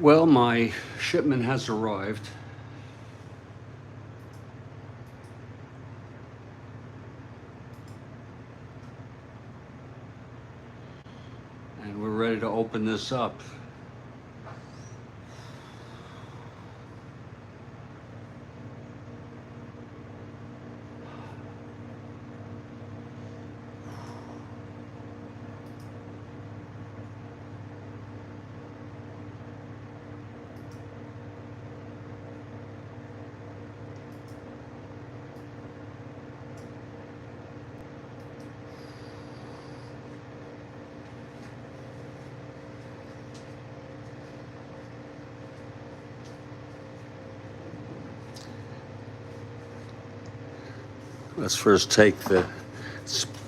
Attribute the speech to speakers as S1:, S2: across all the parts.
S1: Well, my shipment has arrived. And we're ready to open this up. Let's first take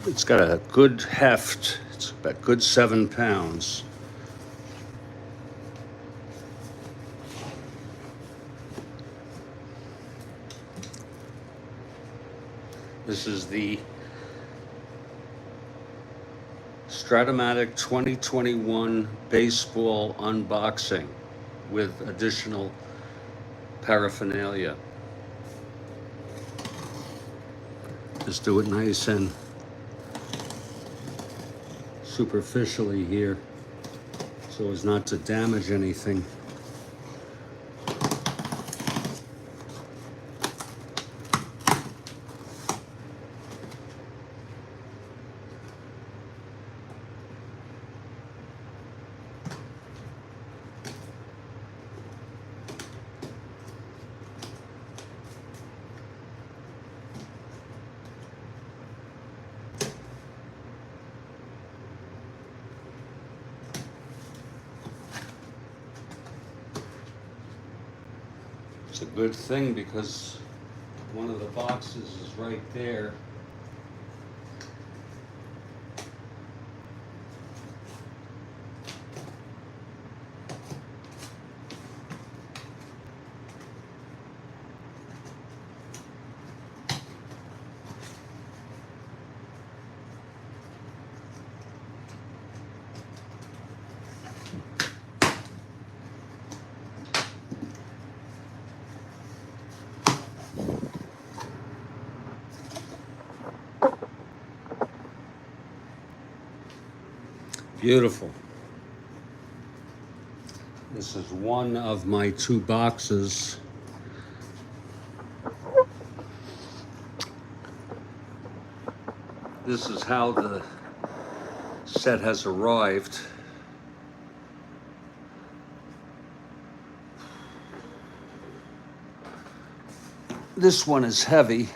S1: it's got a good heft. It's a good 7 pounds. This is the Strat-O-Matic 2021 baseball unboxing with additional paraphernalia. Just do it nice and superficially here so as not to damage anything. It's a good thing because one of the boxes is right there. Beautiful. This is one of my 2 boxes. This is how the set has arrived. This one is heavy.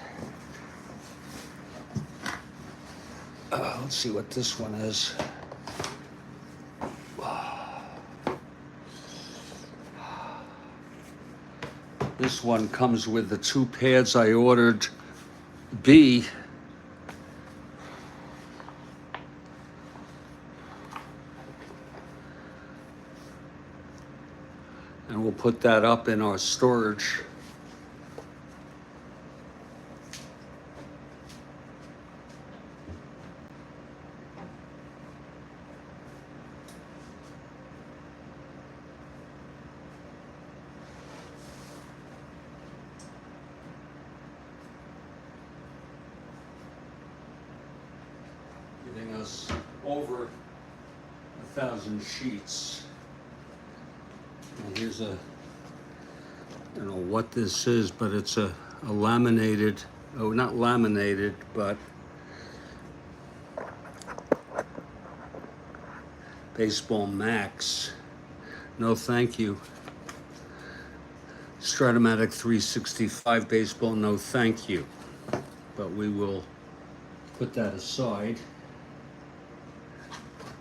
S1: Let's see what this one is. This one comes with the 2 pads I ordered B. And we'll put that up in our storage. Giving us over 1,000 sheets. And here's I don't know what this is, but it's a laminated, oh, not laminated, but Baseball Max. No thank you. Strat-O-Matic 365 baseball, no thank you. But we will put that aside.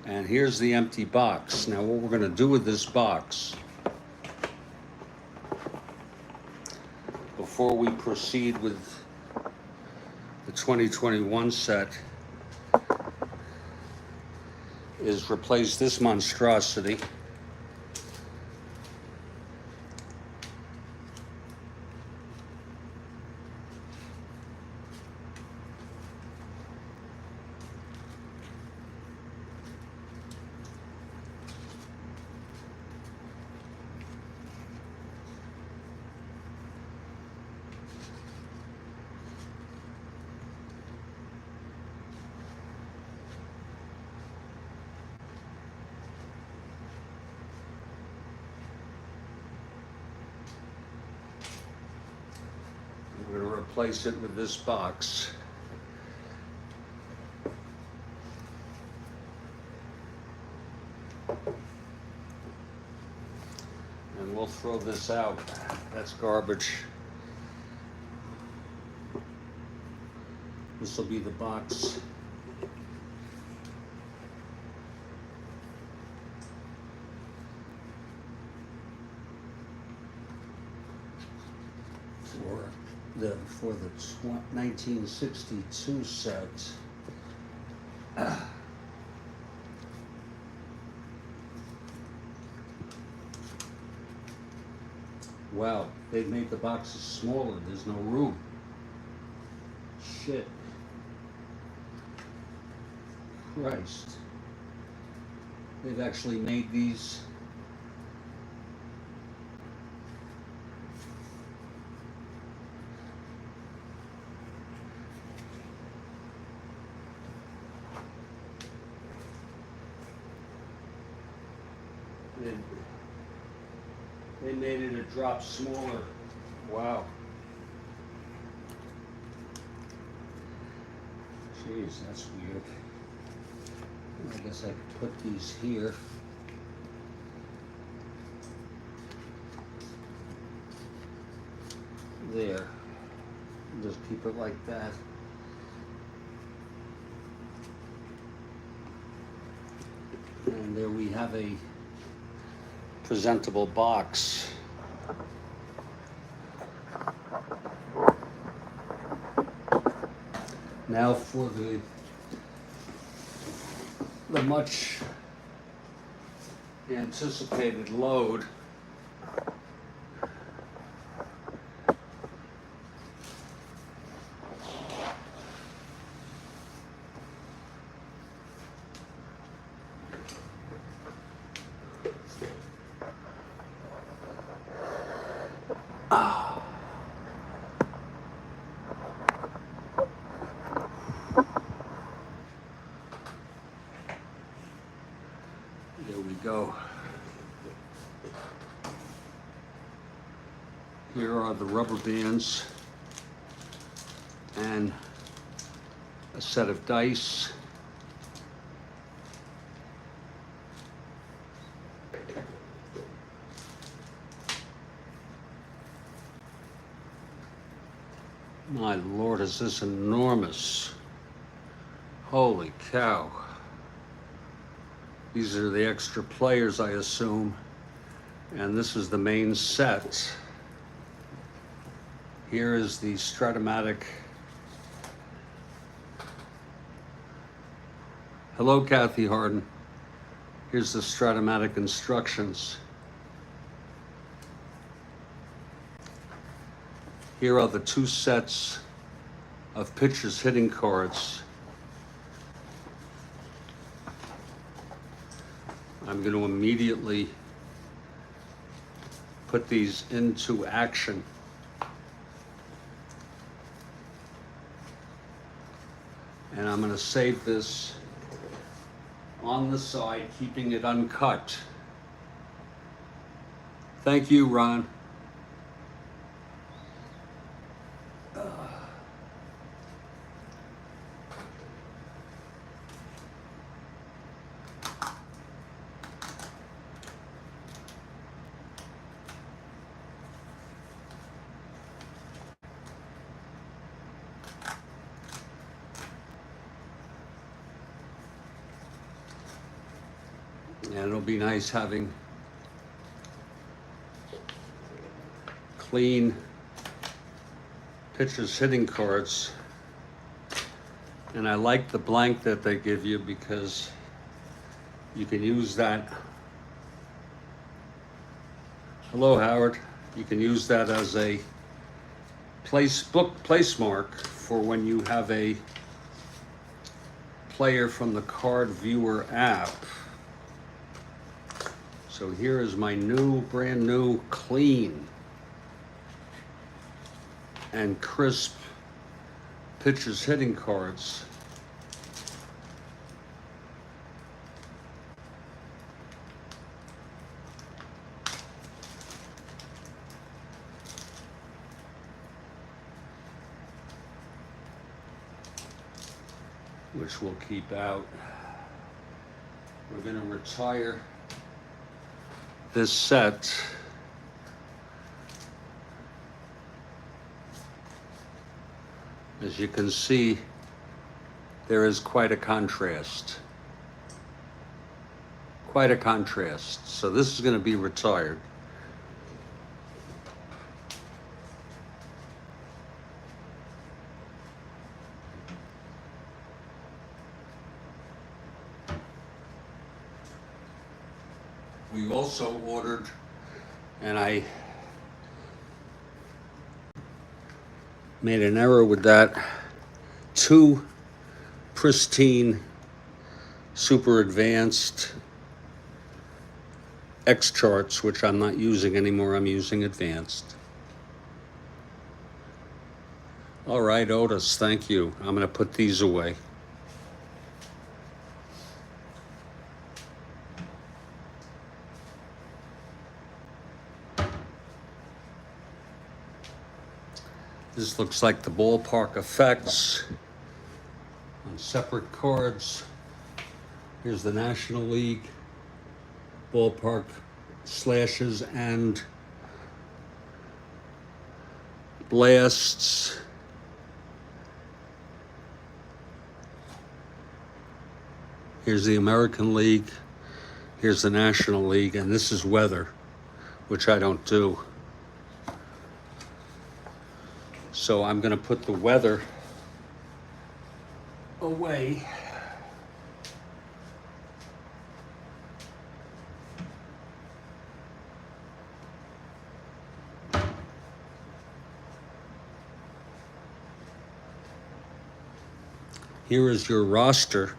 S1: And here's the empty box. Now what we're going to do with this box, before we proceed with the 2021 set, is replace this monstrosity. replace it with this box. And we'll throw this out. That's garbage. This will be the box. For the 1962 set. Wow, they've made the boxes smaller. There's no room. Shit. Christ. They've actually made these. They made it a drop smaller. Wow. Jeez, that's weird. I guess I could put these here. There. Just keep it like that. And there we have a presentable box. Now for the much anticipated load. There we go. Here are the rubber bands and a set of dice. My Lord, is this enormous. Holy cow. These are the extra players, I assume. And this is the main set. Here is the Strat-O-Matic. Hello, Kathy Harden. Here's the Strat-O-Matic instructions. Here are the two sets of pitchers hitting cards. I'm going to immediately put these into action. And I'm going to save this on the side, keeping it uncut. Thank you, Ron. And it'll be nice having clean pitchers hitting cards. And I like the blank that they give you because you can use that. Hello, Howard. You can use that as a place mark for when you have a player from the card viewer app. So here is my brand new, clean and crisp pitchers hitting cards. which we'll keep out. We're going to retire this set. As you can see, there is quite a contrast. Quite a contrast. So this is going to be retired. We also ordered, and I made an error with that, 2 pristine, super advanced X charts, which I'm not using anymore. I'm using advanced. All right, Otis, thank you. I'm going to put these away. This looks like the ballpark effects on separate cards. Here's the National League ballpark slashes and blasts. Here's the American League. Here's the National League, and this is weather, which I don't do. So I'm going to put the weather away. Here is your roster.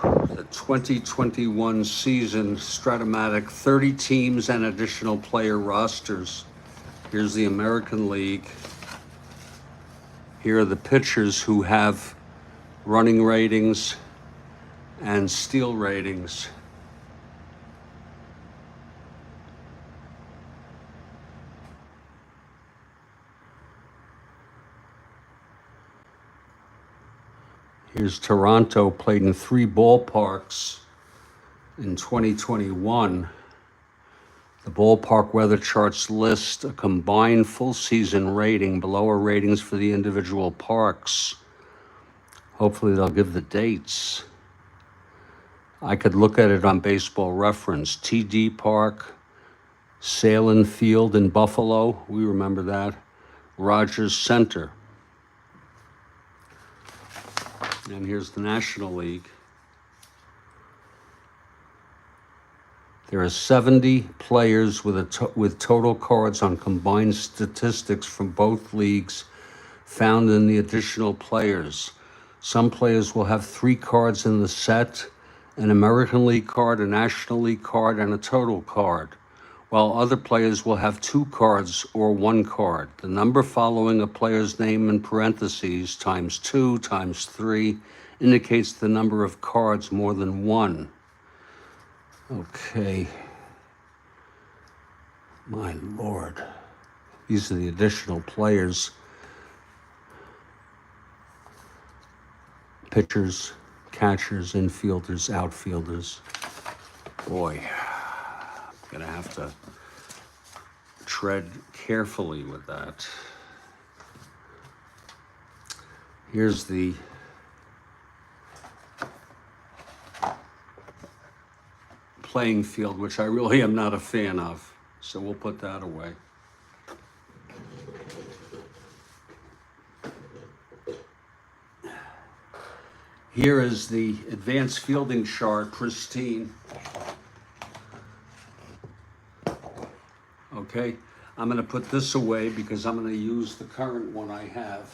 S1: The 2021 season Strat-O-Matic, 30 teams and additional player rosters. Here's the American League. Here are the pitchers who have running ratings and steal ratings. Here's Toronto, played in 3 ballparks in 2021. The ballpark weather charts list a combined full season rating below our ratings for the individual parks. Hopefully they'll give the dates. I could look at it on Baseball Reference. TD Park, Salem Field in Buffalo, we remember that. Rogers Center. And here's the National League. There are 70 players with total cards on combined statistics from both leagues found in the additional players. Some players will have 3 cards in the set, an American League card, a National League card, and a total card, while other players will have 2 cards or 1 card. The number following a player's name in parentheses, times 2, times 3, indicates the number of cards more than 1. Okay. My Lord. These are the additional players. Pitchers, catchers, infielders, outfielders. Boy, I'm gonna have to tread carefully with that. Here's the playing field, which I really am not a fan of. So we'll put that away. Here is the advanced fielding chart, pristine. Okay, I'm going to put this away because I'm going to use the current one I have.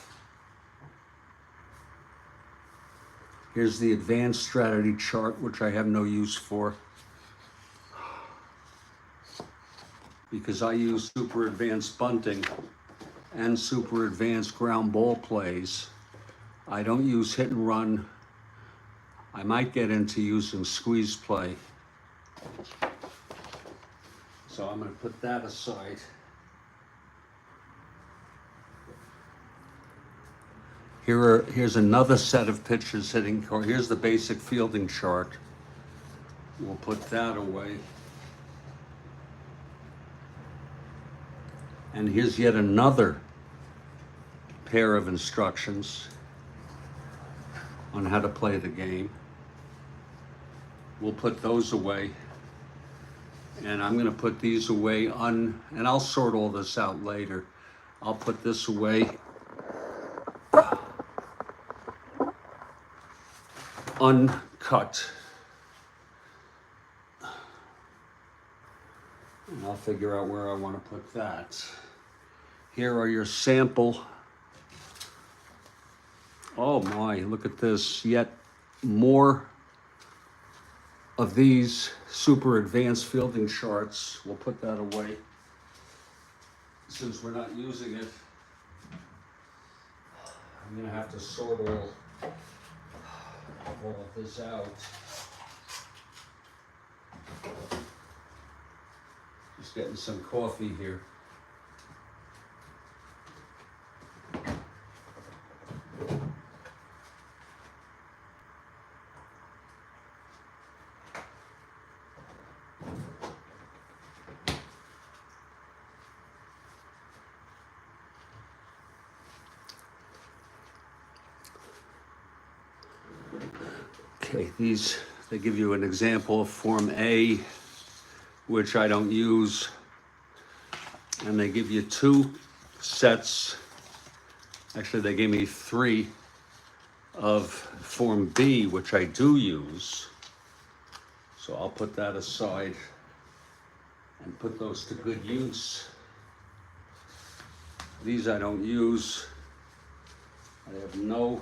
S1: Here's the advanced strategy chart, which I have no use for, because I use super advanced bunting and super advanced ground ball plays. I don't use hit and run. I might get into using squeeze play. So I'm going to put that aside. Here's another set of pitchers hitting. Here's the basic fielding chart. We'll put that away. And here's yet another pair of instructions on how to play the game. We'll put those away. And I'm going to put these away and I'll sort all this out later. I'll put this away uncut. And I'll figure out where I want to put that. Here are your sample. Oh my, look at this. Yet more of these super advanced fielding charts. We'll put that away since we're not using it. I'm gonna have to sort all of this out. Just getting some coffee here. Okay, they give you an example of Form A, which I don't use. And they give you 2 sets. Actually, they gave me 3 of Form B, which I do use. So I'll put that aside and put those to good use. These I don't use. I have no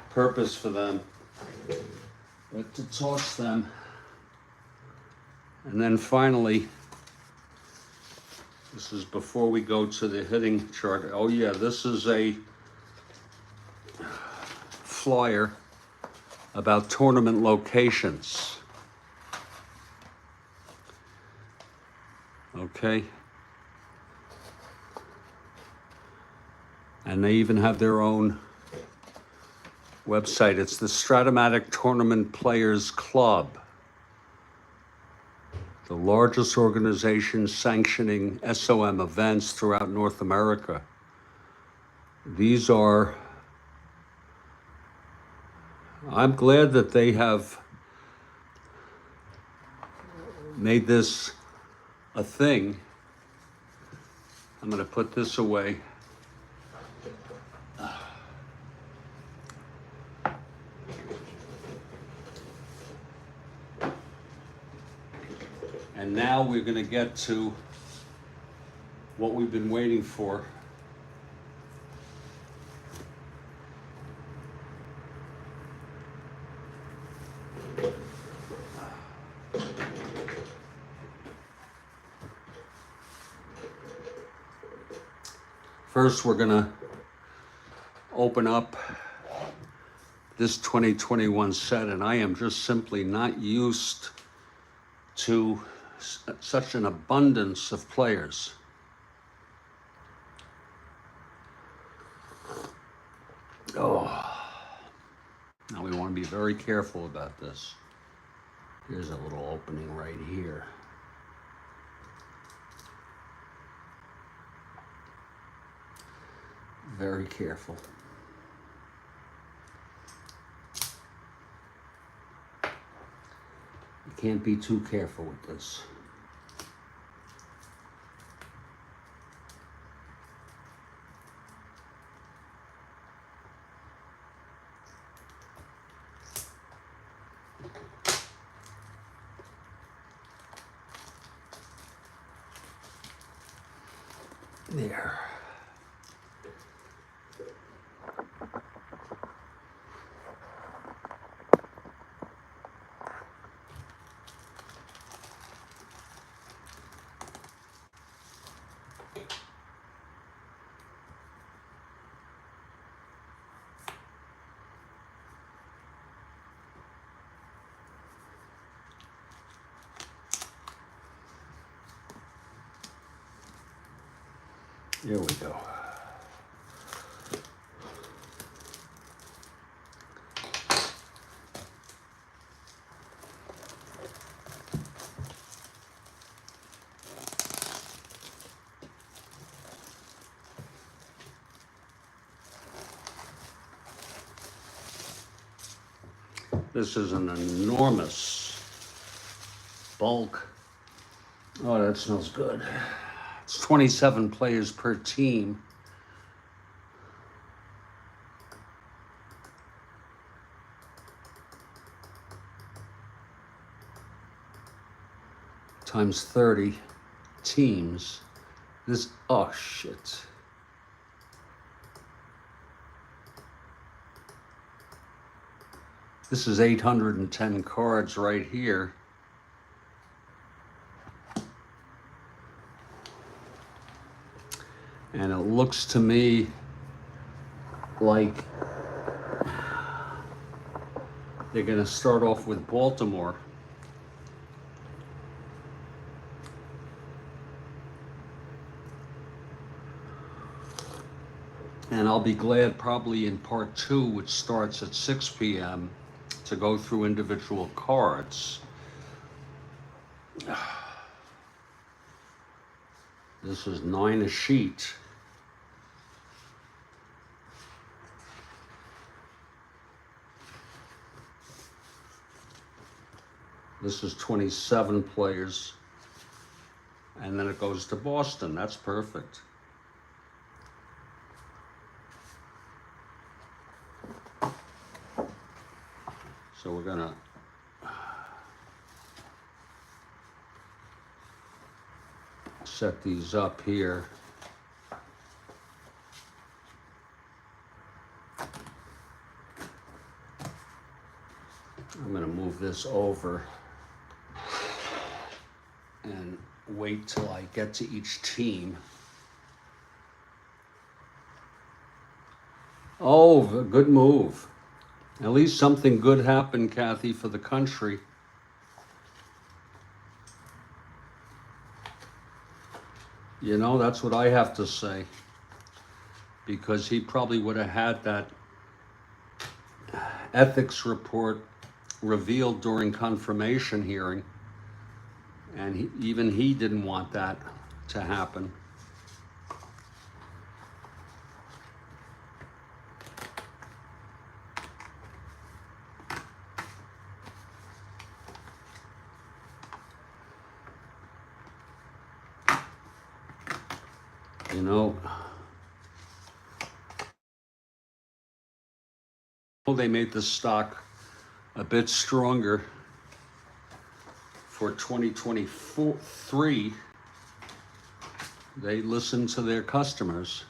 S1: purpose for them but to toss them. And then finally, this is before we go to the hitting chart. Oh yeah, this is a flyer about tournament locations. Okay. And they even have their own website. It's the Strat-O-Matic Tournament Players Club, the largest organization sanctioning SOM events throughout North America. These are, I'm glad that they have made this a thing. I'm going to put this away. And now we're going to get to what we've been waiting for. First, we're going to open up this 2021 set, and I am just simply not used to such an abundance of players. Oh, now we want to be very careful about this. Here's a little opening right here. Very careful. You can't be too careful with this. There. Here we go. This is an enormous bulk. Oh, that smells good. It's 27 players per team. Times 30 teams. This, oh shit. This is 810 cards right here. And it looks to me like they're going to start off with Baltimore. And I'll be glad probably in part 2, which starts at 6 p.m., to go through individual cards. This is 9 a sheet. This is 27 players. And then it goes to Boston. That's perfect. So we're gonna set these up here. I'm gonna move this over and wait till I get to each team. Oh, good move. At least something good happened, Kathy, for the country. You know, that's what I have to say. Because he probably would have had that ethics report revealed during confirmation hearing. And even he didn't want that to happen. You know, they made the stock a bit stronger for 2023. They listened to their customers.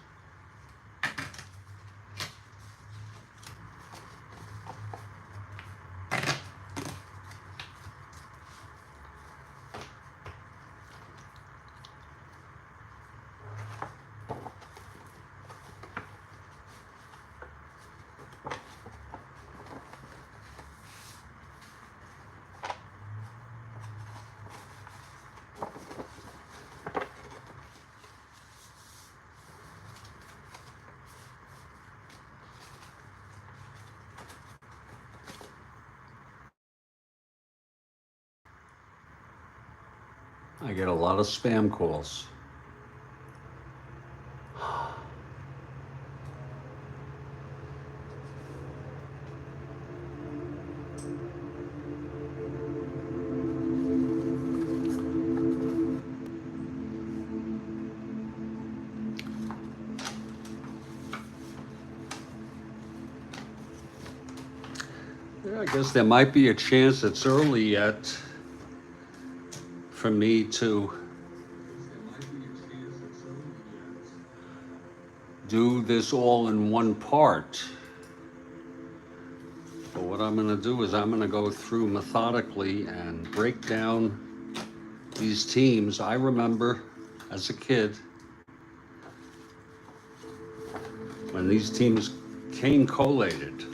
S1: I get a lot of spam calls. Yeah, I guess there might be a chance it's early yet for me to do this all in one part. But what I'm going to do is I'm going to go through methodically and break down these teams. I remember as a kid when these teams came collated.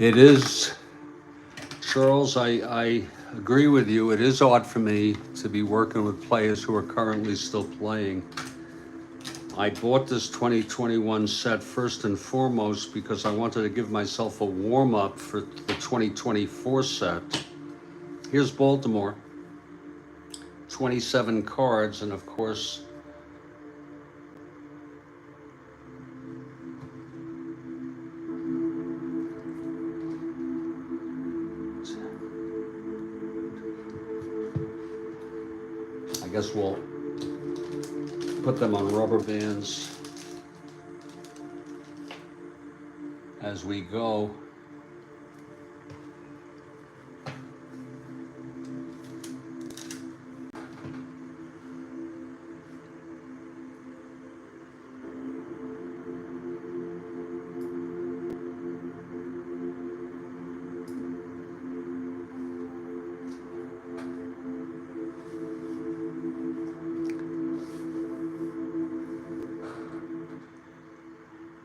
S1: It is, Charles, I agree with you. It is odd for me to be working with players who are currently still playing. I bought this 2021 set first and foremost because I wanted to give myself a warm-up for the 2024 set. Here's Baltimore, 27 cards, and of course, I guess we'll put them on rubber bands as we go.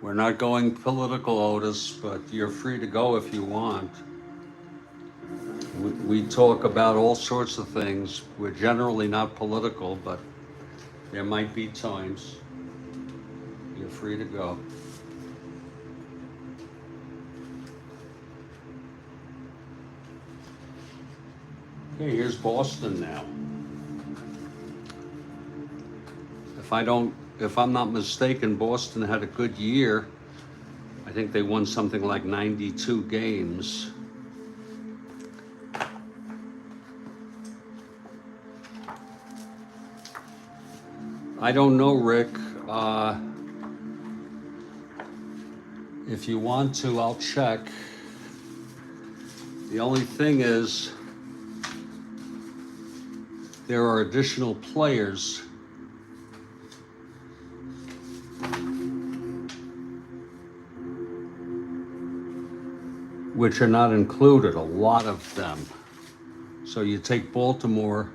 S1: We're not going political, Otis, but you're free to go if you want. We talk about all sorts of things. We're generally not political, but there might be times. You're free to go. Okay, here's Boston now. If I'm not mistaken, Boston had a good year. I think they won something like 92 games. I don't know, Rick. If you want to, I'll check. The only thing is, there are additional players which are not included, a lot of them. So you take Baltimore,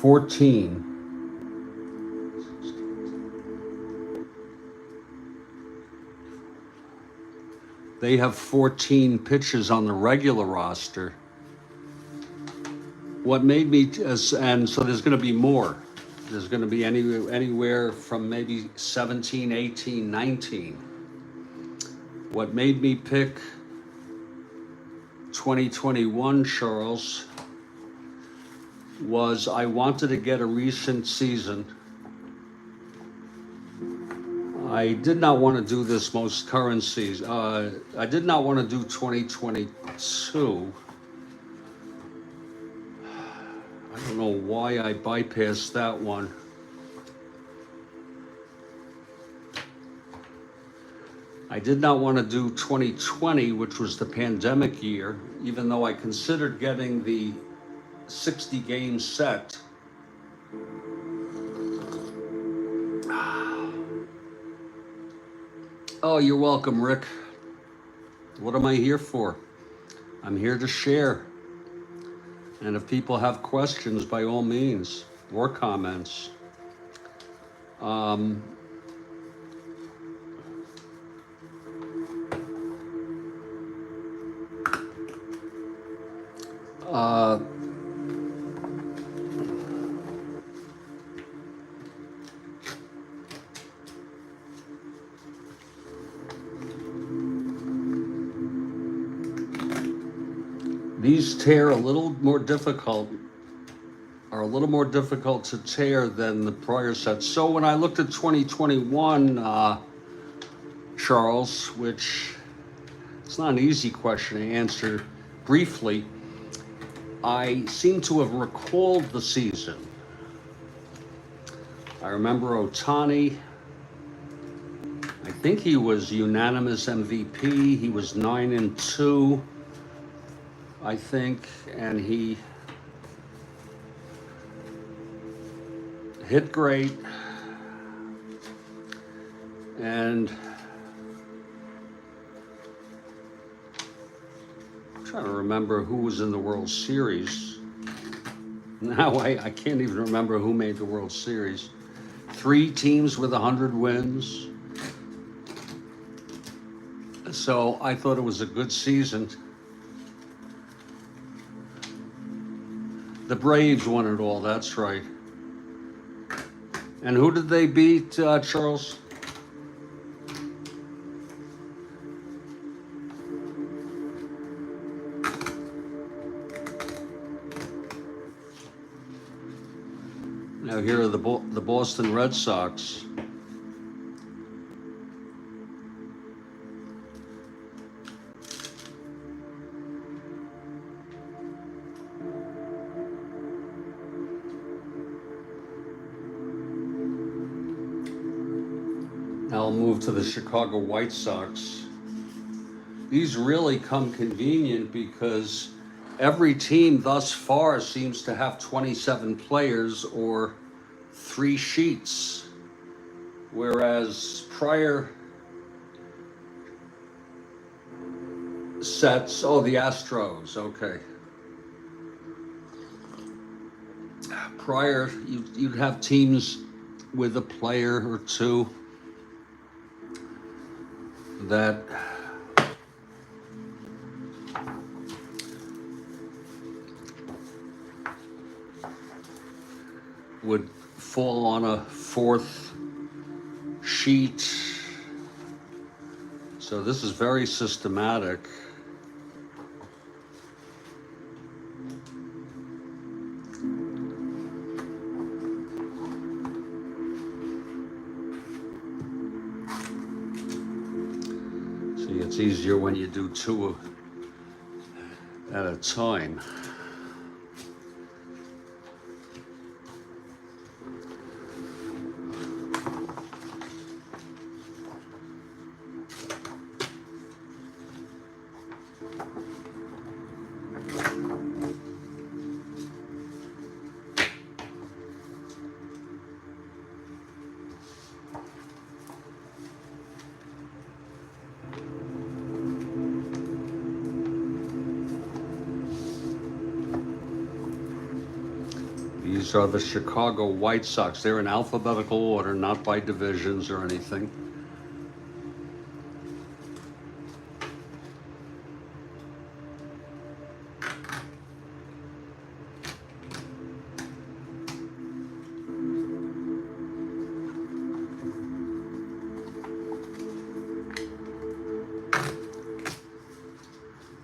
S1: $14. They have 14 pitchers on the regular roster. What made me, and so there's going to be more. There's going to be anywhere from maybe 17, 18, 19. What made me pick 2021, Charles, was I wanted to get a recent season. I did not want to do this most current season. I did not want to do 2022. I don't know why I bypassed that one. I did not want to do 2020, which was the pandemic year, even though I considered getting the 60 game set. Oh, you're welcome, Rick. What am I here for? I'm here to share. And if people have questions, by all means, or comments. These tear a little more difficult, are a little more difficult to tear than the prior sets. So when I looked at 2021, Charles, which it's not an easy question to answer briefly, I seem to have recalled the season. I remember Ohtani. I think he was unanimous MVP. He was 9-2. I think, and he hit great, and I'm trying to remember who was in the World Series. Now I can't even remember who made the World Series. 3 teams with 100 wins. So I thought it was a good season. The Braves won it all, that's right. And who did they beat, Charles? Now here are the Boston Red Sox. Now I'll move to the Chicago White Sox. These really come convenient because every team thus far seems to have 27 players or 3 sheets, whereas prior sets, oh, the Astros, okay. Prior, you'd have teams with a player or 2 that would fall on a 4th sheet. So this is very systematic. See, it's easier when you do 2 at a time. These are the Chicago White Sox. They're in alphabetical order, not by divisions or anything.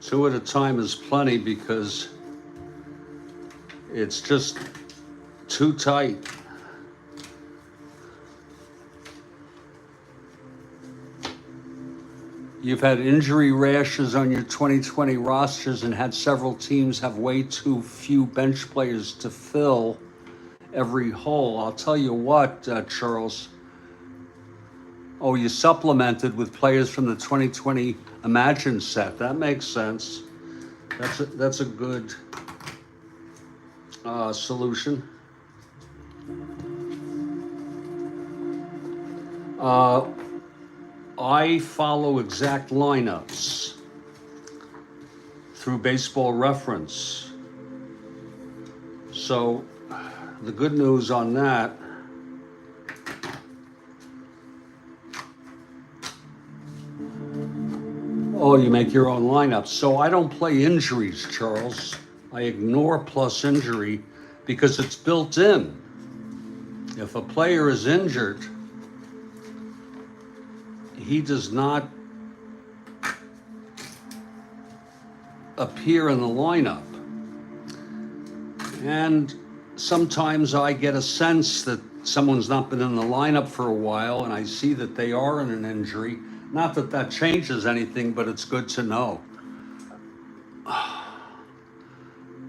S1: Two at a time is plenty because it's just too tight. You've had injury rashes on your 2020 rosters and had several teams have way too few bench players to fill every hole. I'll tell you what, Charles. Oh, you supplemented with players from the 2020 Imagine set. That makes sense. That's a good solution. I follow exact lineups through Baseball Reference. So the good news on that, oh, you make your own lineups. So I don't play injuries, Charles. I ignore plus injury because it's built in. If a player is injured, he does not appear in the lineup. And sometimes I get a sense that someone's not been in the lineup for a while and I see that they are in an injury. Not that that changes anything, but it's good to know.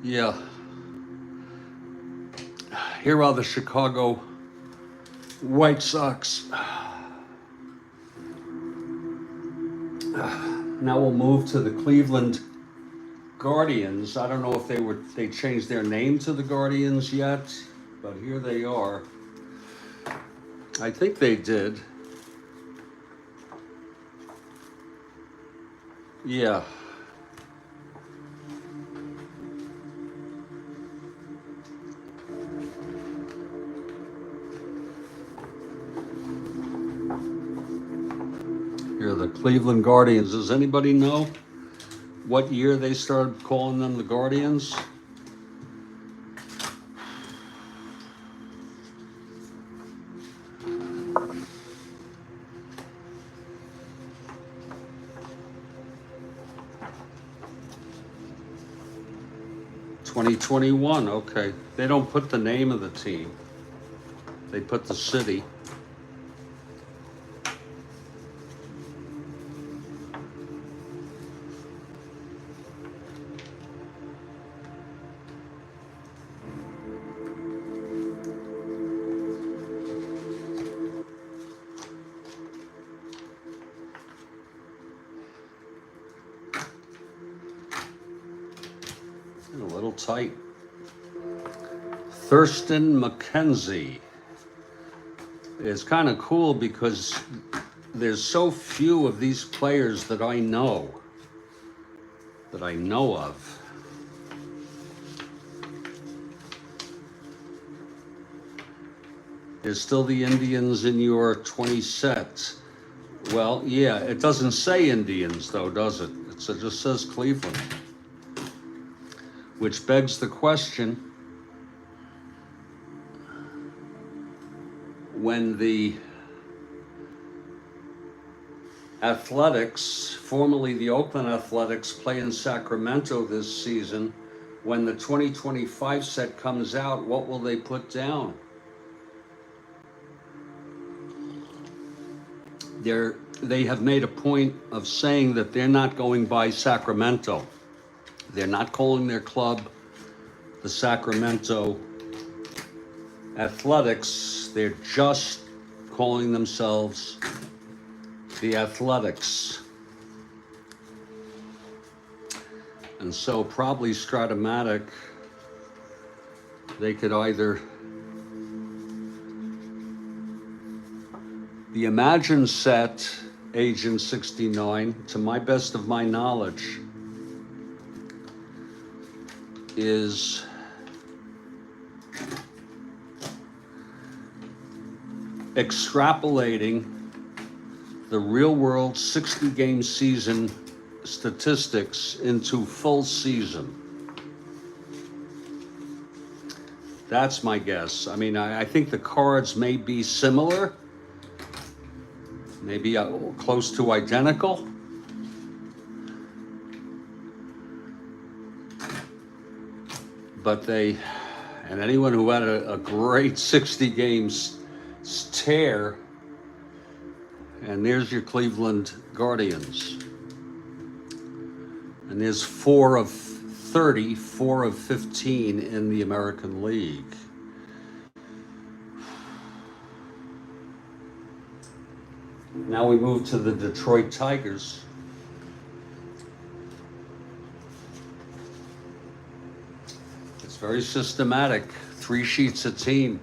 S1: Yeah. Here are the Chicago White Sox. Now we'll move to the Cleveland Guardians. I don't know if they changed their name to the Guardians yet, but here they are. I think they did. Yeah. the Cleveland Guardians. Does anybody know what year they started calling them the Guardians? '21. Okay. They don't put the name of the team. They put the city. A little tight. Thurston McKenzie. It's kind of cool because there's so few of these players that I know of. There's still the Indians in your 20 sets. Well, yeah, it doesn't say Indians though, does it? It just says Cleveland. Which begs the question, when the Athletics, formerly the Oakland Athletics, play in Sacramento this season, when the 2025 set comes out, what will they put down? They have made a point of saying that they're not going by Sacramento. They're not calling their club the Sacramento Athletics. They're just calling themselves the Athletics. And so probably Strat-O-Matic, they could either, the Imagine set, Agent 69, to my best of my knowledge, is extrapolating the real world 60-game season statistics into full season. That's my guess. I mean, I think the cards may be similar, maybe close to identical. But and anyone who had a great 60 games tear, and there's your Cleveland Guardians. And there's 4 of 30, 4 of 15 in the American League. Now we move to the Detroit Tigers. It's very systematic, 3 sheets a team.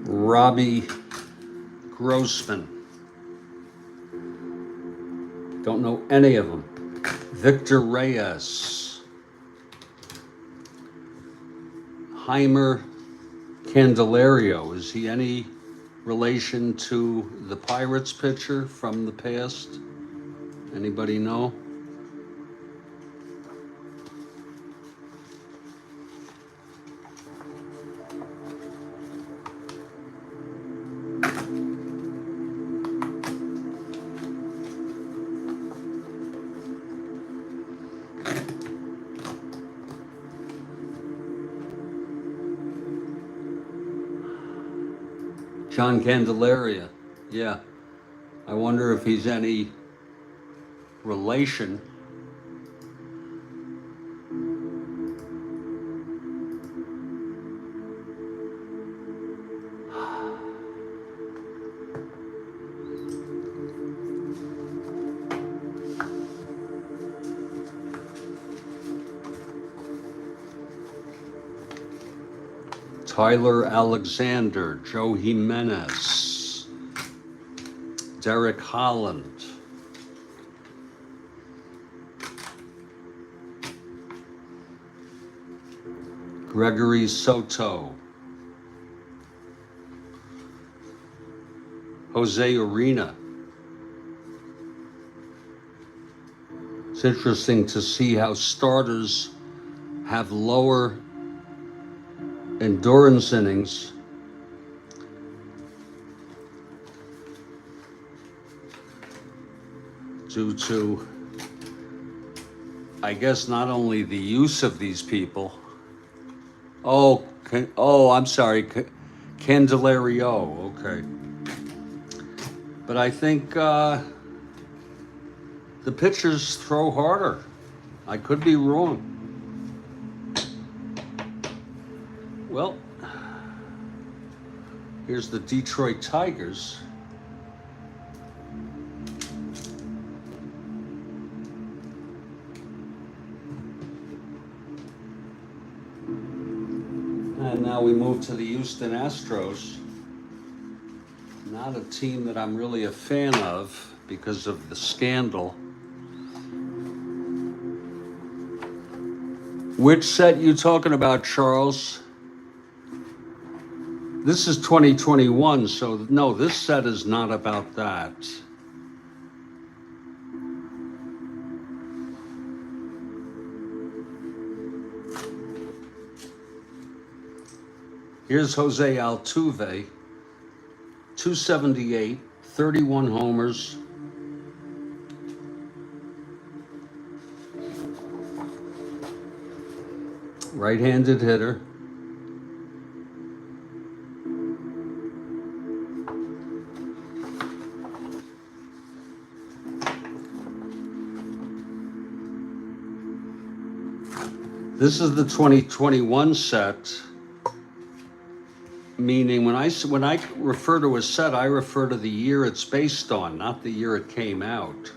S1: Robbie Grossman. Don't know any of them. Victor Reyes. Heimer Candelario. Is he any relation to the Pirates pitcher from the past? Anybody know? John Candelaria, yeah. I wonder if he's any relation Tyler Alexander, Joe Jimenez, Derek Holland, Gregory Soto, Jose Urena. It's interesting to see how starters have lower endurance innings due to, I guess, not only the use of these people. I'm sorry, Candelario, okay. But I think the pitchers throw harder. I could be wrong. Well, here's the Detroit Tigers. And now we move to the Houston Astros. Not a team that I'm really a fan of because of the scandal. Which set you talking about, Charles? This is 2021, so no, this set is not about that. Here's Jose Altuve, 278, 31 homers. Right-handed hitter. This is the 2021 set, meaning when I refer to a set, I refer to the year it's based on, not the year it came out.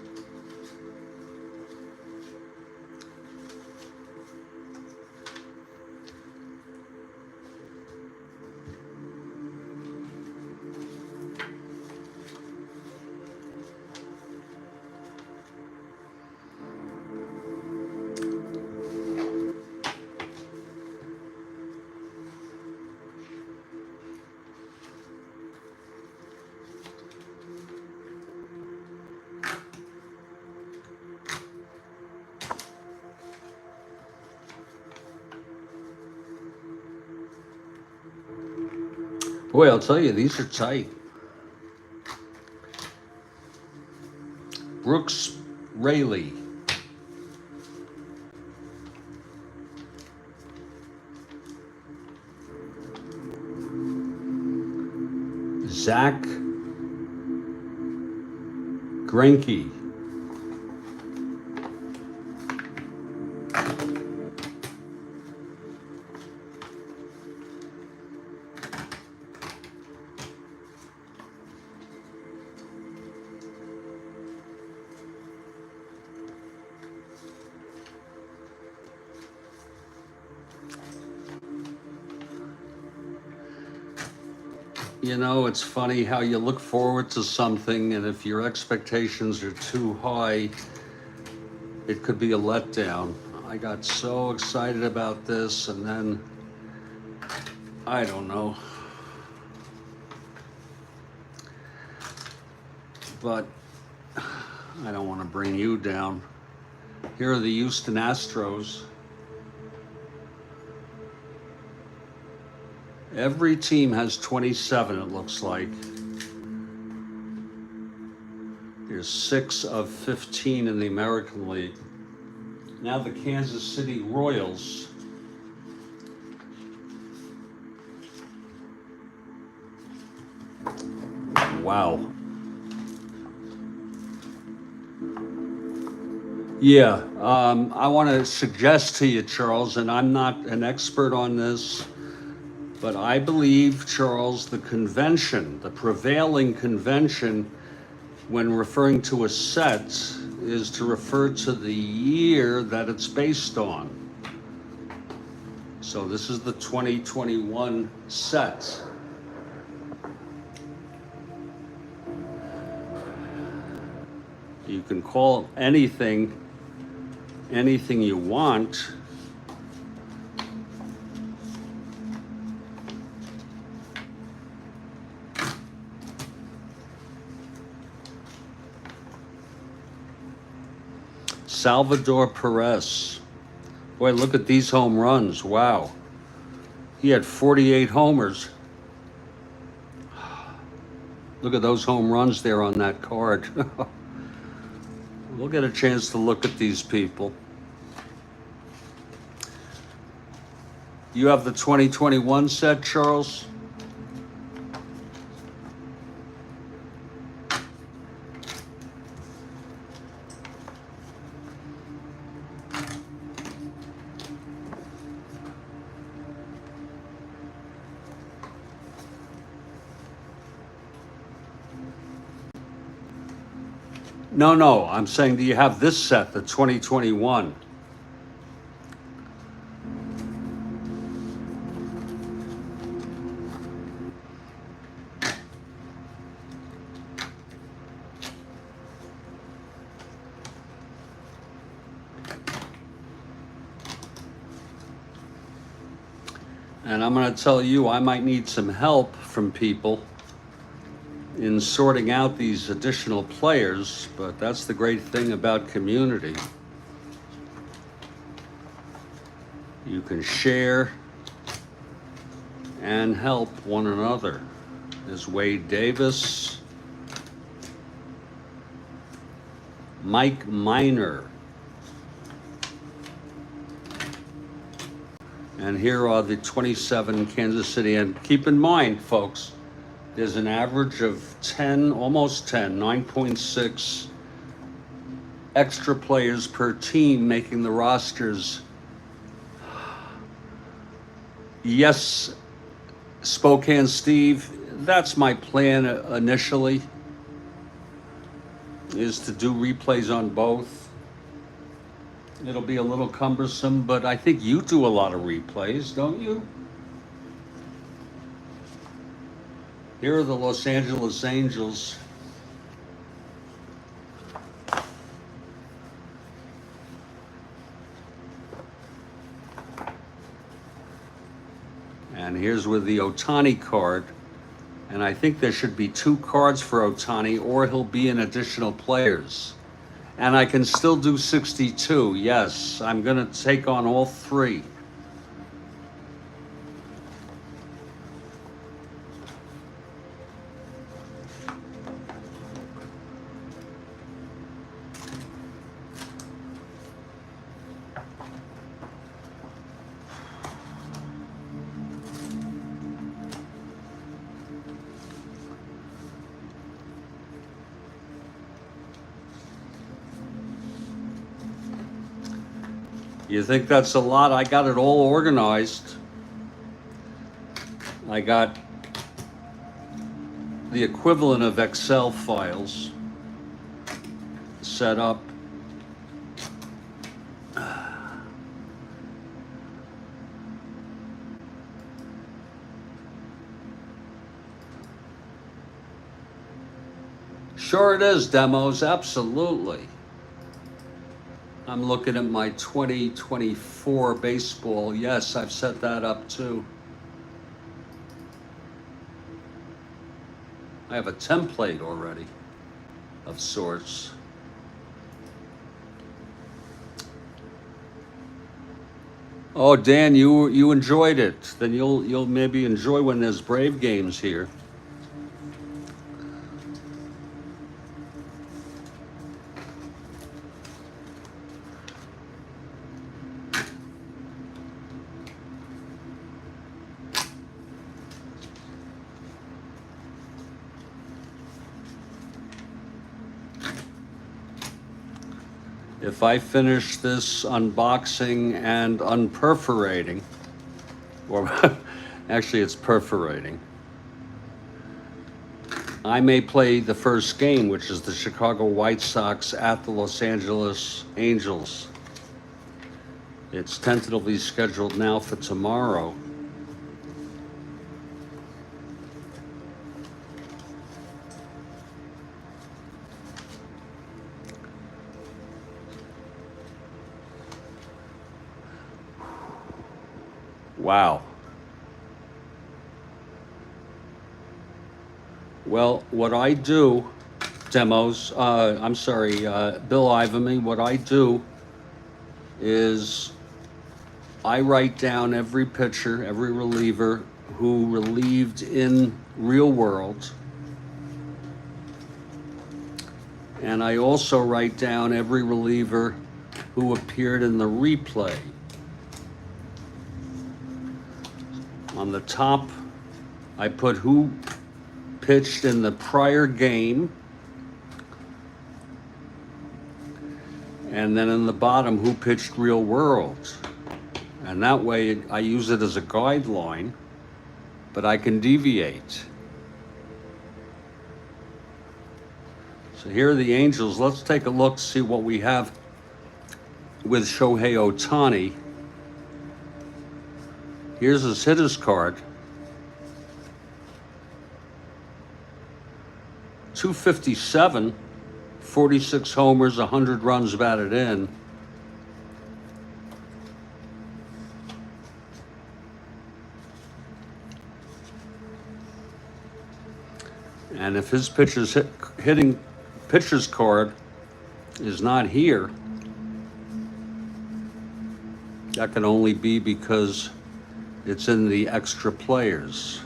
S1: Boy, I'll tell you, these are tight. Brooks Raley. Zach Greinke. You know, it's funny how you look forward to something, and if your expectations are too high, it could be a letdown. I got so excited about this, and then, I don't know. But I don't want to bring you down. Here are the Houston Astros. Every team has 27, it looks like. There's 6 of 15 in the American League. Now the Kansas City Royals. Wow. Yeah, I want to suggest to you, Charles, and I'm not an expert on this, but I believe, Charles, the convention, the prevailing convention when referring to a set is to refer to the year that it's based on. So So this is the 2021 set. You can call anything you want. Salvador Perez. Boy, look at these home runs. Wow. He had 48 homers. Look at those home runs there on that card. We'll get a chance to look at these people. You have the 2021 set, Charles? No, I'm saying, do you have this set, the 2021? And I'm going to tell you, I might need some help from people in sorting out these additional players, but that's the great thing about community. You can share and help one another. There's Wade Davis, Mike Minor, and here are the 27 Kansas City. And keep in mind, folks, there's an average of 10, almost 10, 9.6 extra players per team making the rosters. Yes, Spokane Steve, that's my plan initially, is to do replays on both. It'll be a little cumbersome, but I think you do a lot of replays, don't you? Here are the Los Angeles Angels. And here's with the Ohtani card. And I think there should be 2 cards for Ohtani, or he'll be in additional players. And I can still do 62. Yes, I'm going to take on all 3. You think that's a lot? I got it all organized. I got the equivalent of Excel files set up. Sure it is, demos, absolutely. I'm looking at my 2024 baseball. Yes, I've set that up too. I have a template already of sorts. Oh, Dan, you enjoyed it. Then you'll maybe enjoy when there's Brave games here. If I finish this unboxing and unperforating, or actually it's perforating, I may play the first game, which is the Chicago White Sox at the Los Angeles Angels. It's tentatively scheduled now for tomorrow. Wow. Well, what I do, Bill Ivamy, what I do is I write down every pitcher, every reliever who relieved in real world. And I also write down every reliever who appeared in the replay. On the top, I put who pitched in the prior game. And then in the bottom, who pitched real world. And that way I use it as a guideline, but I can deviate. So here are the Angels. Let's take a look, see what we have with Shohei Ohtani. Here's his hitters card. 257, 46 homers, 100 runs batted in. And if his pitcher's pitcher's card is not here, that can only be because it's in the extra players.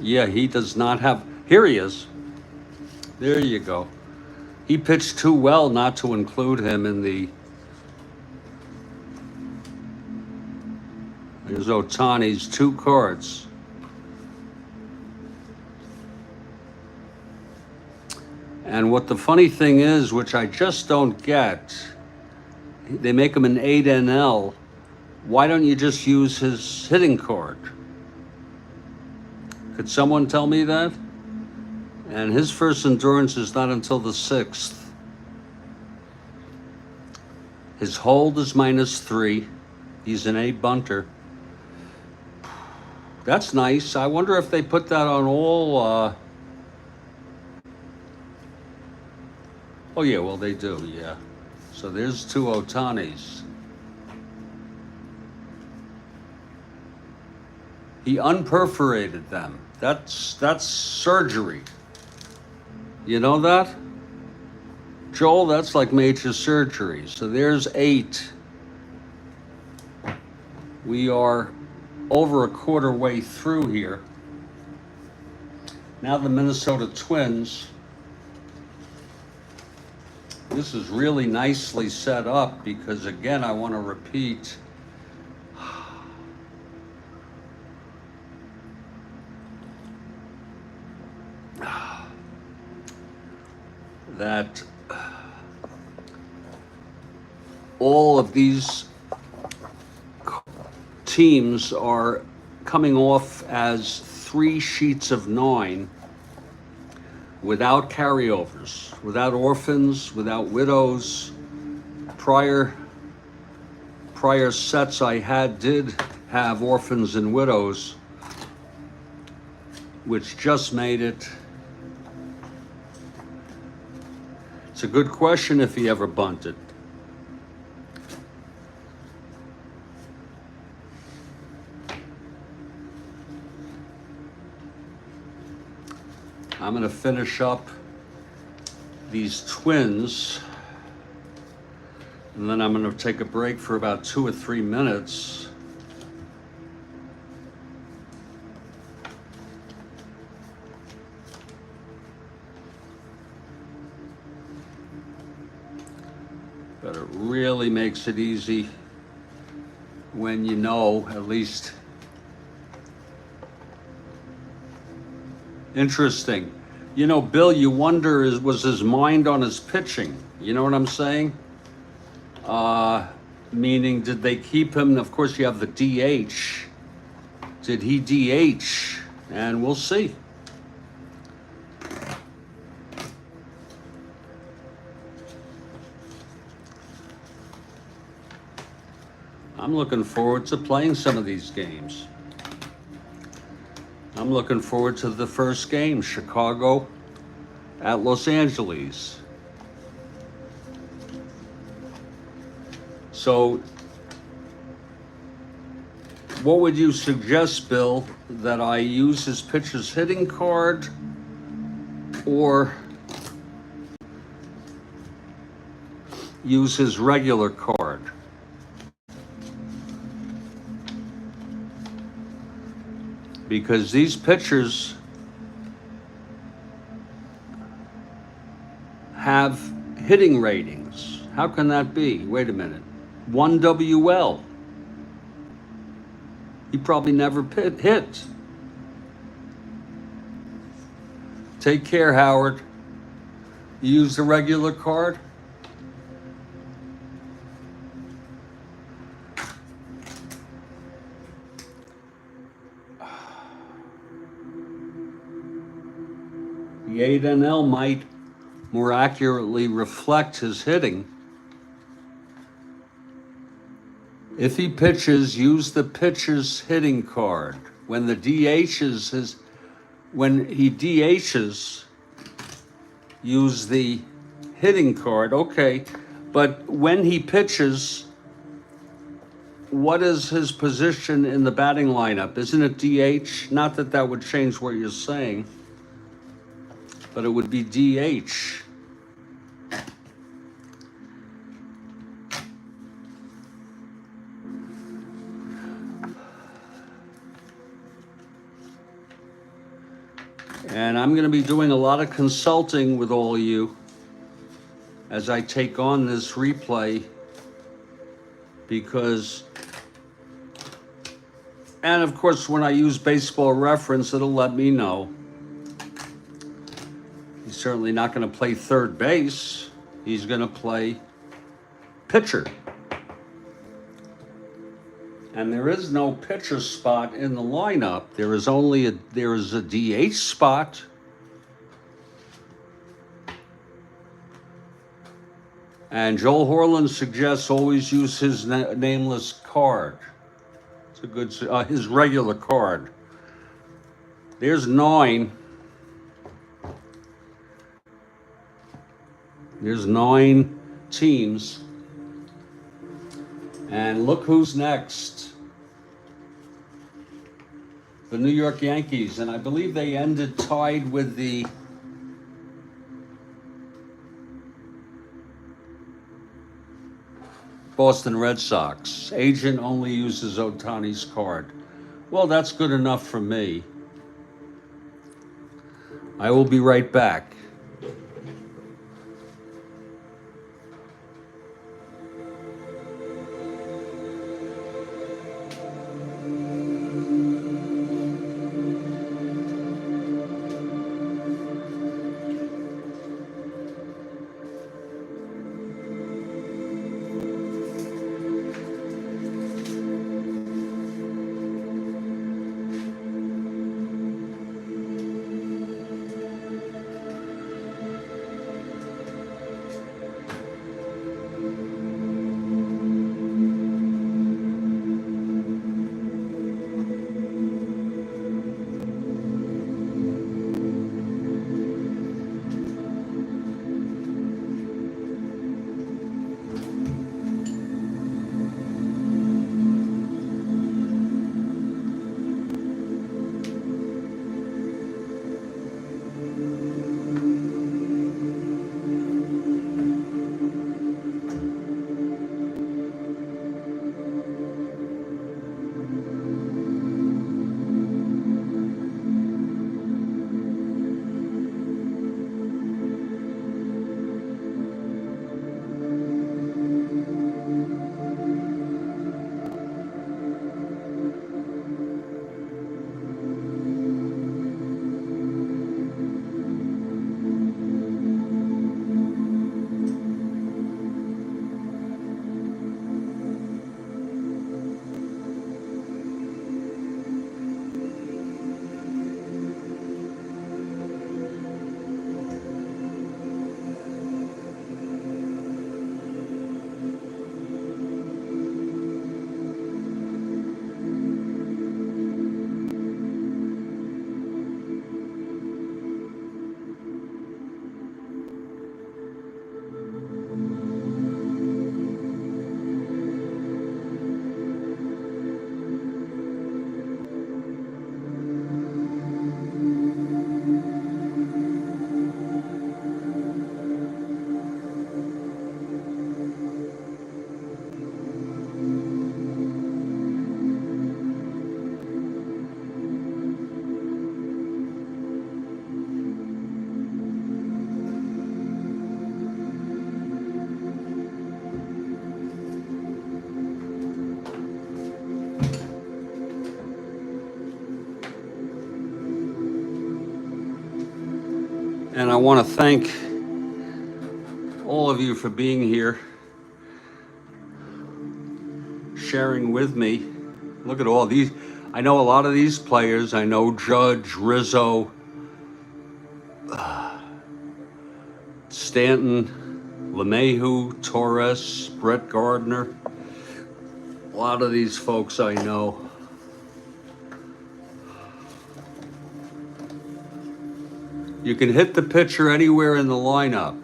S1: Yeah, he does not have, here he is. There you go. He pitched too well not to include him in the, there's Ohtani's 2 cards. And what the funny thing is, which I just don't get, they make him an 8 NL. Why don't you just use his hitting card? Could someone tell me that? And his first endurance is not until the 6th. His hold is -3. He's an A bunter. That's nice. I wonder if they put that on all. Oh yeah, well they do, yeah. So there's 2 Ohtanis. He unperforated them. That's surgery. You know that? Joel, that's like major surgery. So there's 8. We are over a quarter way through here. Now the Minnesota Twins. This is really nicely set up because, again, I want to repeat that all of these teams are coming off as 3 sheets of 9 without carryovers, without orphans, without widows. Prior sets I had did have orphans and widows, which just made it. It's a good question if he ever bunted. I'm going to finish up these Twins, and then I'm going to take a break for about 2 or 3 minutes. But it really makes it easy when you know, at least. Interesting. You know, Bill, you wonder, was his mind on his pitching? You know what I'm saying? Meaning, did they keep him? Of course, you have the DH. Did he DH? And we'll see. I'm looking forward to playing some of these games. I'm looking forward to the first game, Chicago at Los Angeles. So, what would you suggest, Bill, that I use his pitcher's hitting card or use his regular card? Because these pitchers have hitting ratings. How can that be? Wait a minute. 1 WL. He probably never hit. Take care, Howard. You use the regular card? The 8NL might more accurately reflect his hitting. If he pitches, use the pitcher's hitting card. When the DHs when he DHs, use the hitting card. Okay, but when he pitches, what is his position in the batting lineup? Isn't it DH? Not that that would change what you're saying, but it would be DH. And I'm going to be doing a lot of consulting with all of you as I take on this replay because, and of course, when I use Baseball Reference, it'll let me know. He's certainly not going to play third base. He's going to play pitcher. And there is no pitcher spot in the lineup. There is a DH spot. And Joel Horland suggests always use his nameless card. It's a good, his regular card. There's 9. There's 9 teams. And look who's next. The New York Yankees, and I believe they ended tied with the Boston Red Sox. Agent only uses Ohtani's card. Well, that's good enough for me. I will be right back. And I want to thank all of you for being here, sharing with me. Look at all these. I know a lot of these players. I know Judge, Rizzo, Stanton, LeMahieu, Torres, Brett Gardner. A lot of these folks I know. You can hit the pitcher anywhere in the lineup.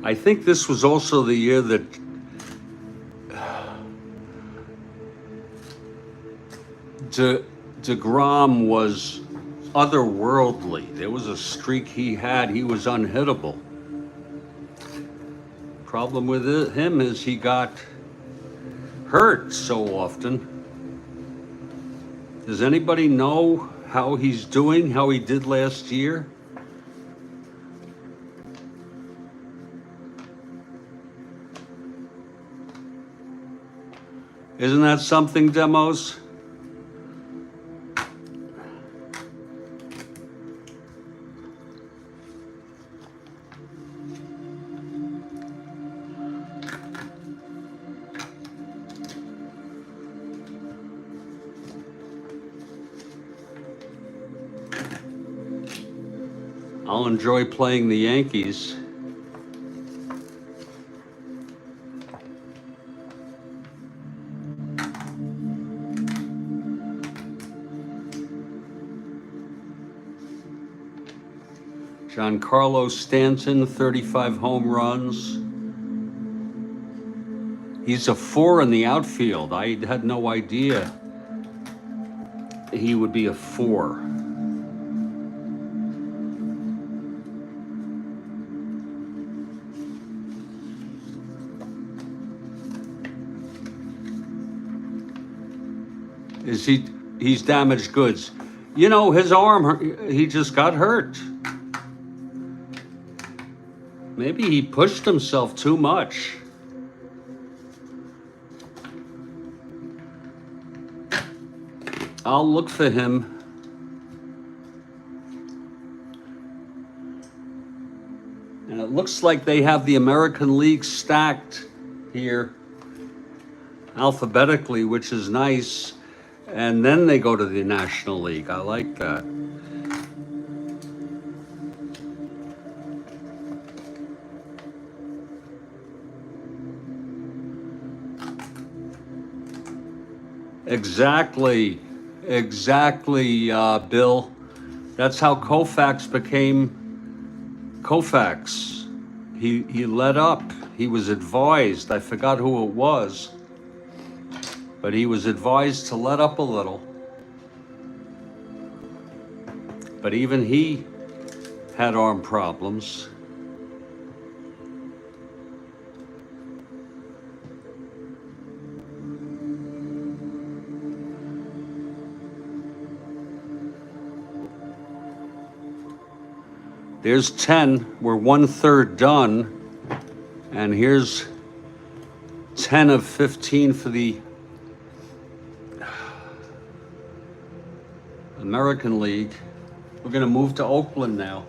S1: I think this was also the year that DeGrom was otherworldly. There was a streak he had. He was unhittable. Problem with him is he got hurt so often. Does anybody know how he's doing, how he did last year? Isn't that something, Demos? I'll enjoy playing the Yankees. Giancarlo Stanton, 35 home runs. He's a 4 in the outfield. I had no idea he would be a 4. He's damaged goods. You know, his arm, he just got hurt. Maybe he pushed himself too much. I'll look for him. And it looks like they have the American League stacked here alphabetically, which is nice. And then they go to the National League. I like that. Exactly, Bill. That's how Koufax became Koufax. He let up. He was advised. I forgot who it was, but he was advised to let up a little. But even he had arm problems. There's 10. We're 1/3 done. And here's 10 of 15 for the American League. We're going to move to Oakland now.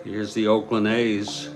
S1: Here's the Oakland A's.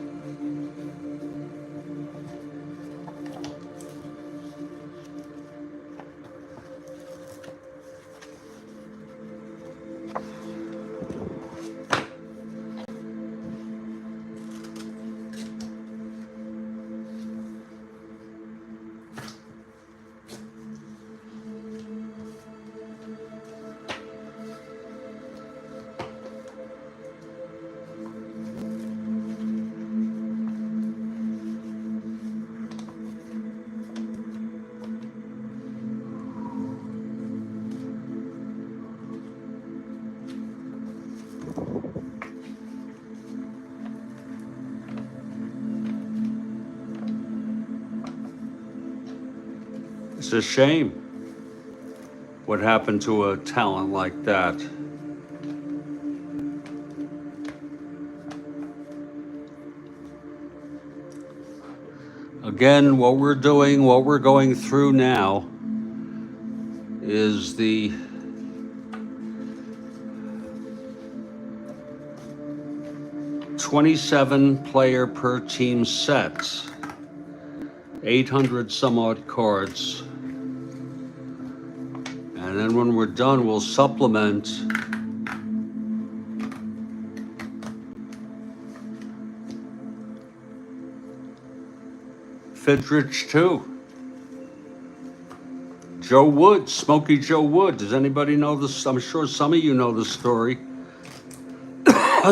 S1: It's a shame what happened to a talent like that. Again, what we're doing, what we're going through now is the 27 player per team sets, 800 some odd cards. And then when we're done, we'll supplement Fidrich too. Joe Wood, Smokey Joe Wood. Does anybody know this? I'm sure some of you know the story.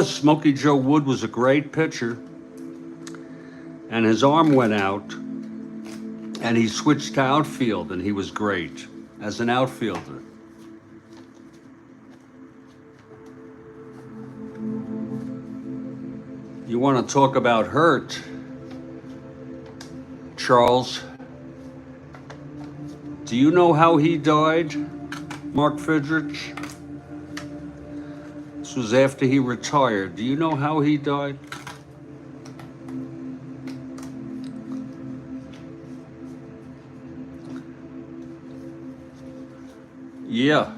S1: Smokey Joe Wood was a great pitcher, and his arm went out, and he switched to outfield, and he was great as an outfielder. You want to talk about hurt, Charles? Do you know how he died, Mark Fidrich? This was after he retired. Do you know how he died? Yeah.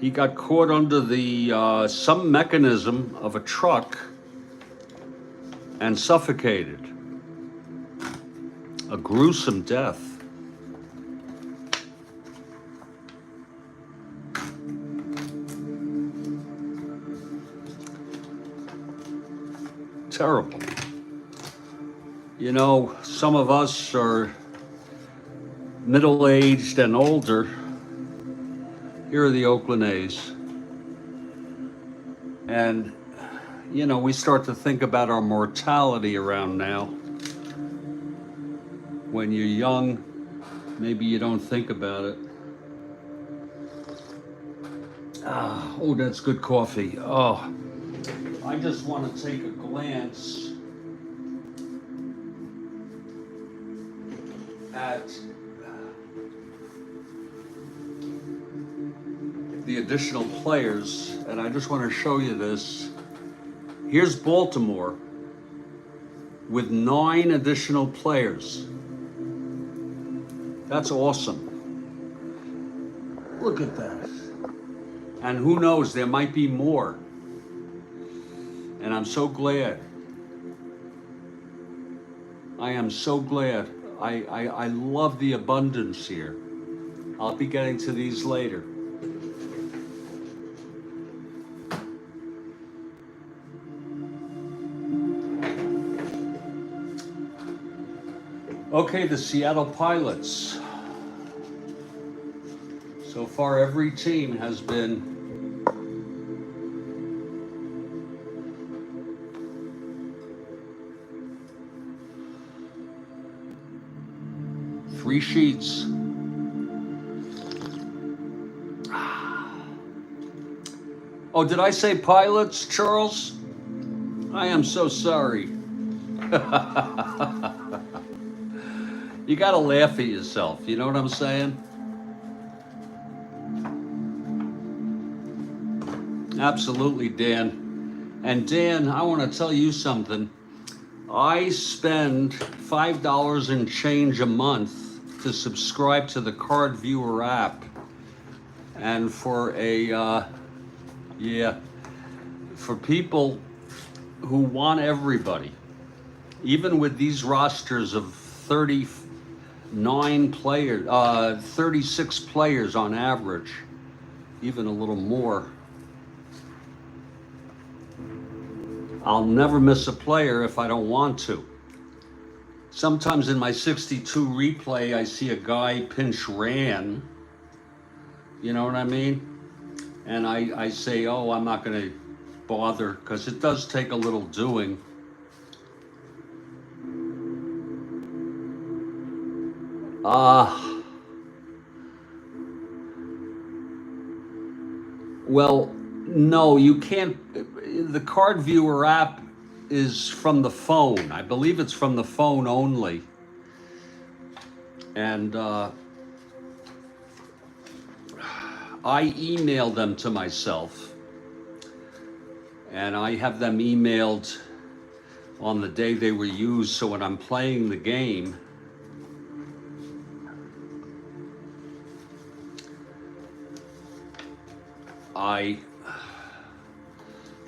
S1: He got caught under the some mechanism of a truck and suffocated. A gruesome death. Terrible. You know, some of us are middle-aged and older. Here are the Oakland A's. And, you know, we start to think about our mortality around now. When you're young, maybe you don't think about it. Oh, that's good coffee. Oh, I just want to take a glance at the additional players, and I just want to show you this. Here's Baltimore with 9 additional players. That's awesome. Look at that. And who knows, there might be more. And I'm so glad. I am so glad. I love the abundance here. I'll be getting to these later. Okay, the Seattle Pilots. So far, every team has been three sheets. Oh, did I say Pilots, Charles? I am so sorry. You gotta laugh at yourself, you know what I'm saying? Absolutely, Dan. And Dan, I want to tell you something. I spend $5 and change a month to subscribe to the Card Viewer app. And for for people who want everybody, even with these rosters of 39 players, 36 players on average, even a little more, I'll never miss a player if I don't want to. Sometimes in my 62 replay, I see a guy pinch ran. You know what I mean? And I say, oh, I'm not going to bother, because it does take a little doing. Well, no, you can't. The Card Viewer app is from the phone. I believe it's from the phone only. And I email them to myself. And I have them emailed on the day they were used, so when I'm playing the game, I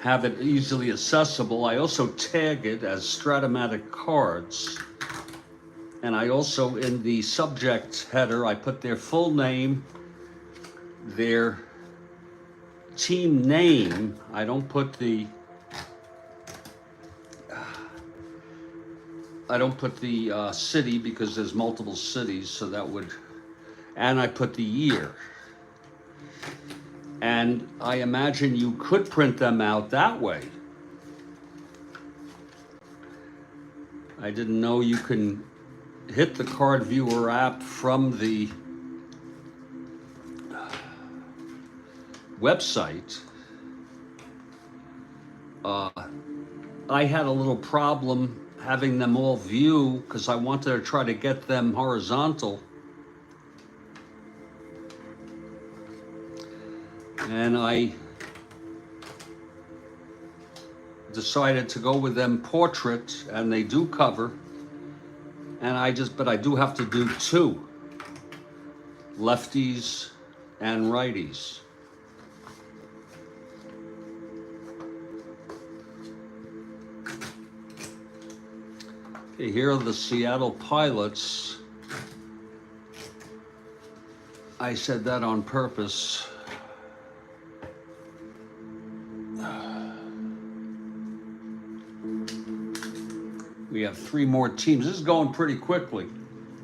S1: have it easily accessible. I also tag it as Strat-O-Matic cards. And I also, in the subject header, I put their full name, their team name. I don't put the city because there's multiple cities, so that would, and I put the year. And I imagine you could print them out that way. I didn't know you can hit the card viewer app from the website. I had a little problem having them all view because I wanted to try to get them horizontal. And I decided to go with them portrait, and they do cover. And but I do have to do two, lefties and righties. Okay, here are the Seattle Pilots. I said that on purpose. We have three more teams. This is going pretty quickly.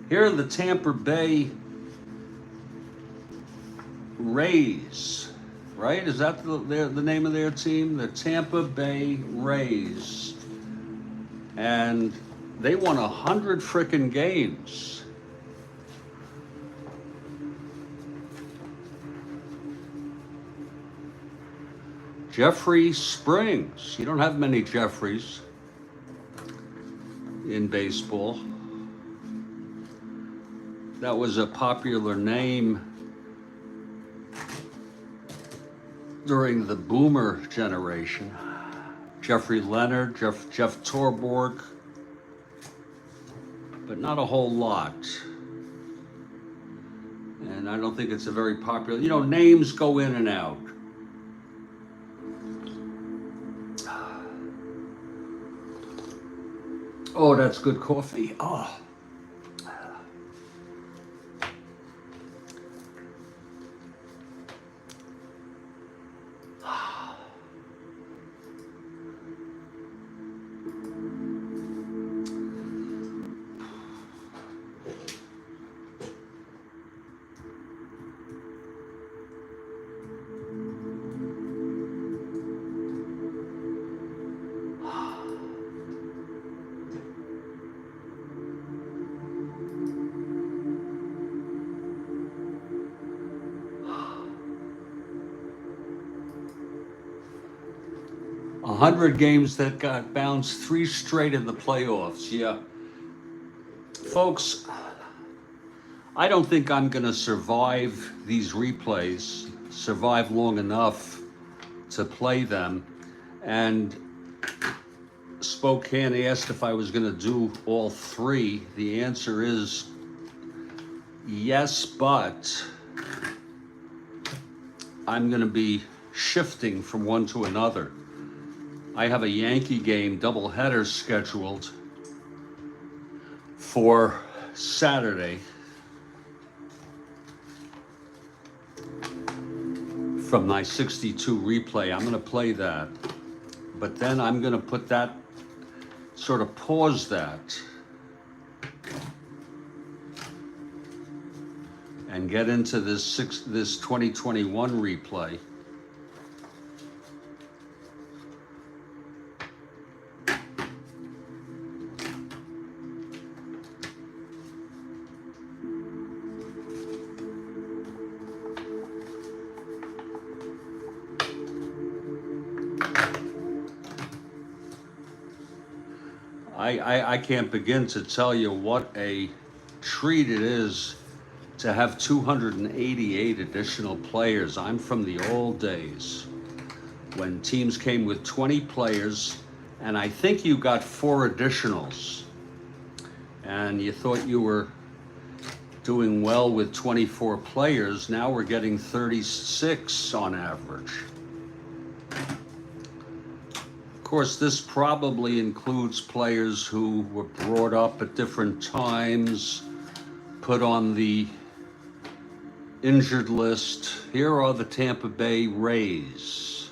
S1: Here are the Tampa Bay Rays, right? Is that the name of their team? The Tampa Bay Rays. And they won 100 frickin' games. Jeffrey Springs. You don't have many Jeffreys in baseball. That was a popular name during the boomer generation. Jeffrey Leonard, Jeff Torborg, but not a whole lot. And I don't think it's a very popular, names go in and out. Oh, that's good coffee. Oh. 100 games that got bounced, 3 straight in the playoffs. Yeah. Folks, I don't think I'm going to survive these replays, survive long enough to play them. And Spokane asked if I was going to do all 3. The answer is yes, but I'm going to be shifting from one to another. I have a Yankee game doubleheader scheduled for Saturday from my 62 replay. I'm going to play that, but then I'm going to put that, sort of pause that, and get into this 2021 replay. I can't begin to tell you what a treat it is to have 288 additional players. I'm from the old days when teams came with 20 players, and I think you got 4 additionals, and you thought you were doing well with 24 players. Now we're getting 36 on average. Of course, this probably includes players who were brought up at different times, put on the injured list. Here are the Tampa Bay Rays.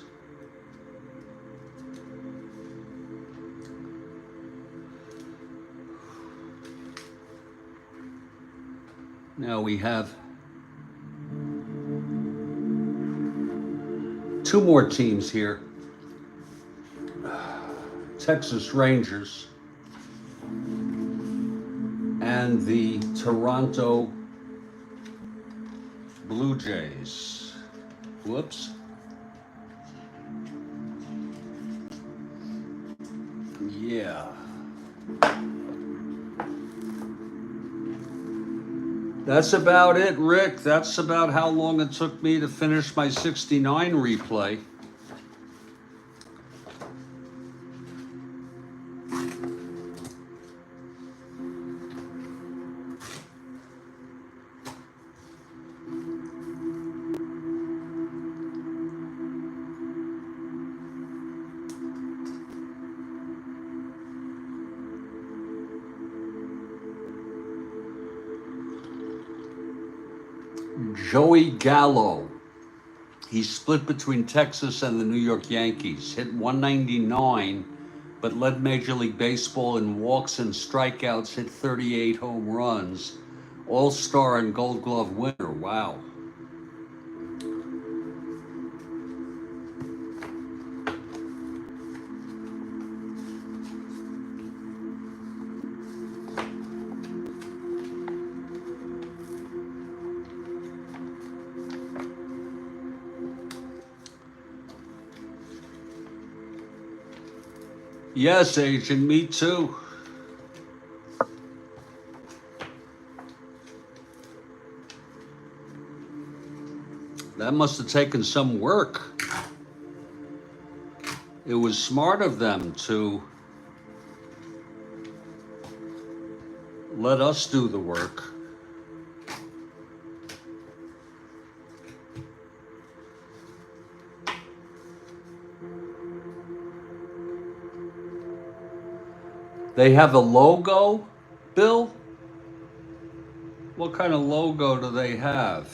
S1: Now we have 2 more teams here. Texas Rangers and the Toronto Blue Jays. Whoops. Yeah. That's about it, Rick. That's about how long it took me to finish my 69 replay. Joey Gallo. He split between Texas and the New York Yankees. Hit 199, but led Major League Baseball in walks and strikeouts, hit 38 home runs. All-Star and Gold Glove winner. Wow. Yes, Agent, me too. That must have taken some work. It was smart of them to let us do the work. They have a logo, Bill? What kind of logo do they have?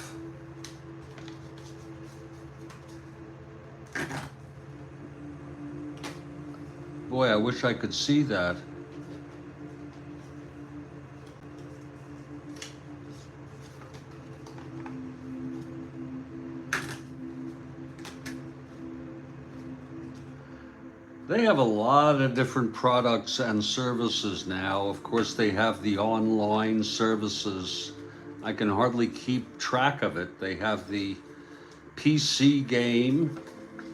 S1: Boy, I wish I could see that. They have a lot of different products and services now. Of course, they have the online services. I can hardly keep track of it. They have the PC game.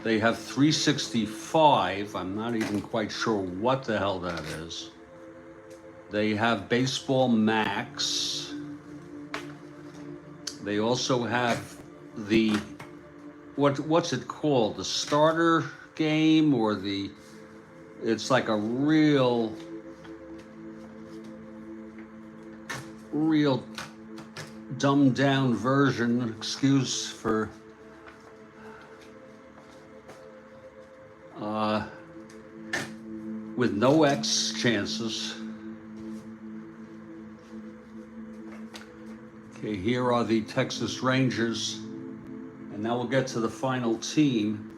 S1: They have 365. I'm not even quite sure what the hell that is. They have Baseball Max. They also have the, what's it called? The starter game, or the, it's like a real dumbed down version, excuse for with no X chances. Okay, here are the Texas Rangers, and now we'll get to the final team.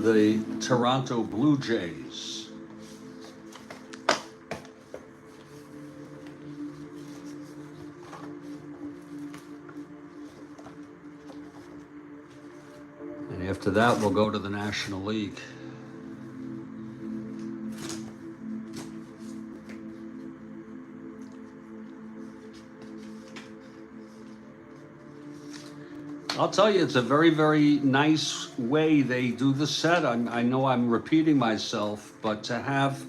S1: The Toronto Blue Jays. And after that, we'll go to the National League. I'll tell you, it's a very, very nice way they do the set. I know I'm repeating myself, but to have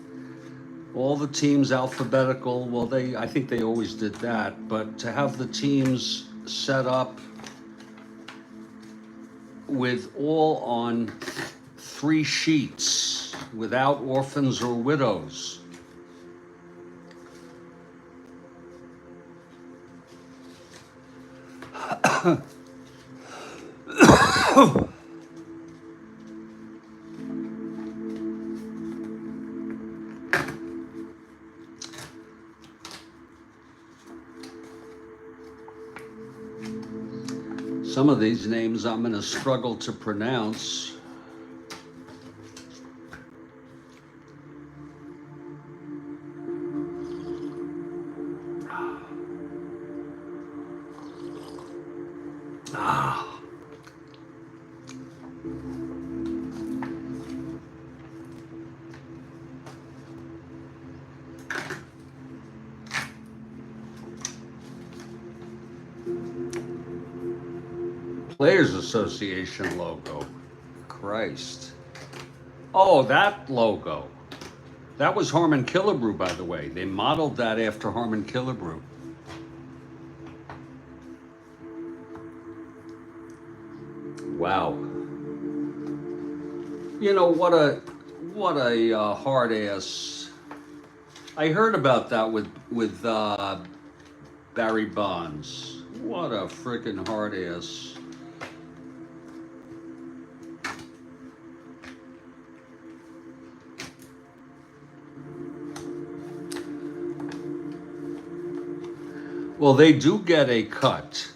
S1: all the teams alphabetical, well, I think they always did that, but to have the teams set up with all on 3 sheets without orphans or widows. Some of these names I'm going to struggle to pronounce. Ah. Players Association logo. Christ. Oh, that logo. That was Harmon Killebrew, by the way. They modeled that after Harmon Killebrew. Wow. You know, what a hard ass. I heard about that with Barry Bonds. What a freaking hard ass. Well, they do get a cut.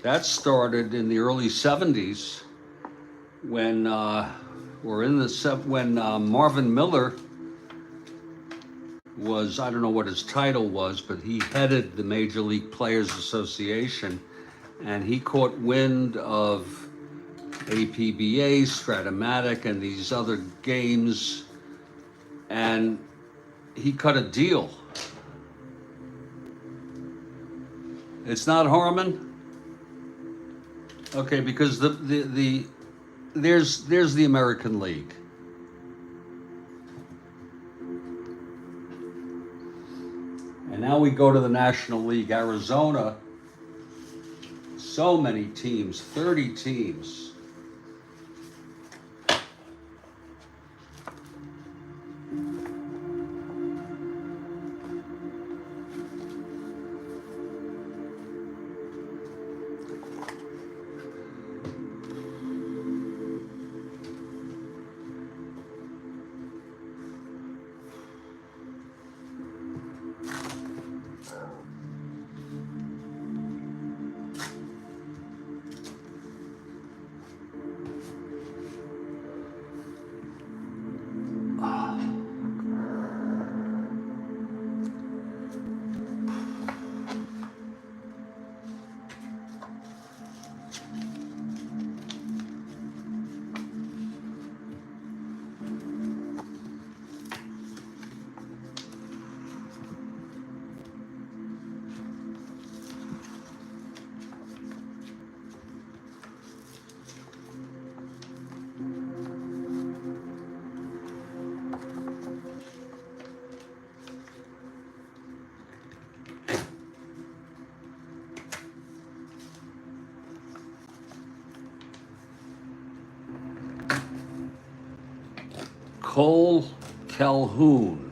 S1: That started in the early 70s when Marvin Miller was, I don't know what his title was, but he headed the Major League Players Association, and he caught wind of APBA, Strat-O-Matic, and these other games, and he cut a deal. It's not Harmon? Okay, because there's the American League. And now we go to the National League. Arizona, so many teams, 30 teams. Cole Calhoun.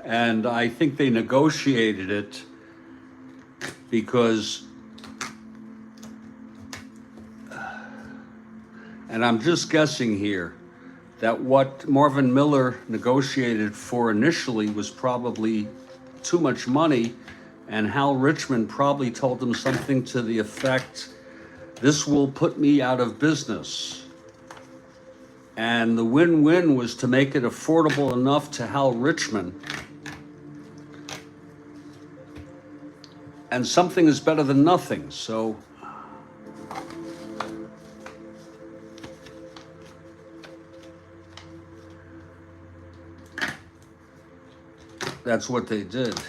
S1: And I think they negotiated it because, and I'm just guessing here, that what Marvin Miller negotiated for initially was probably too much money, and Hal Richmond probably told him something to the effect, "This will put me out of business." And the win-win was to make it affordable enough to Hal Richmond and something is better than nothing. So that's what they did.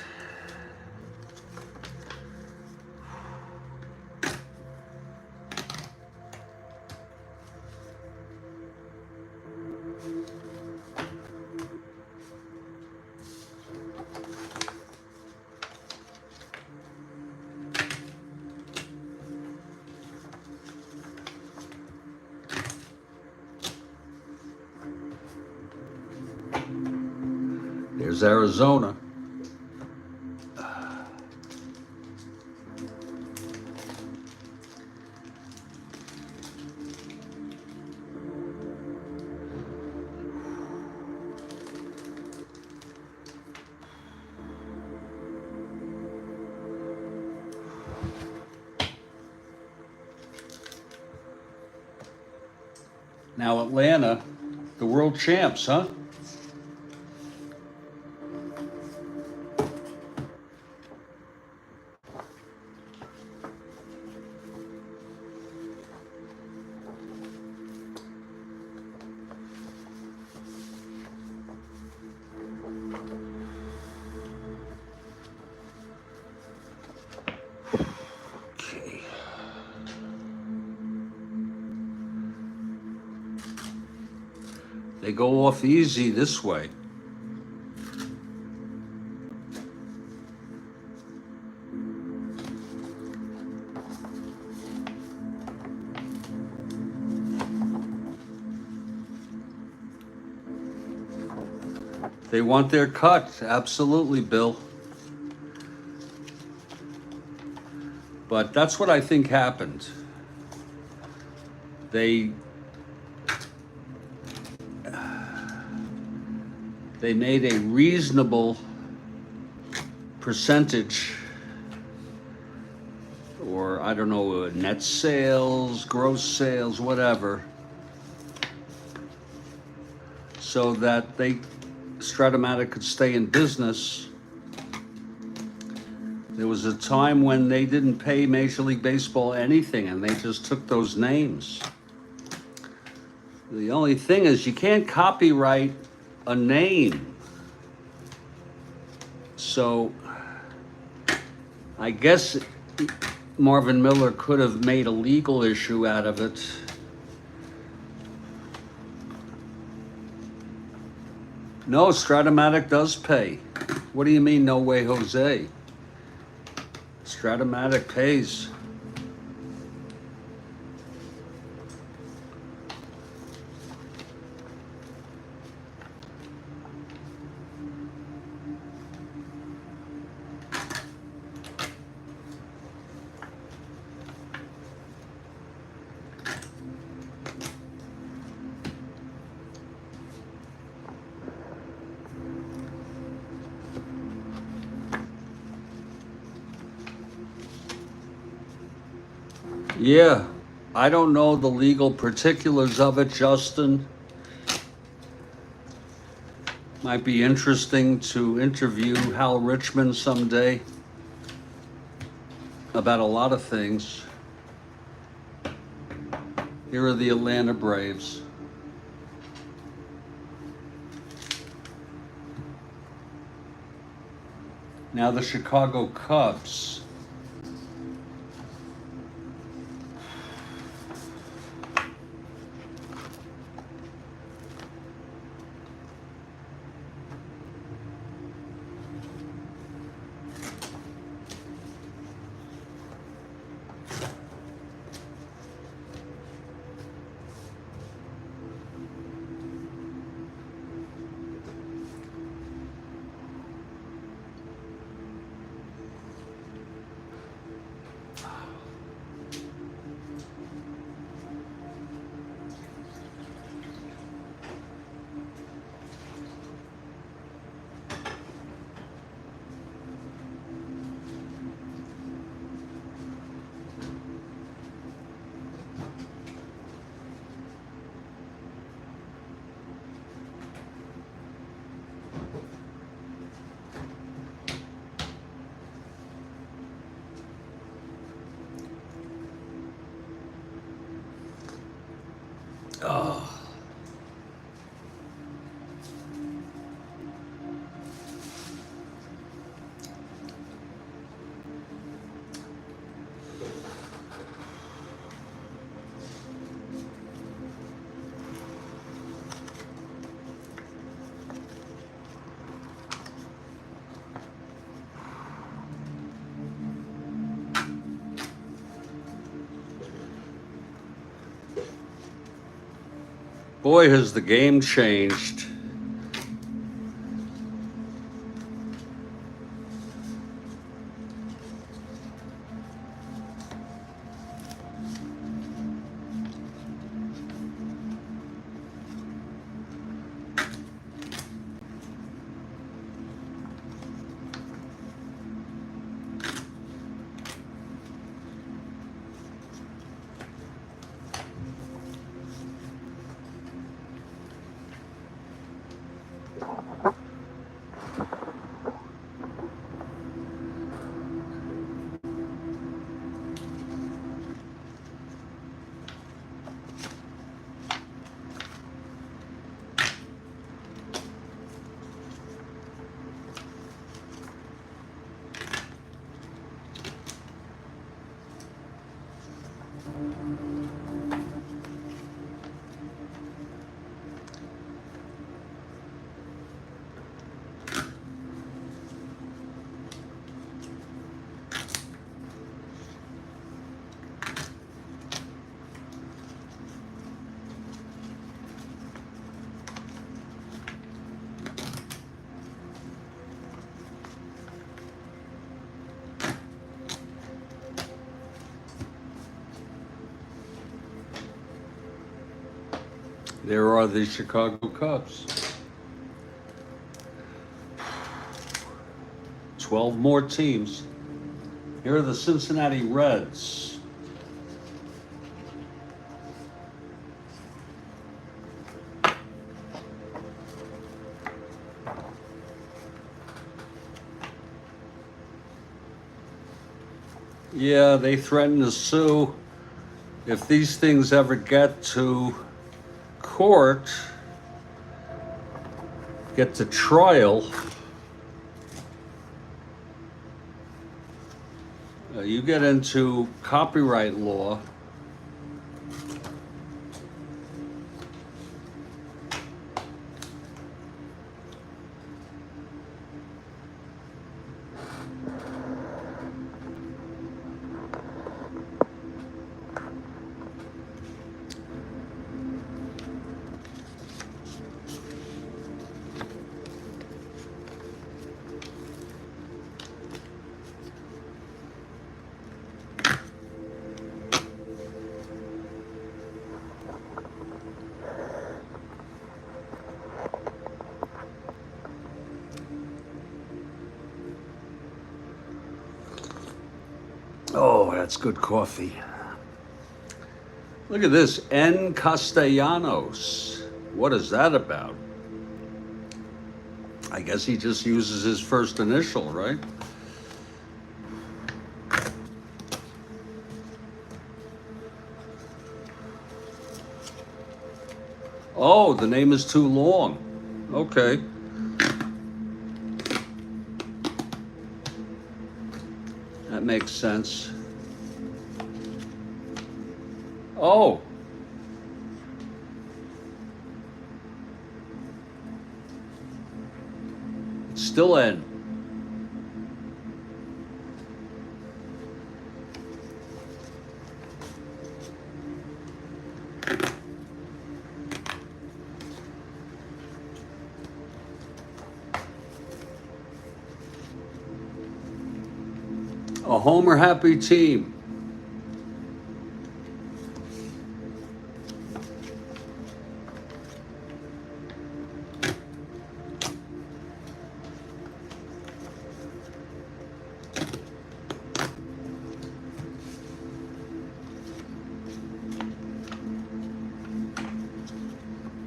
S1: There's Arizona. Now Atlanta, the world champs, huh? Okay. They go off easy this way. They want their cut, absolutely, Bill. But that's what I think happened. They made a reasonable percentage, or I don't know, net sales, gross sales, whatever, so that Strat-O-Matic could stay in business. There was a time when they didn't pay Major League Baseball anything, and they just took those names. The only thing is you can't copyright a name. So I guess Marvin Miller could have made a legal issue out of it. No, Strat-O-Matic does pay. What do you mean, no way, Jose? Strat-O-Matic pays. Yeah, I don't know the legal particulars of it, Justin. Might be interesting to interview Hal Richmond someday about a lot of things. Here are the Atlanta Braves. Now the Chicago Cubs. Boy, has the game changed. There are the Chicago Cubs. 12 more teams. Here are the Cincinnati Reds. Yeah, they threaten to sue. If these things ever get to court, get to trial, you get into copyright law. Oh, that's good coffee. Look at this, N. Castellanos. What is that about? I guess he just uses his first initial, right? Oh, the name is too long. Okay. That makes sense. Oh. It's still N. A homer happy team.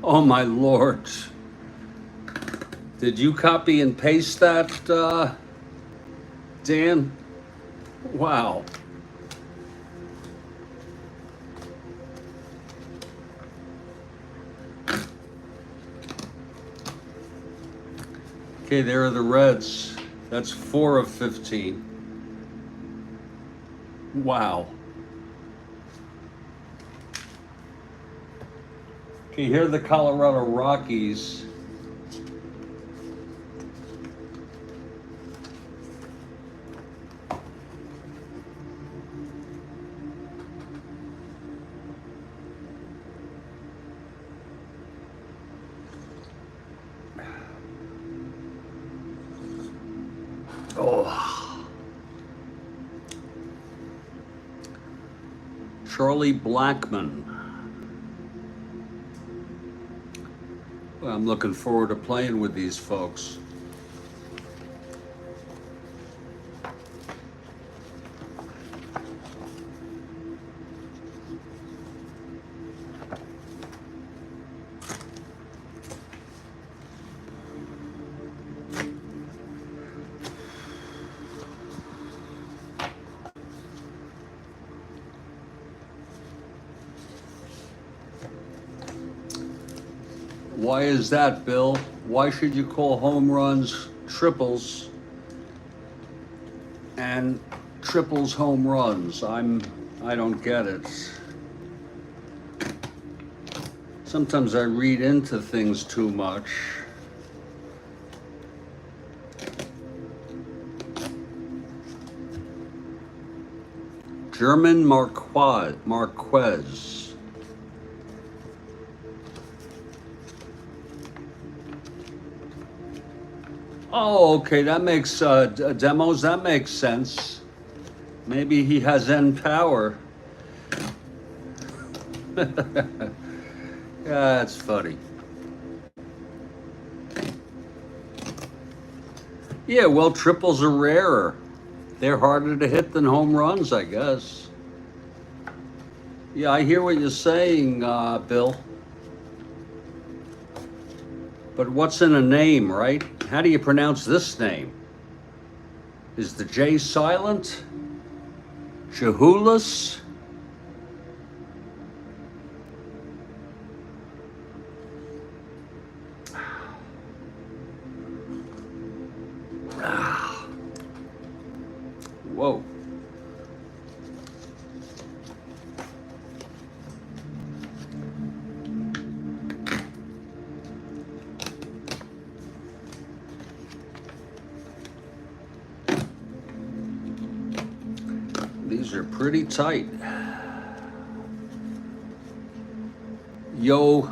S1: Oh my Lord. Did you copy and paste that, Dan? Wow. Okay, there are the Reds. That's 4 of 15. Wow. Okay, here are the Colorado Rockies. Oh, Charlie Blackman. Well, I'm looking forward to playing with these folks. Why is that, Bill? Why should you call home runs triples and triples home runs? I don't get it. Sometimes I read into things too much. German Marquez. Oh, okay, that makes demos. That makes sense. Maybe he has end power. Yeah, that's funny. Yeah, well, triples are rarer. They're harder to hit than home runs, I guess. Yeah, I hear what you're saying, Bill. But what's in a name, right? How do you pronounce this name? Is the J silent? Chihulas? Whoa. These are pretty tight. Yolis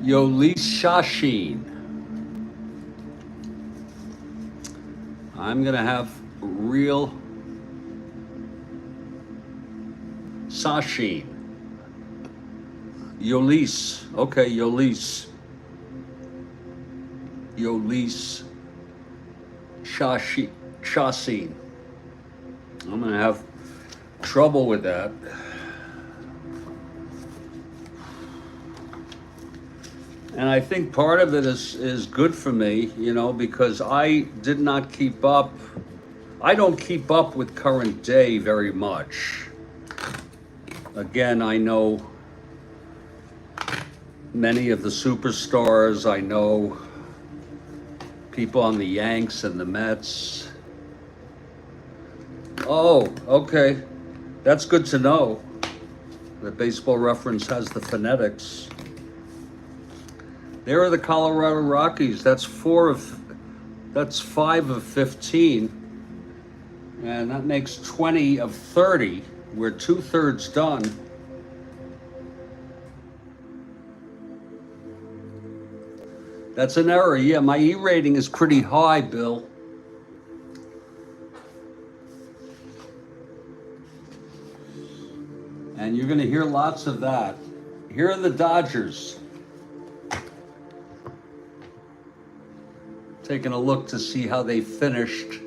S1: Shashin. I'm gonna have real Sashin. Yolis. Okay, Yolis. Yolis Shashin. I'm gonna have trouble with that. And I think part of it is good for me, you know, because I did not keep up. I don't keep up with current day very much. Again, I know many of the superstars. I know people on the Yanks and the Mets. Oh, okay. That's good to know. The Baseball Reference has the phonetics. There are the Colorado Rockies. That's 5 of 15. And that makes 20 of 30. We're 2/3 done. That's an error. Yeah, my E rating is pretty high, Bill. And you're going to hear lots of that. Here are the Dodgers. Taking a look to see how they finished.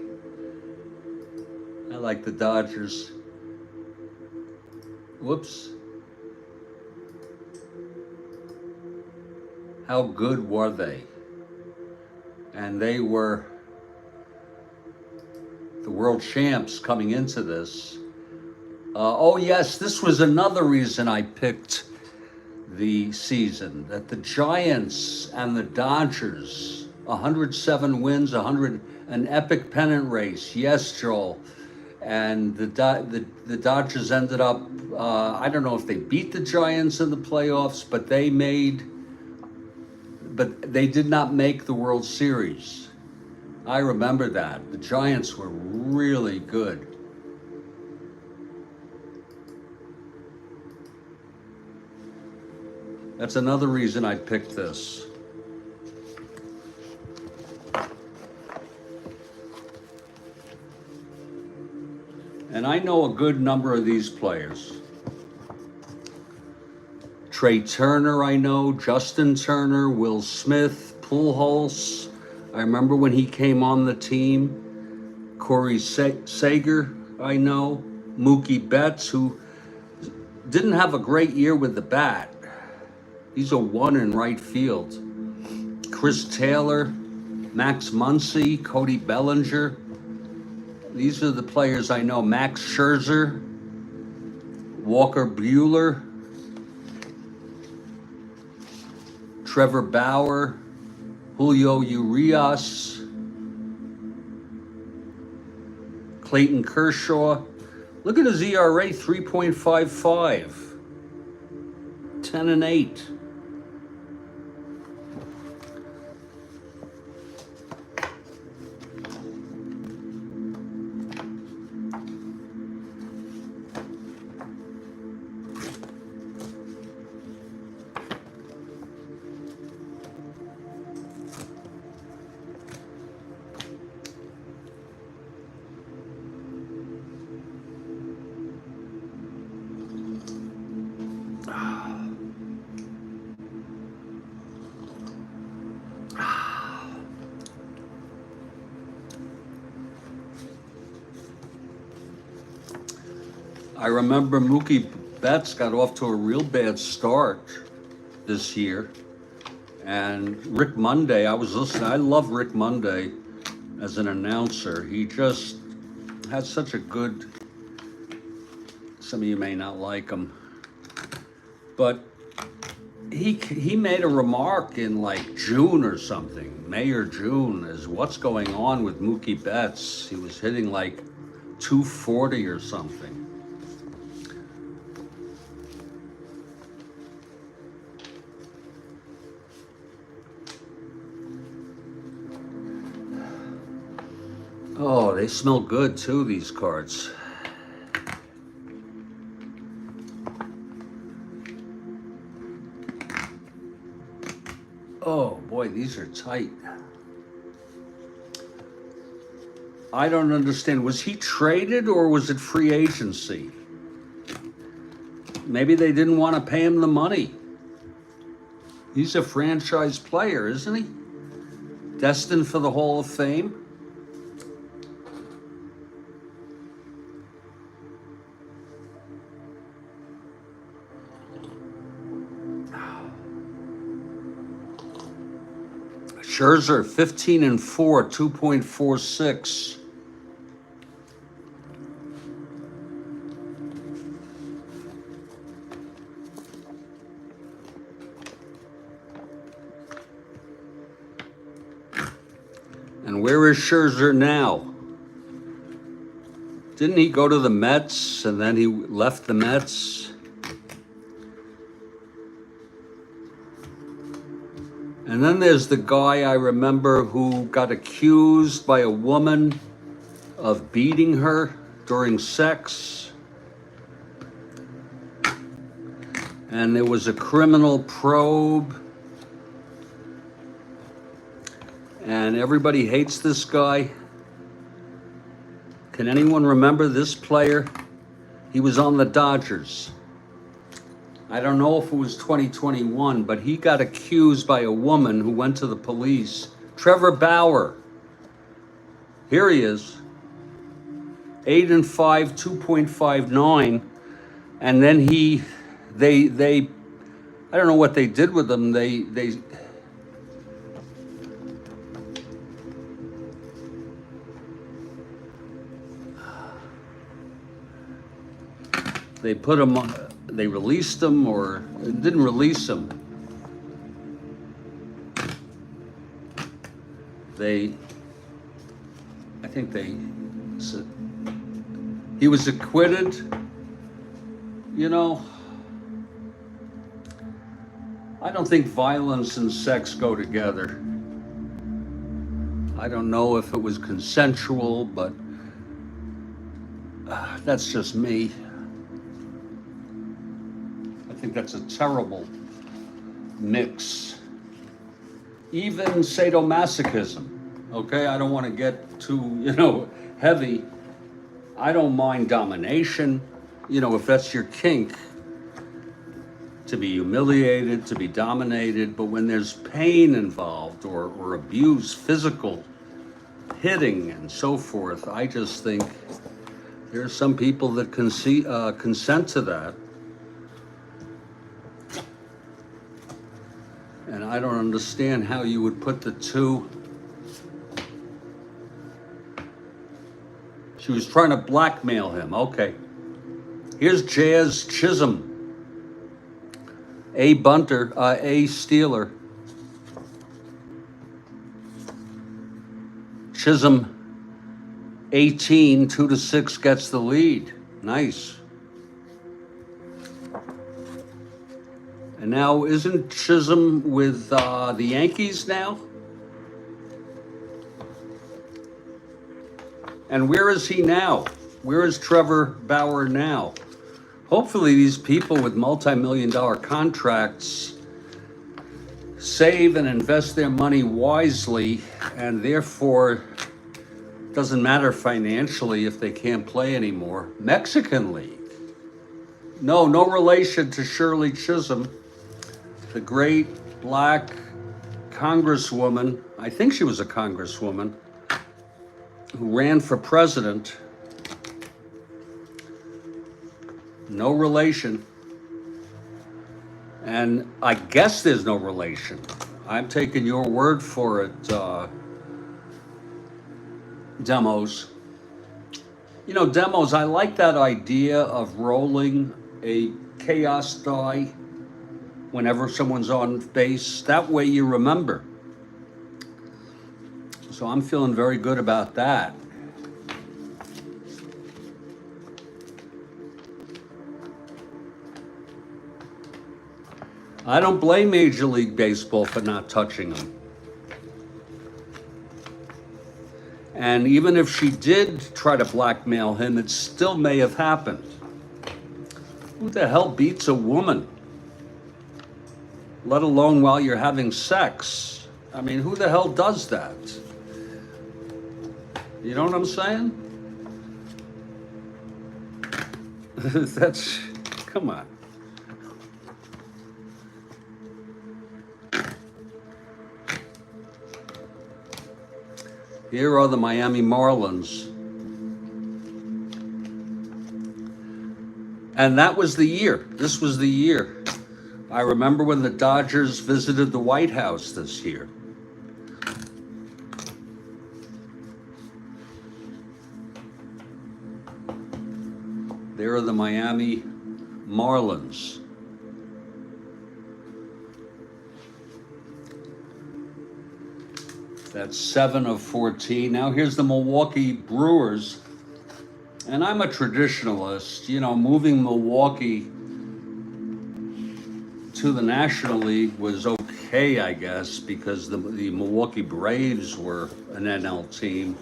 S1: I like the Dodgers. Whoops. How good were they? And they were the world champs coming into this. Oh yes, this was another reason I picked the season, that the Giants and the Dodgers, 107 wins, an epic pennant race. Yes, Joel. And the Dodgers ended up, I don't know if they beat the Giants in the playoffs, but they did not make the World Series. I remember that. The Giants were really good. That's another reason I picked this. And I know a good number of these players. Trey Turner, I know, Justin Turner, Will Smith, Pujols. I remember when he came on the team. Corey Seager, I know. Mookie Betts, who didn't have a great year with the bat. He's a 1 in right field. Chris Taylor, Max Muncy, Cody Bellinger. These are the players I know. Max Scherzer, Walker Buehler, Trevor Bauer, Julio Urias, Clayton Kershaw. Look at his ERA, 3.55, 10-8. I remember Mookie Betts got off to a real bad start this year. And Rick Monday, I was listening, I love Rick Monday as an announcer. He just has such a good, some of you may not like him, but he made a remark in like June or something, May or June, as what's going on with Mookie Betts. He was hitting like 240 or something. Oh, they smell good too, these cards. Oh boy, these are tight. I don't understand. Was he traded or was it free agency? Maybe they didn't want to pay him the money. He's a franchise player, isn't he? Destined for the Hall of Fame. Scherzer, 15-4, 2.46. And where is Scherzer now? Didn't he go to the Mets and then he left the Mets? And then there's the guy I remember who got accused by a woman of beating her during sex. And there was a criminal probe. And everybody hates this guy. Can anyone remember this player? He was on the Dodgers. I don't know if it was 2021, but he got accused by a woman who went to the police. Trevor Bauer. Here he is. 8-5, 2.59. And then they I don't know what they did with him. They put him on, they released him or didn't release him. I think he was acquitted. You know, I don't think violence and sex go together. I don't know if it was consensual, but that's just me. I think that's a terrible mix. Even sadomasochism, okay? I don't want to get too, heavy, I don't mind domination, you know, if that's your kink, to be humiliated, to be dominated. But when there's pain involved or abuse, physical hitting and so forth, I just think there's some people that consent to that. And I don't understand how you would put the two. She was trying to blackmail him. Okay. Here's Jazz Chisholm. A bunter, A stealer. Chisholm, 18, 2-6 gets the lead. Nice. And now, isn't Chisholm with the Yankees now? And where is he now? Where is Trevor Bauer now? Hopefully these people with multi-million-dollar contracts save and invest their money wisely, and therefore it doesn't matter financially if they can't play anymore. Mexican League. No relation to Shirley Chisholm, the great black congresswoman. I think she was a congresswoman who ran for president. No relation. And I guess there's no relation. I'm taking your word for it, Demos. You know, Demos, I like that idea of rolling a chaos die whenever someone's on base. That way you remember. So I'm feeling very good about that. I don't blame Major League Baseball for not touching him. And even if she did try to blackmail him, it still may have happened. Who the hell beats a woman? Let alone while you're having sex. I mean, who the hell does that? You know what I'm saying? That's, come on. Here are the Miami Marlins. And that was the year. This was the year. I remember when the Dodgers visited the White House this year. There are the Miami Marlins. That's 7 of 14. Now here's the Milwaukee Brewers. And I'm a traditionalist. You know, moving Milwaukee to the National League was okay, I guess, because the Milwaukee Braves were an NL team.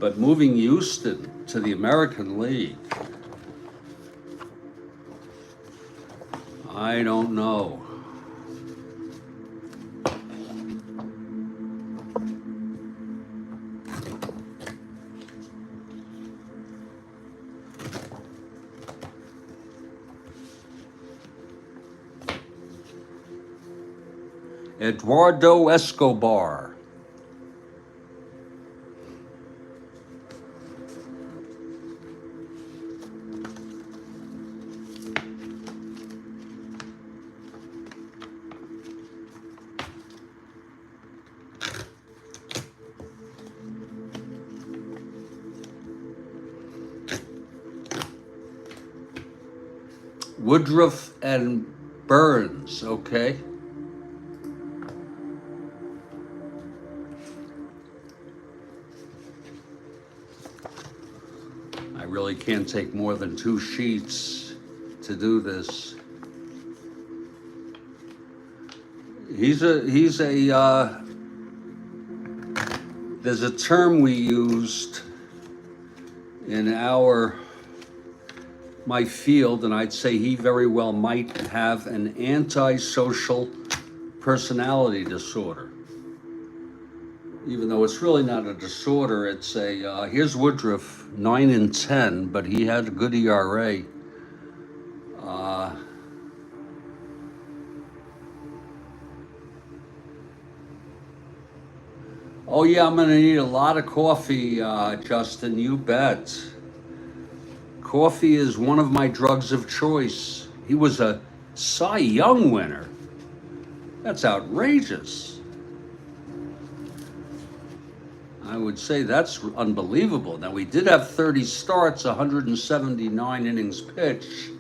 S1: But moving Houston to the American League, I don't know. Eduardo Escobar. Woodruff and Burns, okay. I really can't take more than 2 sheets to do this. He's a there's a term we used in my field, and I'd say he very well might have an antisocial personality disorder. even though it's really not a disorder. It's a, here's Woodruff, 9-10, but he had a good ERA. Uh, oh yeah, I'm gonna need a lot of coffee, Justin, you bet. Coffee is one of my drugs of choice. He was a Cy Young winner. That's outrageous. I would say that's unbelievable. Now, we did have 30 starts, 179 innings pitched.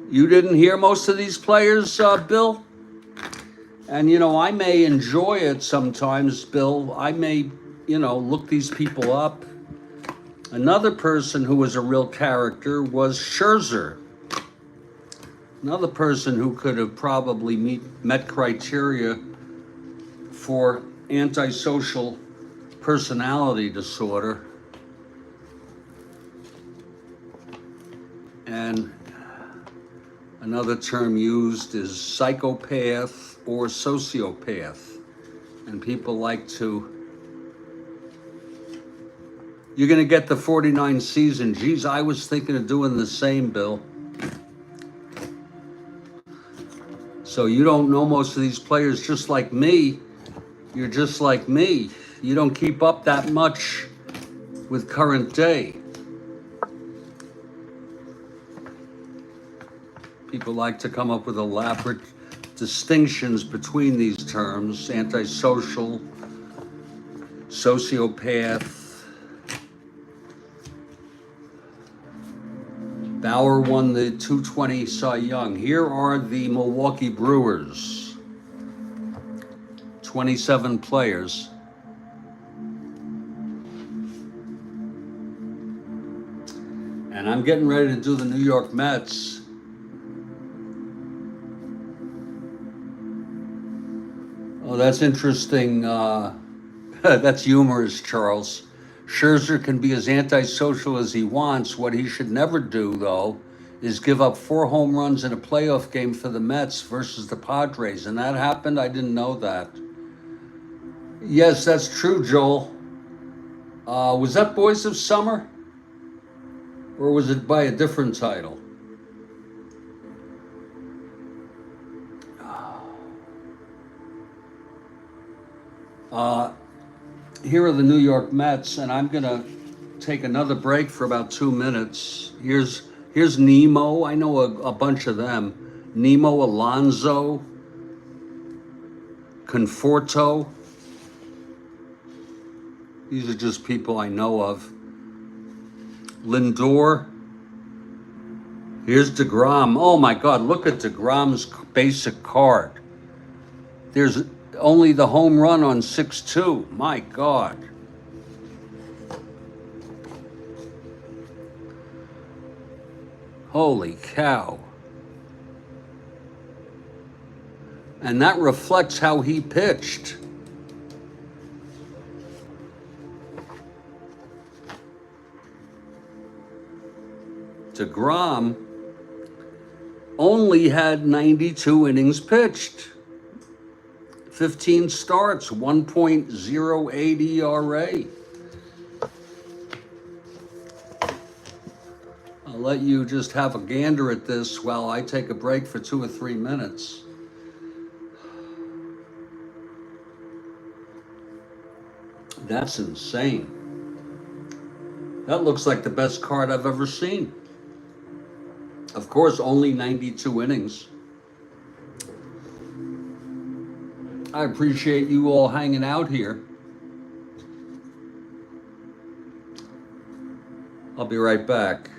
S1: You didn't hear most of these players, Bill? And, you know, I may enjoy it sometimes, Bill. I may, you know, look these people up. Another person who was a real character was Scherzer. Another person who could have probably met criteria for antisocial personality disorder. And another term used is psychopath or sociopath. And people like to, you're going to get the 49 season. Geez, I was thinking of doing the same, Bill. So you don't know most of these players, just like me. You're just like me. You don't keep up that much with current day. People like to come up with elaborate distinctions between these terms: antisocial, sociopath. Bauer won the 220 Cy Young. Here are the Milwaukee Brewers. 27 players. And I'm getting ready to do the New York Mets. Oh, that's interesting. That's humorous, Charles. Scherzer can be as antisocial as he wants. What he should never do, though, is give up 4 home runs in a playoff game for the Mets versus the Padres. And that happened? I didn't know that. Yes, that's true, Joel. Was that Boys of Summer? Or was it by a different title? Here are the New York Mets, and I'm gonna take another break for about 2 minutes. Here's Nemo. I know a bunch of them. Nemo, Alonso, Conforto. These are just people I know of. Lindor. Here's DeGrom. Oh my God, look at DeGrom's basic card. There's only the home run on 6-2. My God. Holy cow. And that reflects how he pitched. DeGrom only had 92 innings pitched. 15 starts, 1.08 ERA. I'll let you just have a gander at this while I take a break for 2 or 3 minutes. That's insane. That looks like the best card I've ever seen. Of course, only 92 innings. I appreciate you all hanging out here. I'll be right back.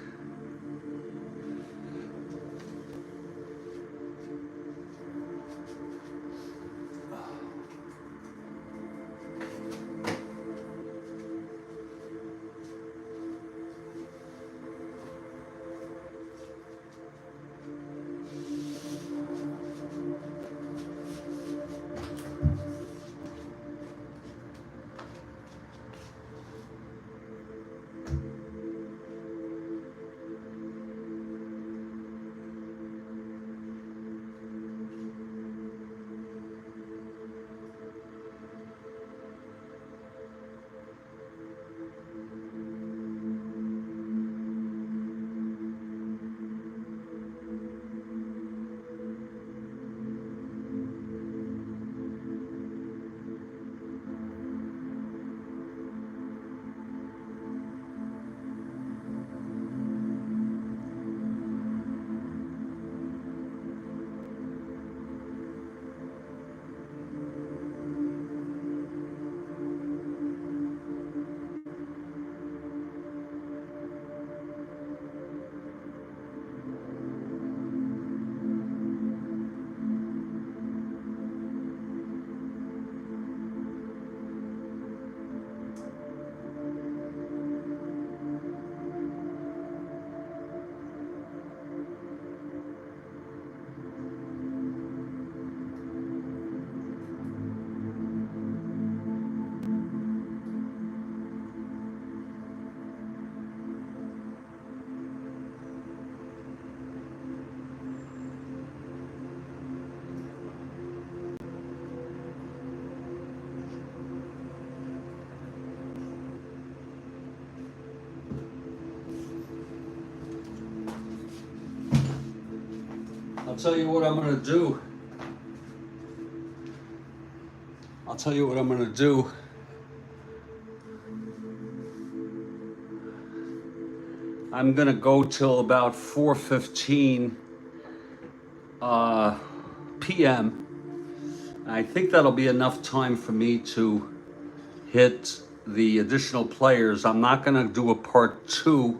S1: tell you what I'm going to do. I'll tell you what I'm going to do. I'm going to go till about 4:15 p.m. I think that'll be enough time for me to hit the additional players. I'm not going to do a part 2,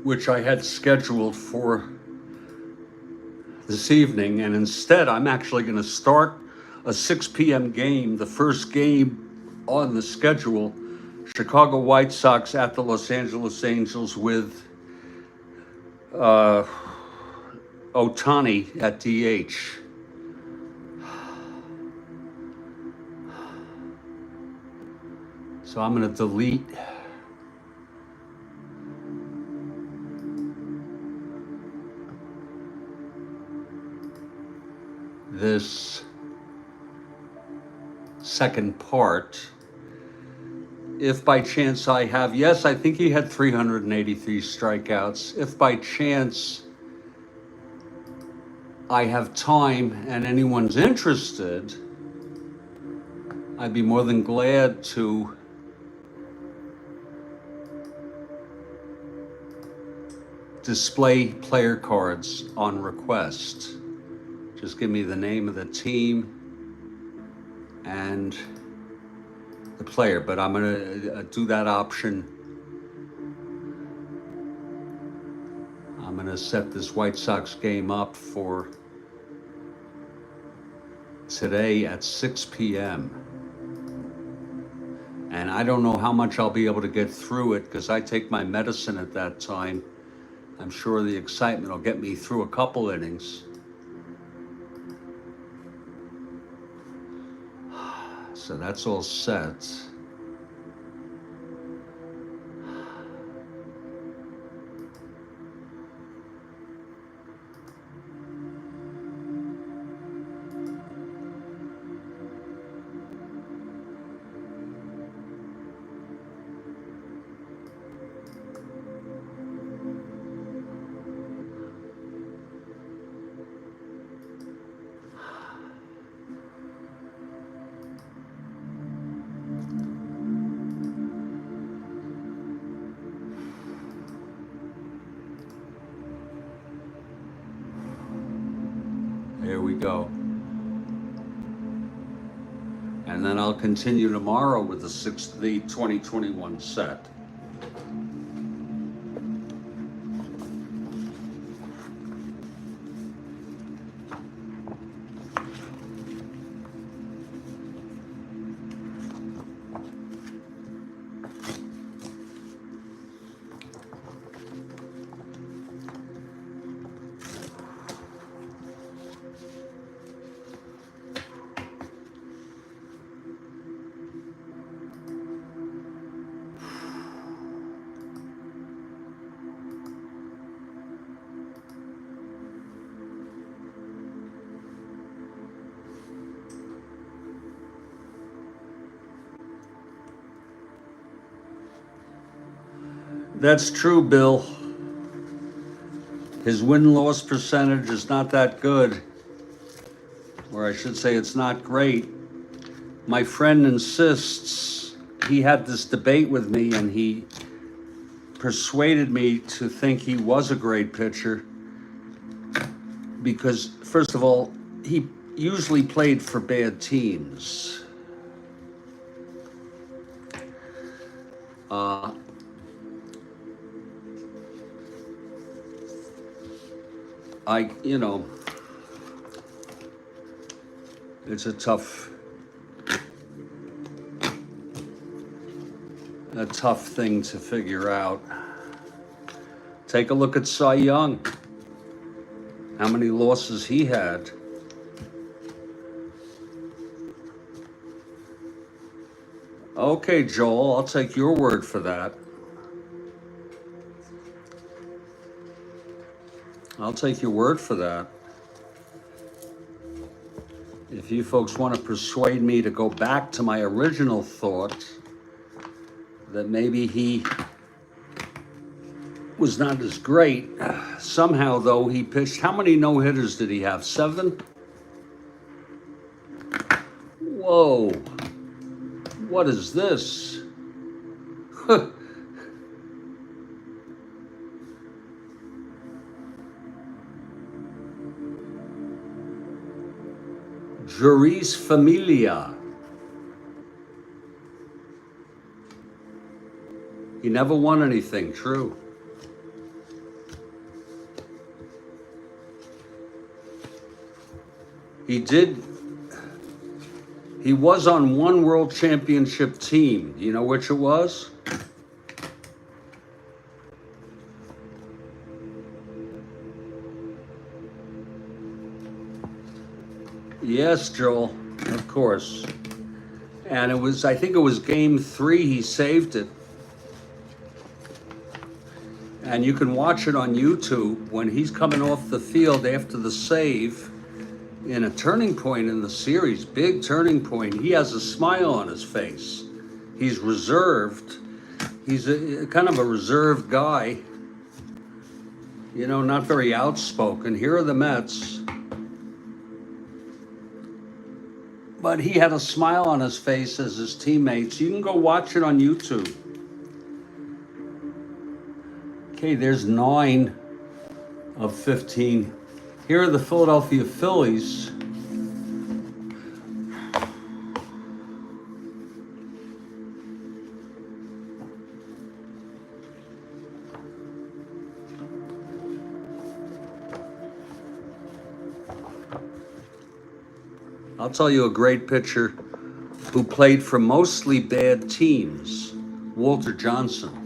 S1: which I had scheduled for this evening, and instead I'm actually going to start a 6 p.m. game, the first game on the schedule, Chicago White Sox at the Los Angeles Angels with Ohtani at DH. So I'm going to delete this second part. If by chance I have, yes, I think he had 383 strikeouts. If by chance I have time and anyone's interested, I'd be more than glad to display player cards on request. Just give me the name of the team and the player, but I'm going to do that option. I'm going to set this White Sox game up for today at 6 p.m. And I don't know how much I'll be able to get through it because I take my medicine at that time. I'm sure the excitement will get me through a couple innings. So that's all set. There we go. And then I'll continue tomorrow with the 2021 set. That's true, Bill. His win-loss percentage is not that good. Or I should say it's not great. My friend insists, he had this debate with me and he persuaded me to think he was a great pitcher because, first of all, he usually played for bad teams. It's a tough thing to figure out. Take a look at Cy Young. How many losses he had. Okay, Joel, I'll take your word for that. I'll take your word for that. If you folks want to persuade me to go back to my original thought that maybe he was not as great. Somehow, though, he pitched. How many no-hitters did he have? 7? Whoa. What is this? Juris Familia. He never won anything, true. He was on one world championship team. Do you know which it was? Yes, Joel, of course. And I think it was game 3, he saved it. And you can watch it on YouTube when he's coming off the field after the save in a turning point in the series, big turning point. He has a smile on his face. He's reserved. He's kind of a reserved guy, you know, not very outspoken. Here are the Mets. But he had a smile on his face as his teammates. You can go watch it on YouTube. Okay, there's 9 of 15. Here are the Philadelphia Phillies. I'll tell you a great pitcher who played for mostly bad teams, Walter Johnson.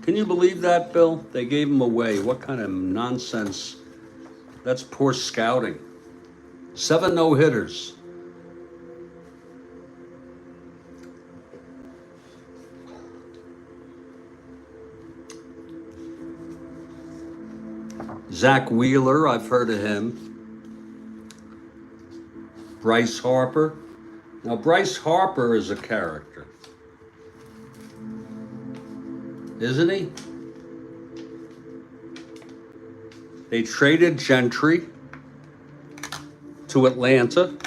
S1: Can you believe that, Bill? They gave him away. What kind of nonsense? That's poor scouting. 7 no-hitters. Zach Wheeler, I've heard of him. Bryce Harper. Now, Bryce Harper is a character, isn't he? They traded Gentry to Atlanta.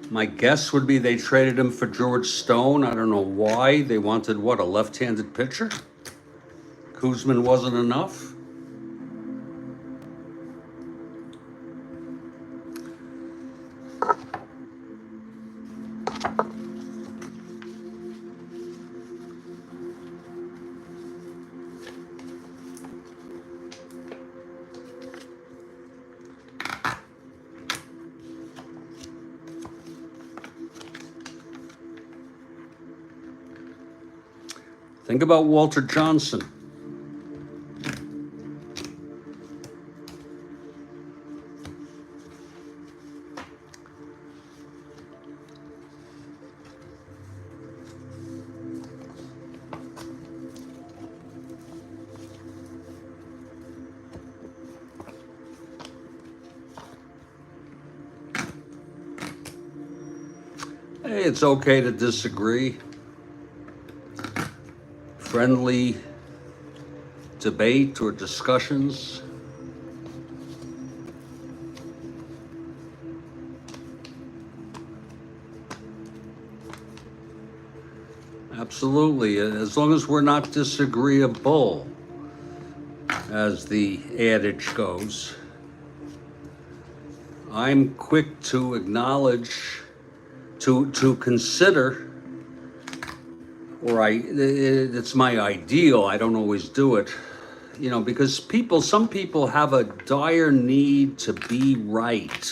S1: My guess would be they traded him for George Stone. I don't know why. They wanted, what, a left-handed pitcher? Kuzman wasn't enough? Think about Walter Johnson. Hey, it's okay to disagree. Friendly debate or discussions. Absolutely, as long as we're not disagreeable, as the adage goes. I'm quick to acknowledge, to consider, or it's my ideal. I don't always do it, you know, because some people have a dire need to be right,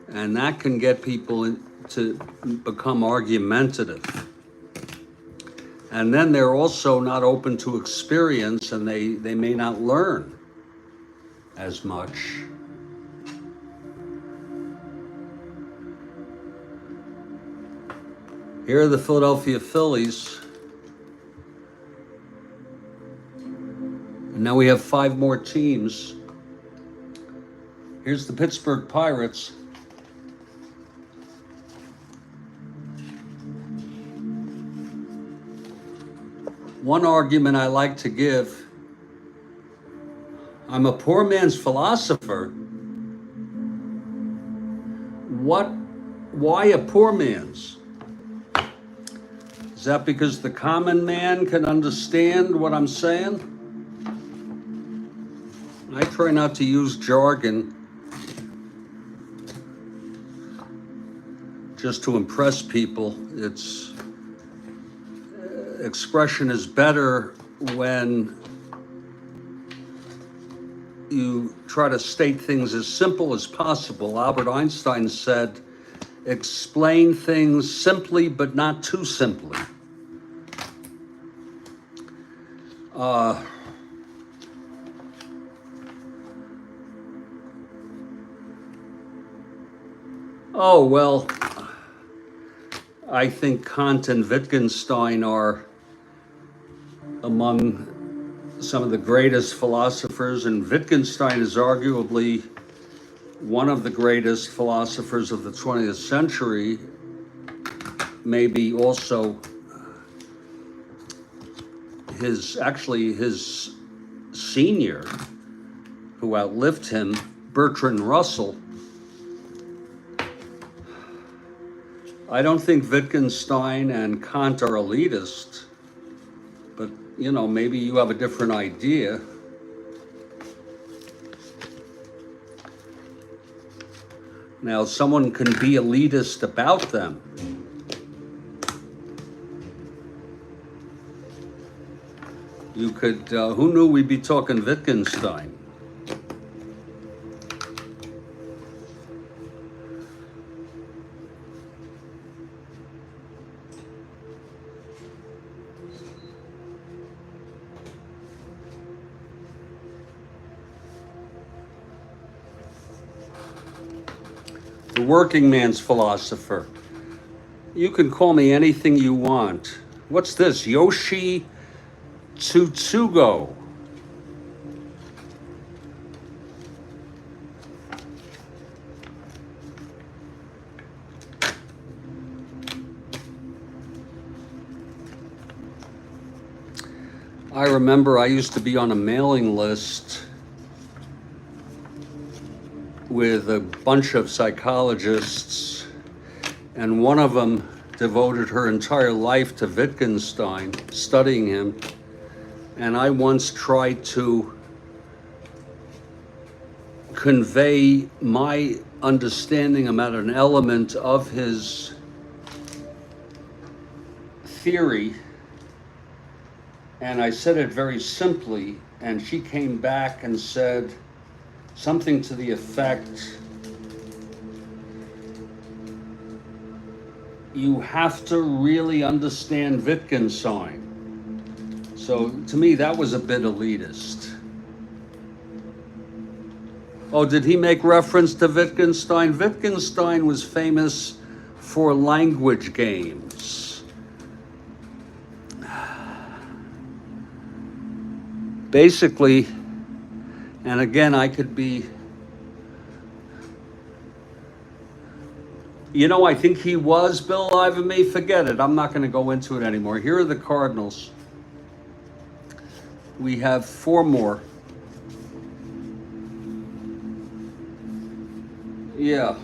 S1: and that can get people to become argumentative. And then they're also not open to experience, and they may not learn as much. Here are the Philadelphia Phillies. And now we have 5 more teams. Here's the Pittsburgh Pirates. One argument I like to give, I'm a poor man's philosopher. Why a poor man's? Is that because the common man can understand what I'm saying? I try not to use jargon just to impress people. Expression is better when you try to state things as simple as possible. Albert Einstein said, explain things simply but not too simply. Oh, well, I think Kant and Wittgenstein are among some of the greatest philosophers, and Wittgenstein is arguably one of the greatest philosophers of the 20th century, maybe also his senior, who outlived him, Bertrand Russell. I don't think Wittgenstein and Kant are elitist, but maybe you have a different idea. Now, someone can be elitist about them. You could, who knew we'd be talking Wittgenstein? The working man's philosopher. You can call me anything you want. What's this? Yoshi Tsutsugo. I remember I used to be on a mailing list with a bunch of psychologists, and one of them devoted her entire life to Wittgenstein, studying him. And I once tried to convey my understanding about an element of his theory, and I said it very simply, and she came back and said something to the effect, you have to really understand Wittgenstein. So to me, that was a bit elitist. Oh, did he make reference to Wittgenstein? Wittgenstein was famous for language games. Basically, and again, I could be, I think he was Bill Ivan-Me. Forget it. I'm not going to go into it anymore. Here are the Cardinals. We have 4 more. Yeah.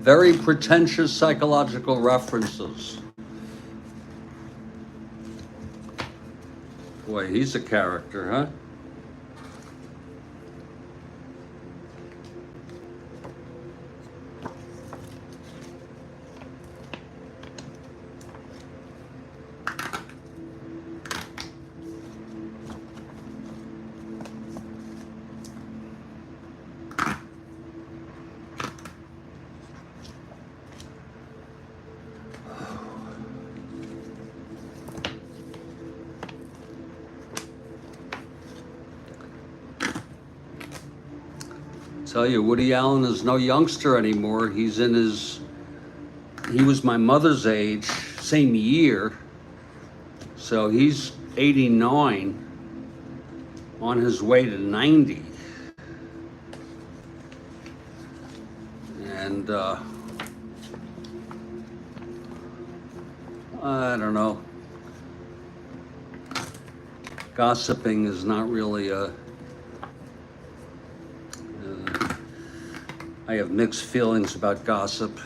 S1: Very pretentious psychological references. Boy, he's a character, huh? Tell you, Woody Allen is no youngster anymore. He was my mother's age, same year. So he's 89 on his way to 90. And I don't know. Gossiping is not really I have mixed feelings about gossip.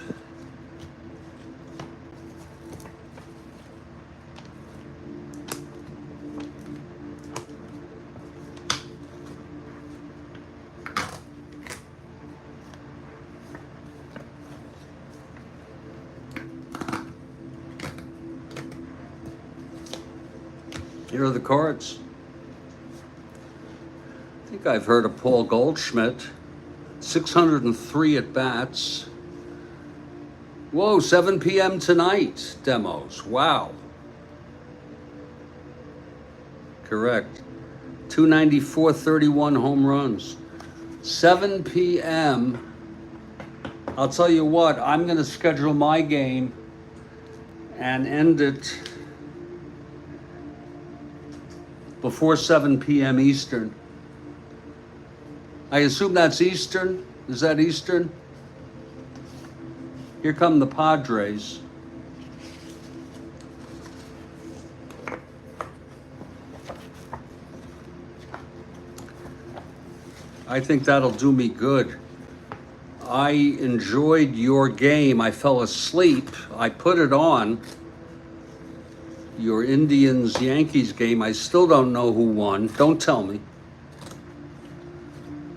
S1: Here are the cards. I think I've heard of Paul Goldschmidt. 603 at bats. Whoa, 7 p.m. tonight, demos. Wow. Correct. 294, 31 home runs. 7 p.m. I'll tell you what, I'm going to schedule my game and end it before 7 p.m. Eastern. I assume that's Eastern. Is that Eastern? Here come the Padres. I think that'll do me good. I enjoyed your game. I fell asleep. I put it on. Your Indians-Yankees game. I still don't know who won. Don't tell me.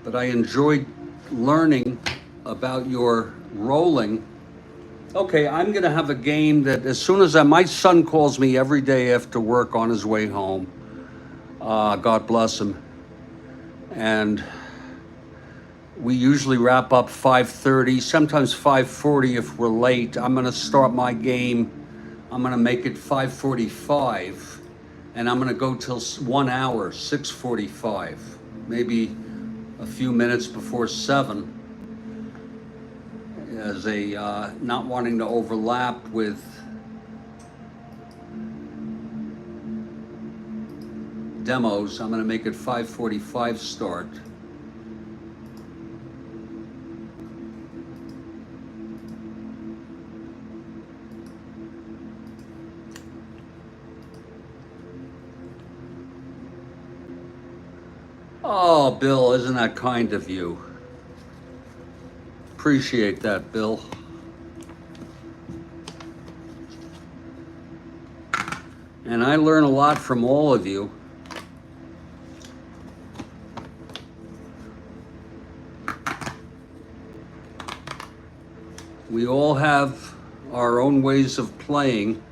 S1: But I enjoyed learning about your rolling. Okay, I'm gonna have a game that as soon as my son calls me every day after work on his way home, God bless him, and we usually wrap up 5:30, sometimes 5:40 if we're late. I'm gonna start my game, I'm gonna make it 5:45, and I'm gonna go till 1 hour, 6:45, maybe a few minutes before 7, as a not wanting to overlap with demos. I'm going to make it 5:45 start. Oh, Bill, isn't that kind of you? Appreciate that, Bill. And I learn a lot from all of you. We all have our own ways of playing,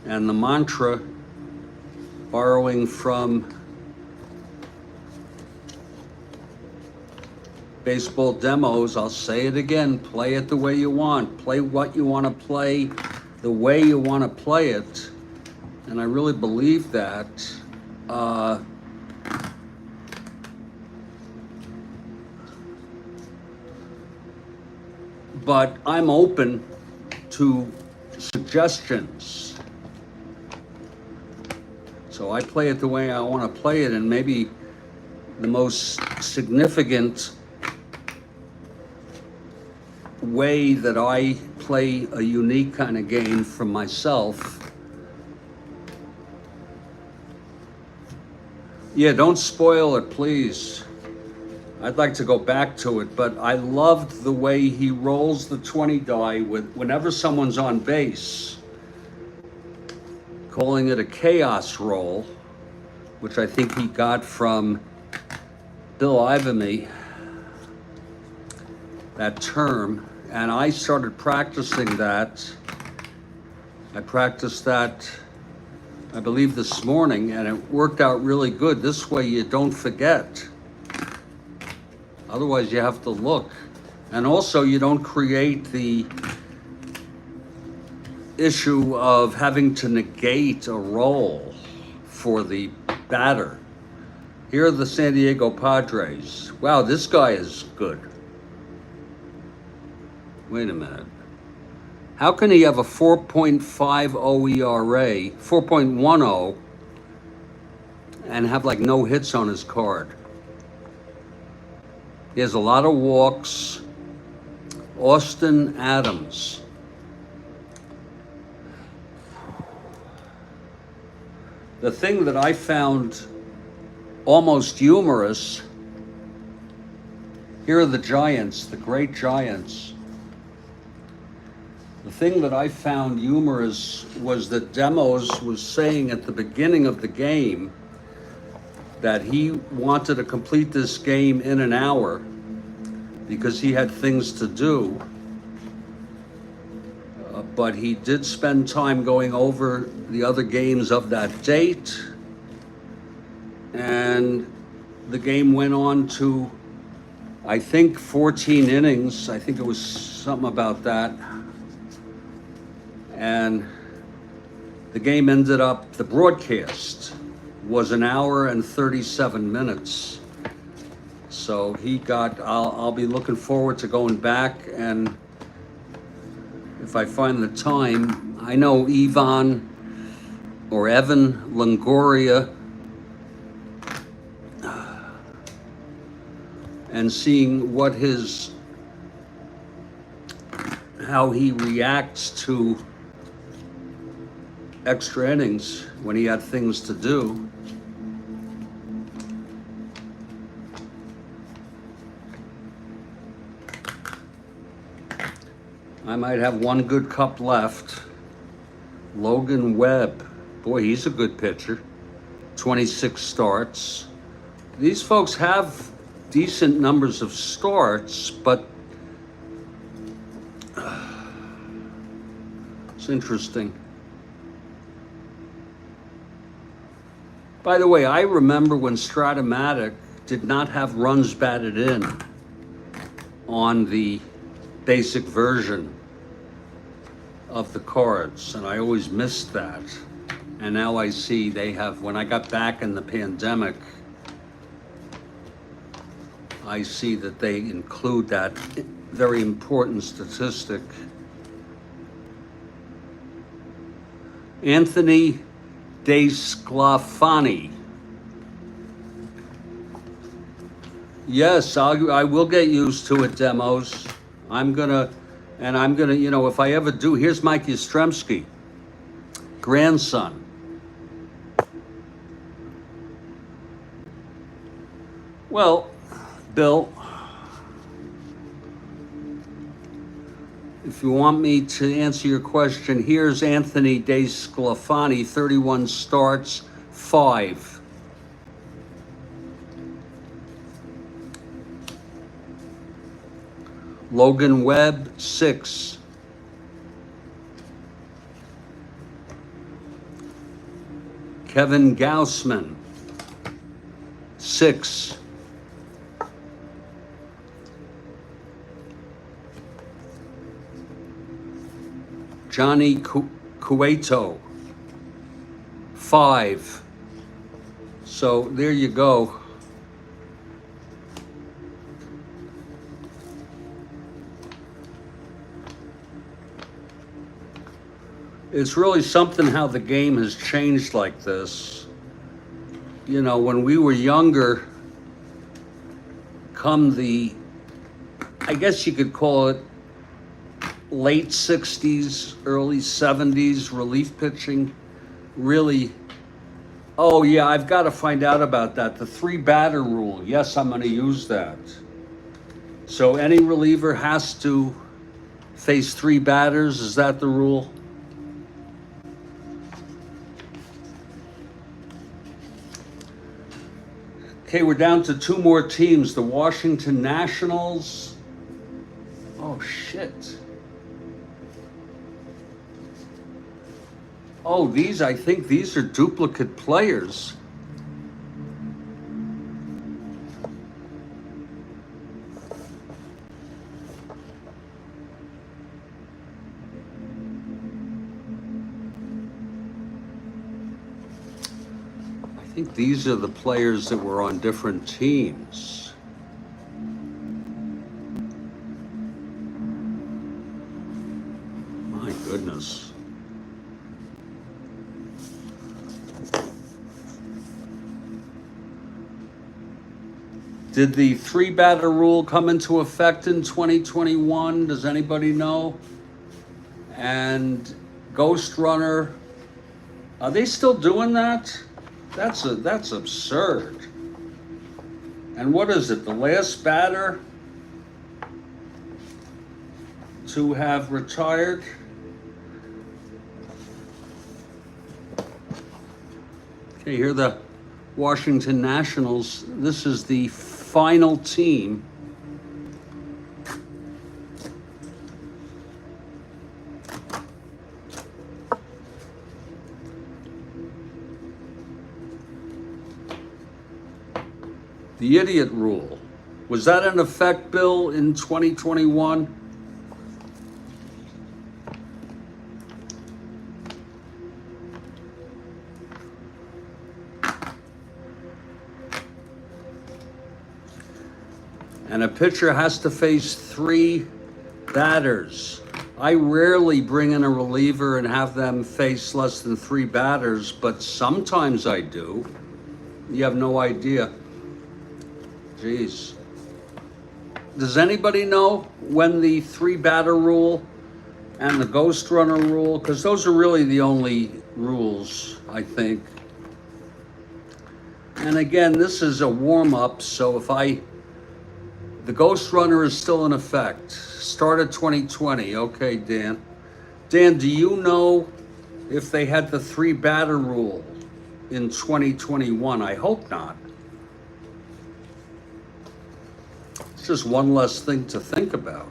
S1: and the mantra, borrowing from baseball demos, I'll say it again, play it the way you want. Play what you want to play, the way you want to play it. And I really believe that. But I'm open to suggestions. So I play it the way I want to play it, and maybe the most significant way that I play a unique kind of game for myself. Yeah, don't spoil it, please. I'd like to go back to it, but I loved the way he rolls the 20 die with whenever someone's on base, calling it a chaos roll, which I think he got from Bill Ivamy, that term. And I started practicing that. I practiced that, I believe, this morning, and it worked out really good. This way you don't forget. Otherwise you have to look. And also you don't create the issue of having to negate a roll for the batter. Here are the San Diego Padres. Wow, this guy is good. Wait a minute. How can he have a 4.50 ERA, 4.10, and have like no hits on his card? He has a lot of walks. Austin Adams. The thing that I found almost humorous, here are the Giants, the great Giants. The thing that I found humorous was that Demos was saying at the beginning of the game that he wanted to complete this game in an hour because he had things to do. But he did spend time going over the other games of that date. And the game went on to, I think, 14 innings. I think it was something about that. And the game ended up, the broadcast was an hour and 37 minutes. So he got, I'll be looking forward to going back, and if I find the time, I know Evan Longoria, and seeing what how he reacts to extra innings when he had things to do. I might have one good cup left. Logan Webb, boy, he's a good pitcher. 26 starts. These folks have decent numbers of starts, but it's interesting. By the way, I remember when Strat-O-Matic did not have runs batted in on the basic version of the cards, and I always missed that. And now I see they have, when I got back in the pandemic, I see that they include that very important statistic. Anthony DeSclafani. Yes, I will get used to it, Demos. I'm gonna, you know, if I ever do, here's Mike Yastrzemski, grandson. Well, Bill, if you want me to answer your question, here's Anthony DeSclafani, 31 starts, 5. Logan Webb, 6. Kevin Gausman, 6. Johnny Cueto, 5. So there you go. It's really something how the game has changed like this. You know, when we were younger, come the, I guess you could call it late 60s, early 70s, relief pitching, really, oh yeah, I've got to find out about that. The 3-batter rule, yes, I'm going to use that. So any reliever has to face 3 batters, is that the rule? Okay, we're down to 2 more teams. The Washington Nationals. Oh, shit. Oh, I think these are duplicate players. I think these are the players that were on different teams. My goodness. Did the 3-batter rule come into effect in 2021? Does anybody know? And Ghost Runner, are they still doing that? That's absurd. And what is it? The last batter to have retired? Okay, here are the Washington Nationals. This is the final team. The idiot rule. Was that in effect, Bill, in 2021? And a pitcher has to face 3 batters. I rarely bring in a reliever and have them face less than 3 batters, but sometimes I do. You have no idea. Jeez. Does anybody know when the 3-batter rule and the Ghost Runner rule, because those are really the only rules, I think. And again, this is a warm-up, so the Ghost Runner is still in effect. Started 2020. Okay, Dan. Dan, do you know if they had the 3-batter rule in 2021? I hope not. It's just one less thing to think about.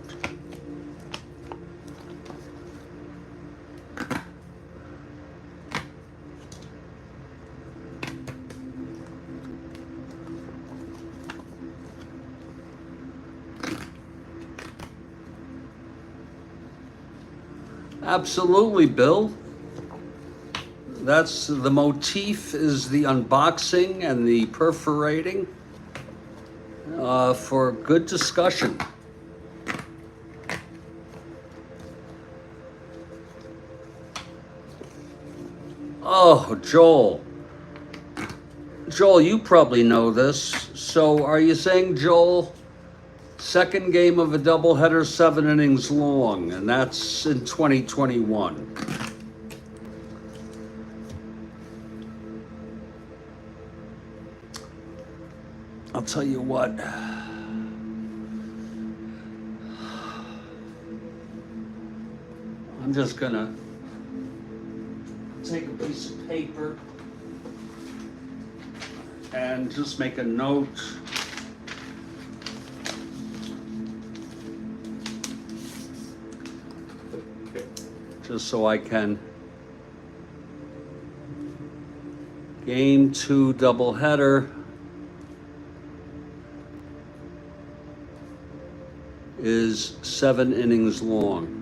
S1: Absolutely, Bill. That's the motif, is the unboxing and the perforating for good discussion. Oh, Joel. Joel, you probably know this. So are you saying, Joel, second game of a doubleheader, 7 innings long, and that's in 2021? I'll tell you what. I'm just gonna take a piece of paper and just make a note. Just so I can. Game 2 doubleheader is 7 innings long.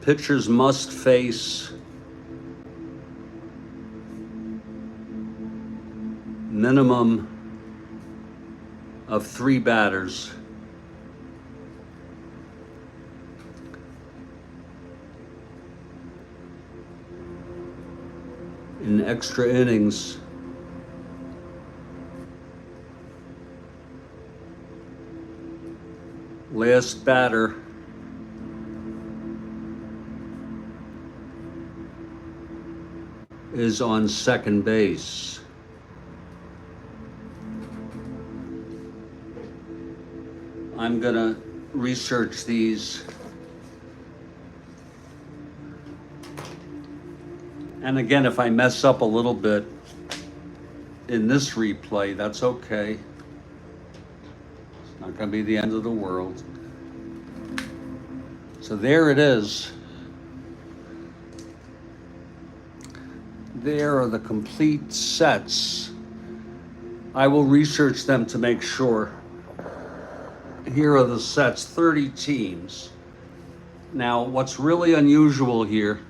S1: Pitchers must face minimum of 3 batters. In extra innings. Last batter is on second base. I'm gonna research these. And again, if I mess up a little bit in this replay, that's okay. It's not gonna be the end of the world. So there it is. There are the complete sets. I will research them to make sure. Here are the sets, 30 teams. Now, what's really unusual here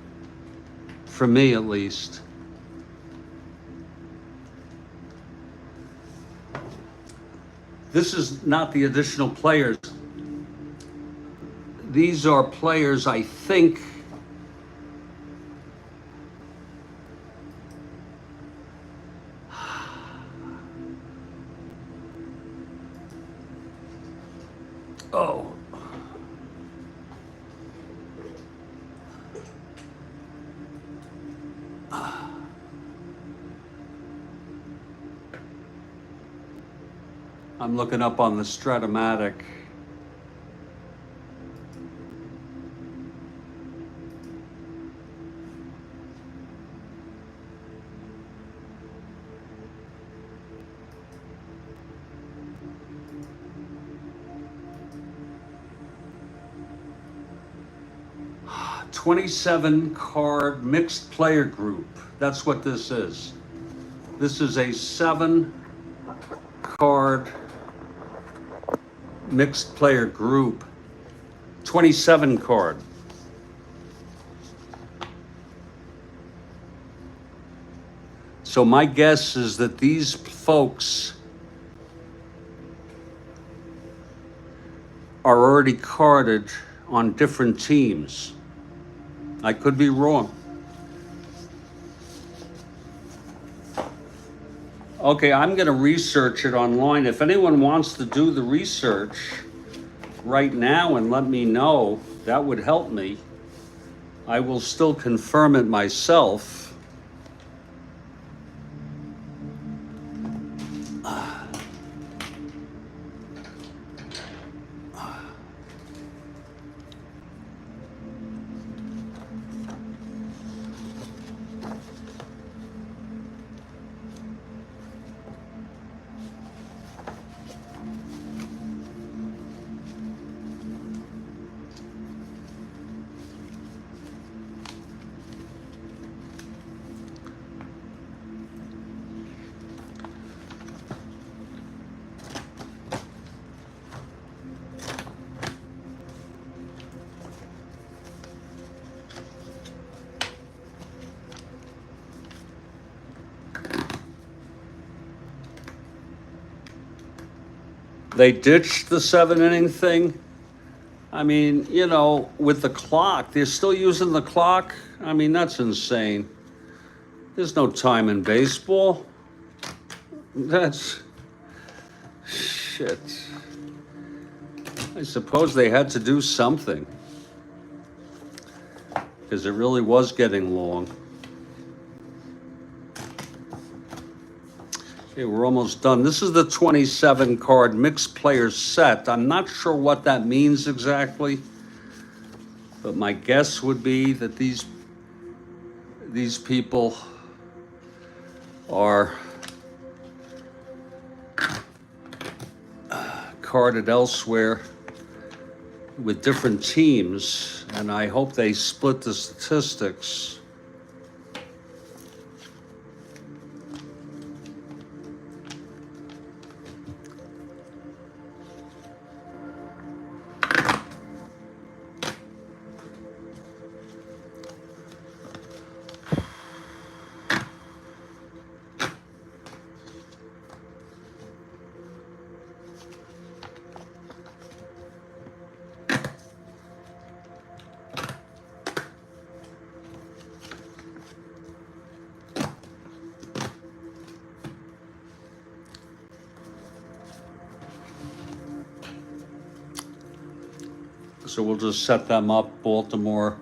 S1: for me at least. This is not the additional players. These are players, I think, oh. I'm looking up on the Strat-O-Matic. $27 card mixed player group. That's what this is. This is a 7 card mixed player group. 27 card. So my guess is that these folks are already carded on different teams. I could be wrong. Okay, I'm going to research it online. If anyone wants to do the research right now and let me know, that would help me. I will still confirm it myself. They ditched the 7-inning thing. I mean, you know, with the clock, they're still using the clock. I mean, that's insane. There's no time in baseball. That's shit. I suppose they had to do something because it really was getting long. Okay, we're almost done. This is the 27 card mixed players set. I'm not sure what that means exactly, but my guess would be that these people are carded elsewhere with different teams, and I hope they split the statistics. So we'll just set them up: Baltimore,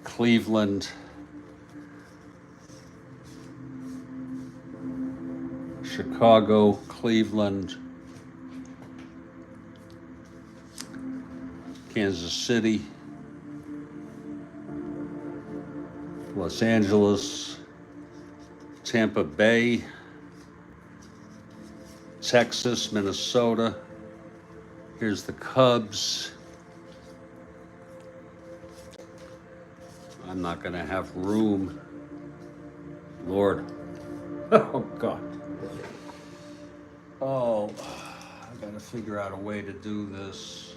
S1: Cleveland, Chicago, Cleveland, Kansas City, Los Angeles, Tampa Bay, Texas, Minnesota. Here's the Cubs. I'm not going to have room. Lord. Oh, God. Oh, I got to figure out a way to do this.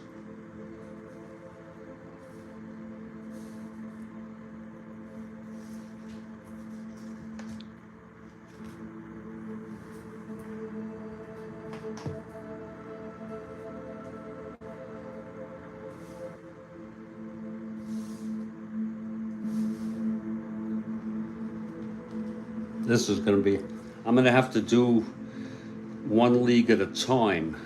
S1: This is going to be, I'm going to have to do one league at a time.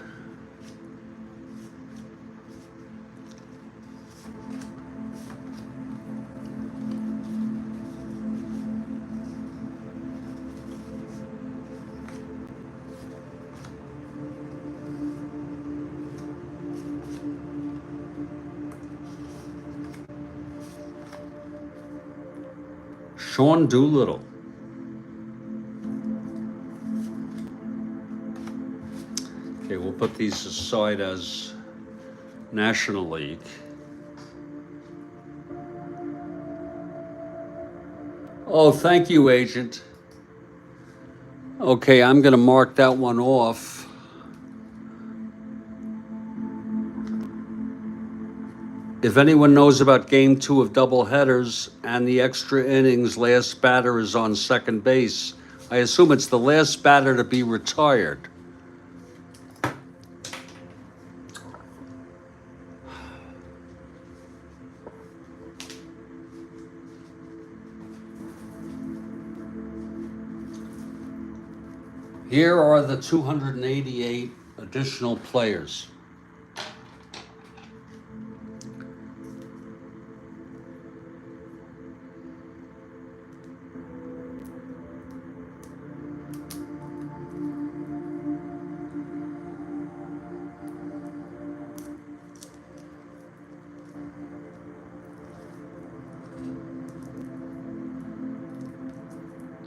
S1: Sean Doolittle. Okay, we'll put these aside as National League. Oh, thank you, Agent. Okay, I'm going to mark that one off. If anyone knows about game 2 of doubleheaders and the extra innings, last batter is on second base. I assume it's the last batter to be retired. Here are the 288 additional players.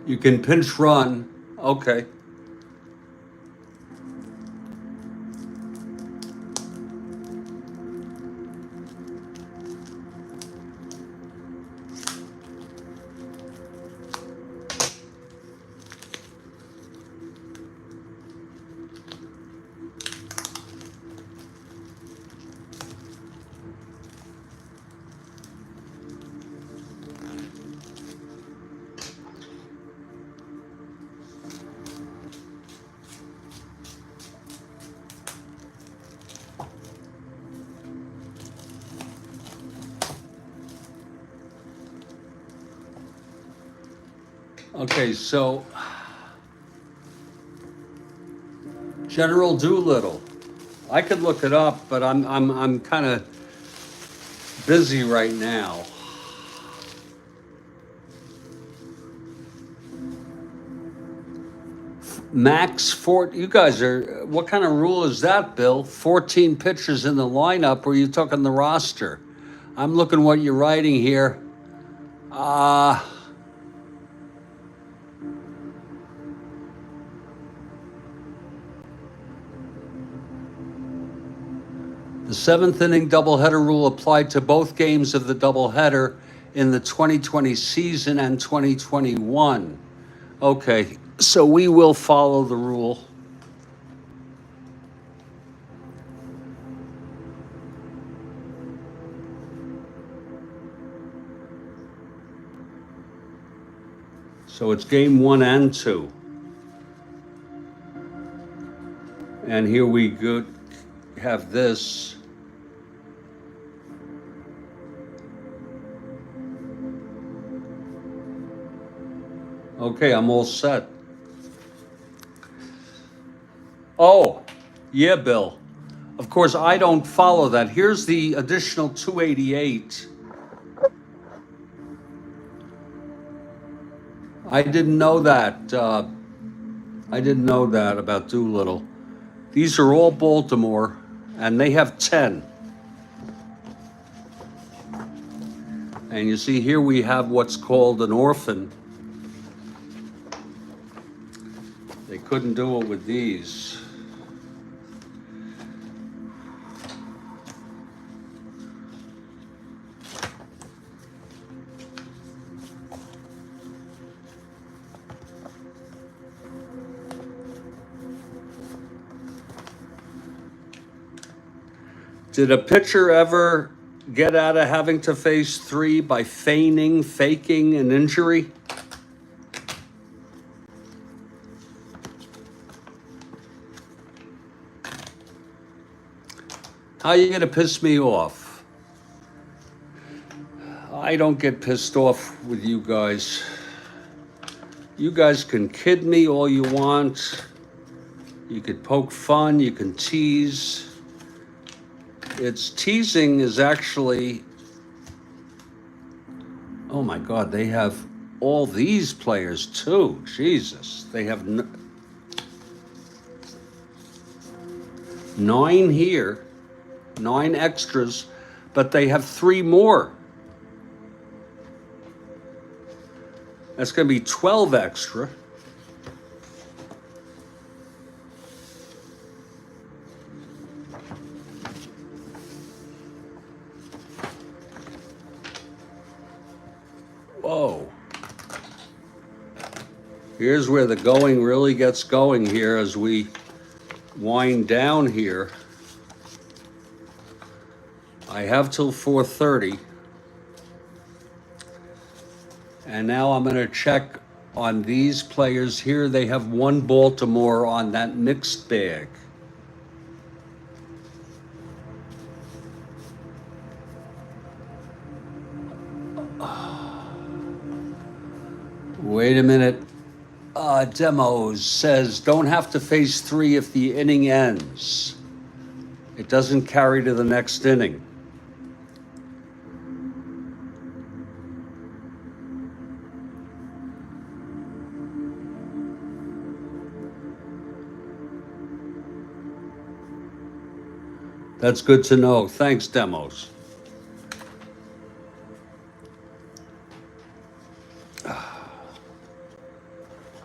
S1: You can pinch run. Okay. Okay, so General Doolittle. I could look it up, but I'm kind of busy right now. Max Fort, you guys are, what kind of rule is that, Bill? 14 pitchers in the lineup, or are you talking the roster? I'm looking what you're writing here. The seventh inning doubleheader rule applied to both games of the doubleheader in the 2020 season and 2021. Okay, so we will follow the rule. So it's game 1 and 2. And here we go, have this. Okay, I'm all set. Oh, yeah, Bill. Of course, I don't follow that. Here's the additional 288. I didn't know that. I didn't know that about Doolittle. These are all Baltimore, and they have 10. And you see here we have what's called an orphan. They couldn't do it with these. Did a pitcher ever get out of having to face 3 by faking an injury? How are you going to piss me off? I don't get pissed off with you guys. You guys can kid me all you want. You could poke fun, you can tease. Teasing is actually, oh my God, they have all these players too. Jesus, they have 9 here, 9 extras, but they have 3 more. That's going to be 12 extra. Whoa. Here's where the going really gets going here as we wind down here. I have till 4:30. And now I'm going to check on these players here. They have 1 Baltimore on that mixed bag. Wait a minute. Demos says don't have to face 3 if the inning ends. It doesn't carry to the next inning. That's good to know. Thanks, Demos.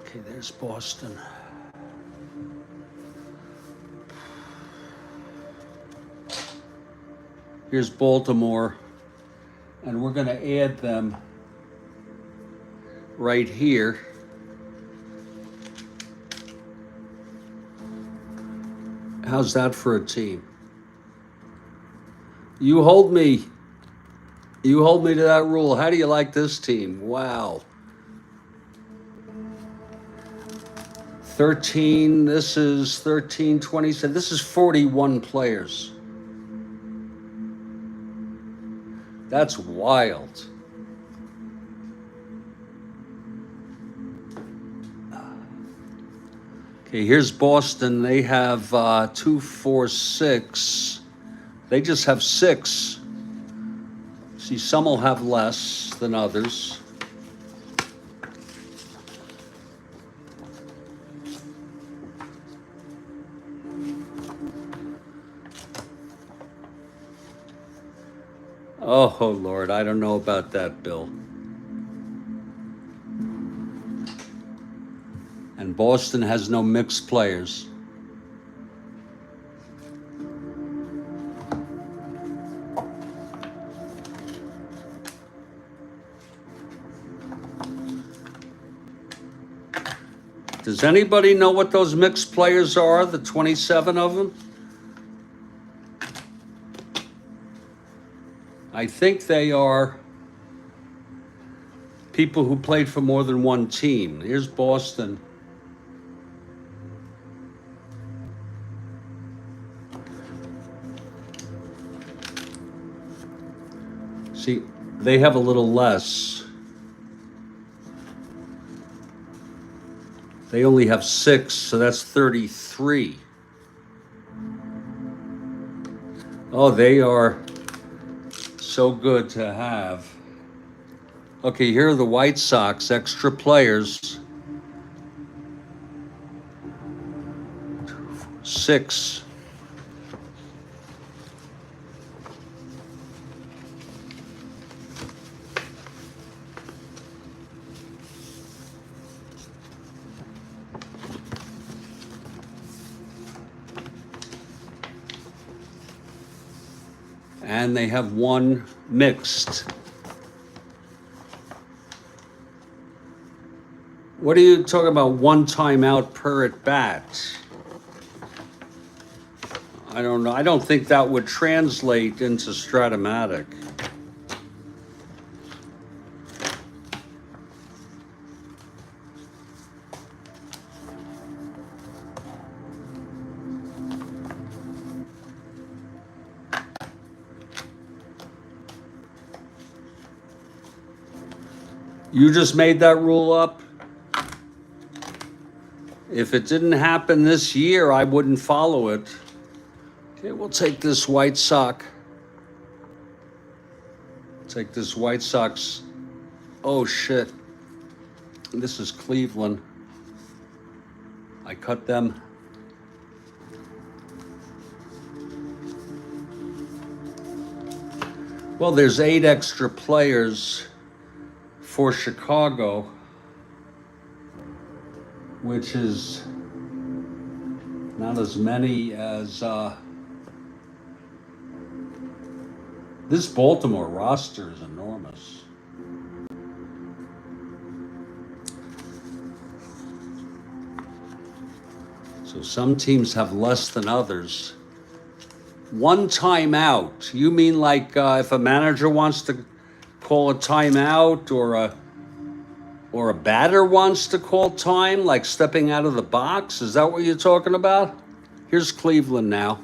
S1: Okay, there's Boston. Here's Baltimore. And we're going to add them right here. How's that for a team? You hold me to that rule. How do you like this team? Wow. 13, this is 13, 27. This is 41 players. That's wild. Okay, here's Boston. They have 2, 4, 6. They just have 6. See, some will have less than others. Oh, Lord, I don't know about that, Bill. And Boston has no mixed players. Does anybody know what those mixed players are, the 27 of them? I think they are people who played for more than one team. Here's Boston. See, they have a little less. They only have 6, so that's 33. Oh, they are so good to have. Okay, here are the White Sox, extra players. 6. And they have 1 mixed. What are you talking about, 1 timeout per at bat? I don't know. I don't think that would translate into Strat-O-Matic. You just made that rule up? If it didn't happen this year, I wouldn't follow it. Okay, we'll take this White Sox. Take this White Sox. Oh, shit. This is Cleveland. I cut them. Well, there's 8 extra players for Chicago, which is not as many as this Baltimore roster is enormous. So some teams have less than others. One timeout. You mean like if a manager wants to call a timeout, or a batter wants to call time, like stepping out of the box? Is that what you're talking about? Here's Cleveland now.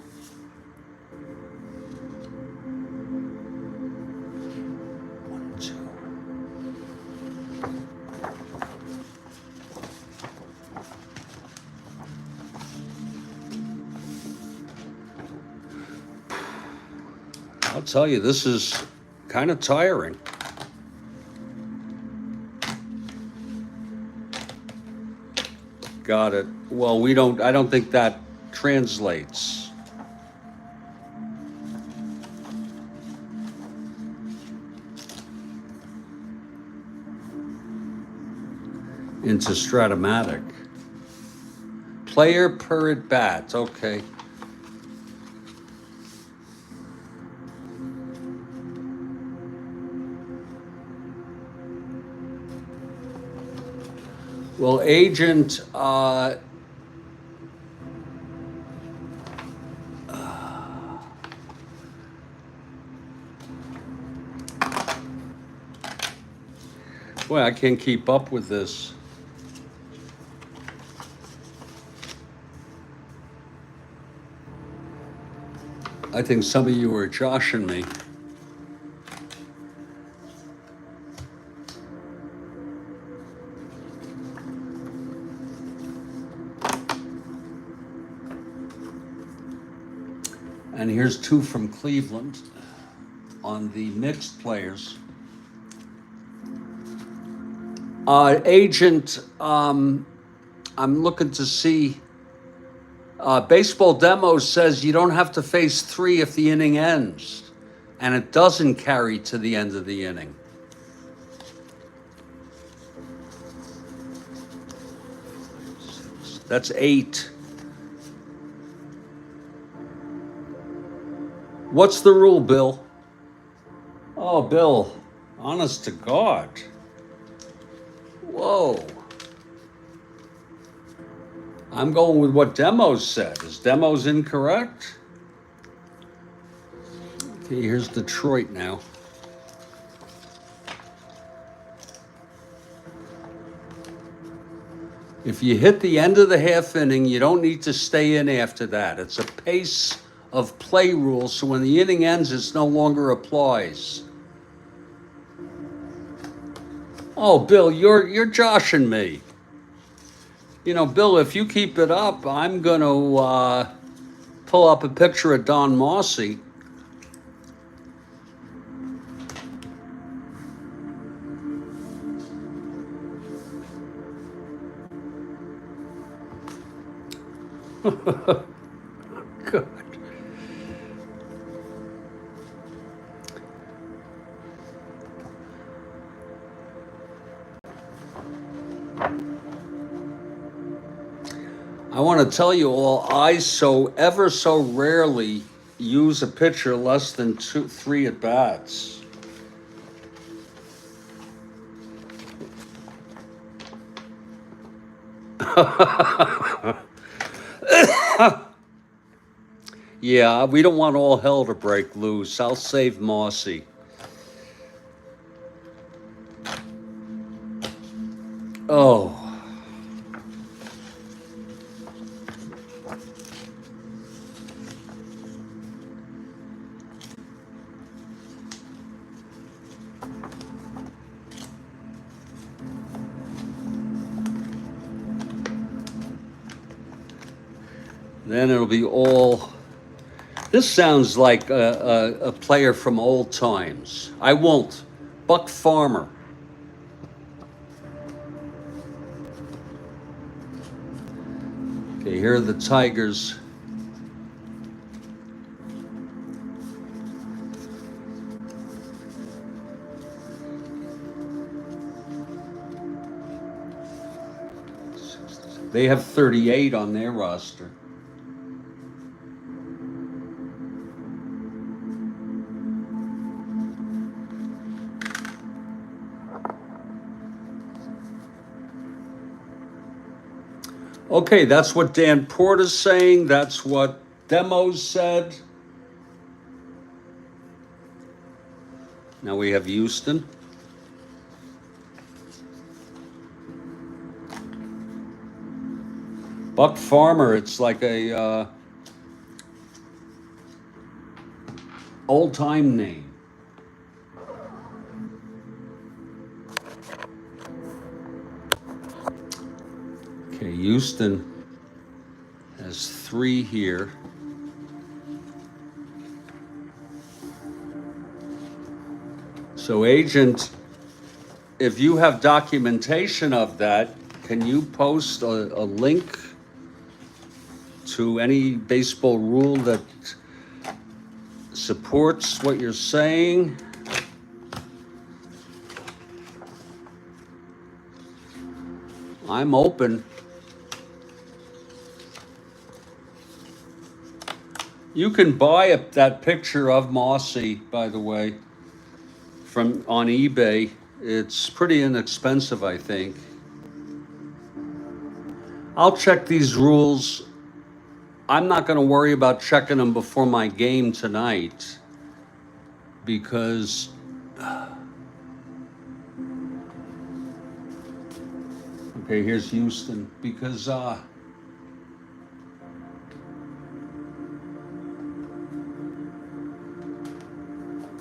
S1: I'll tell you, this is kind of tiring. Got it. Well, I don't think that translates. Into Strat-O-Matic. Player per at bat, okay. Well, agent, boy, I can't keep up with this. I think some of you are joshing me. And here's 2 from Cleveland on the mixed players. Agent, I'm looking to see. Baseball Demo says you don't have to face 3 if the inning ends, and it doesn't carry to the end of the inning. That's 8. What's the rule, Bill? Oh, Bill, honest to God. Whoa. I'm going with what Demos said. Is Demos incorrect? Okay, here's Detroit now. If you hit the end of the half inning, you don't need to stay in after that. It's a pace of play rule, so when the inning ends, it no longer applies. Oh, Bill, you're joshing me. You know, Bill, if you keep it up, I'm going to pull up a picture of Don Mossy. Good. I want to tell you all, I ever so rarely use a pitcher less than 3 at bats. Yeah, we don't want all hell to break loose. I'll save Mossy. Oh. Then it'll be all. This sounds like a player from old times. I won't. Buck Farmer. Okay, here are the Tigers. They have 38 on their roster. Okay, that's what Dan Porter's saying. That's what Demos said. Now we have Houston. Buck Farmer, it's like a old-time name. Okay, Houston has 3 here. So, agent, if you have documentation of that, can you post a link to any baseball rule that supports what you're saying? I'm open. You can buy that picture of Mossy, by the way, from on eBay. It's pretty inexpensive, I think. I'll check these rules. I'm not going to worry about checking them before my game tonight because okay, here's Houston because I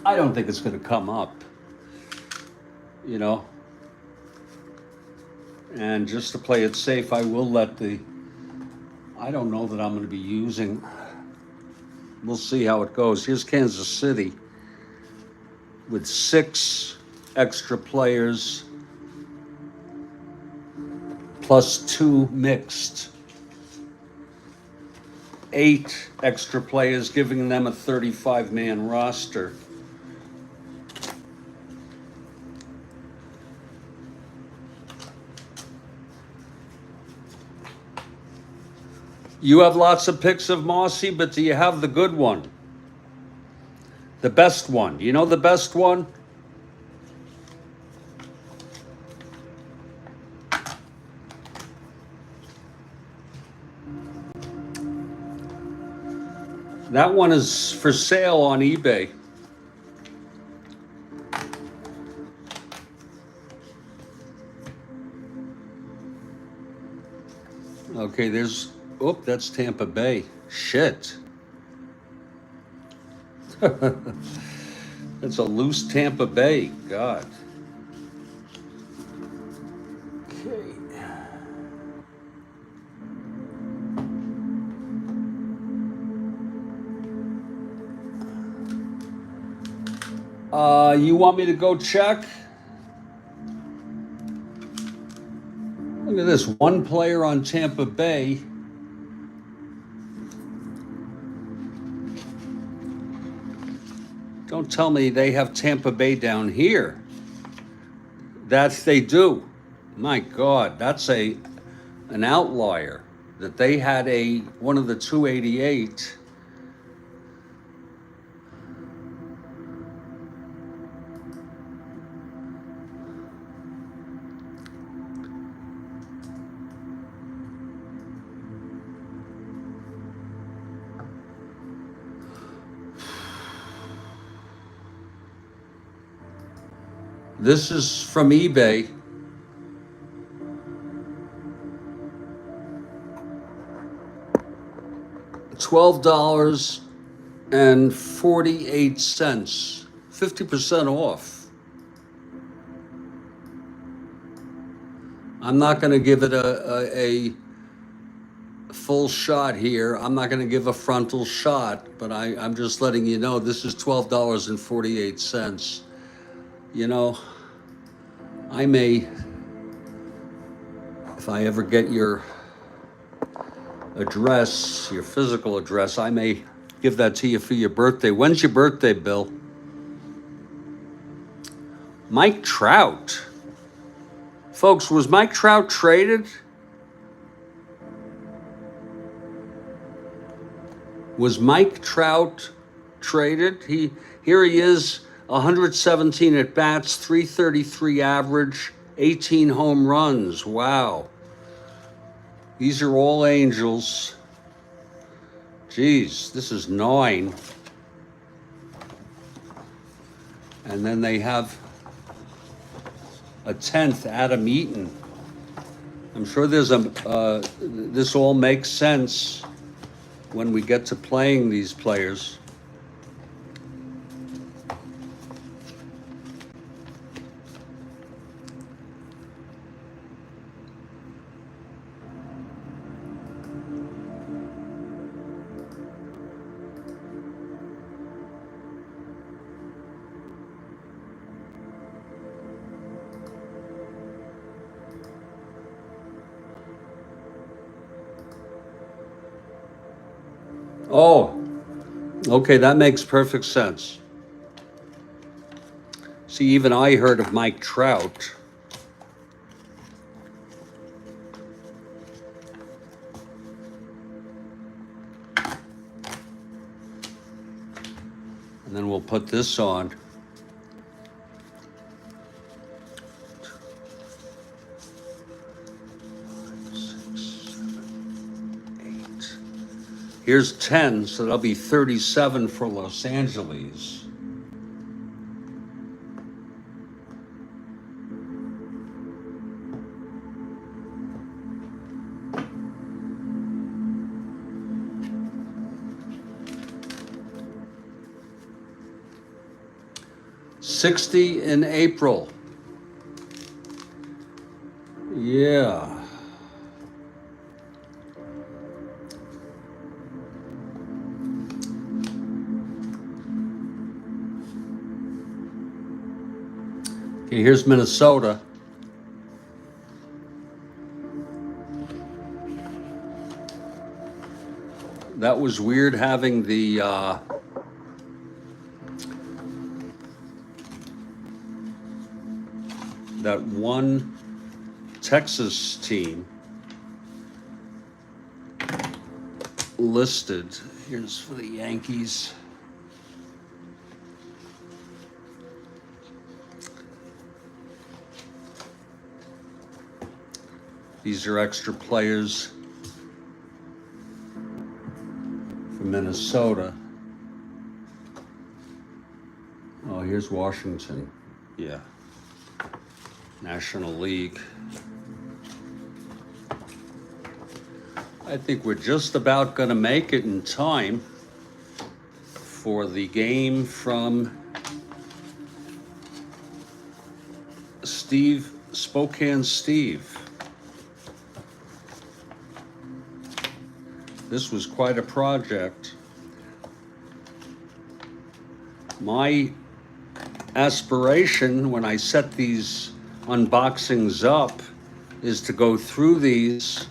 S1: don't think it's going to come up, you know. And just to play it safe, I will let I don't know that I'm going to be using. We'll see how it goes. Here's Kansas City with 6 extra players plus 2 mixed. 8 extra players, giving them a 35-man roster. You have lots of pics of Mossy, but do you have the good one? The best one? You know the best one? That one is for sale on eBay. Okay, there's... Oh, that's Tampa Bay. Shit. That's a loose Tampa Bay. God. Okay. You want me to go check? Look at this. 1 player on Tampa Bay. Don't tell me they have Tampa Bay down here. They do. My God, that's an outlier that they had one of the 288. This is from eBay. $12.48, 50% off. I'm not going to give it a full shot here. I'm not going to give a frontal shot, but I'm just letting you know this is $12.48. You know, I may, if I ever get your address, your physical address, I may give that to you for your birthday. When's your birthday, Bill? Mike Trout. Folks, was Mike Trout traded? Was Mike Trout traded? Here he is, 117 at bats, 333 average, 18 home runs. Wow. These are all Angels. Geez, this is 9. And then they have a 10th, Adam Eaton. I'm sure there's this all makes sense when we get to playing these players. Oh, okay, that makes perfect sense. See, even I heard of Mike Trout. And then we'll put this on. Here's 10, so that'll be 37 for Los Angeles. $60 in April. Yeah. Okay, here's Minnesota. That was weird having the that one Texas team listed. Here's for the Yankees. These are extra players for Minnesota. Oh, here's Washington. Yeah. National League. I think we're just about going to make it in time for the game from Spokane Steve. This was quite a project. My aspiration when I set these unboxings up is to go through these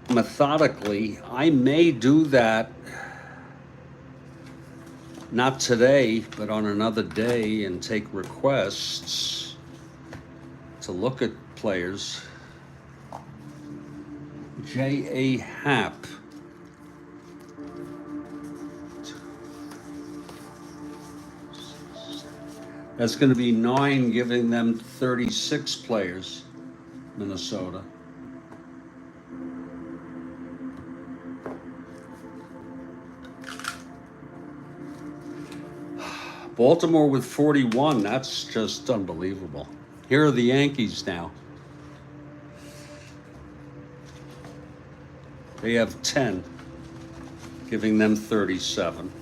S1: methodically. I may do that, not today, but on another day, and take requests to look at players. J.A. Happ. That's going to be 9, giving them 36 players, Minnesota. Baltimore with 41, that's just unbelievable. Here are the Yankees now. They have 10, giving them 37.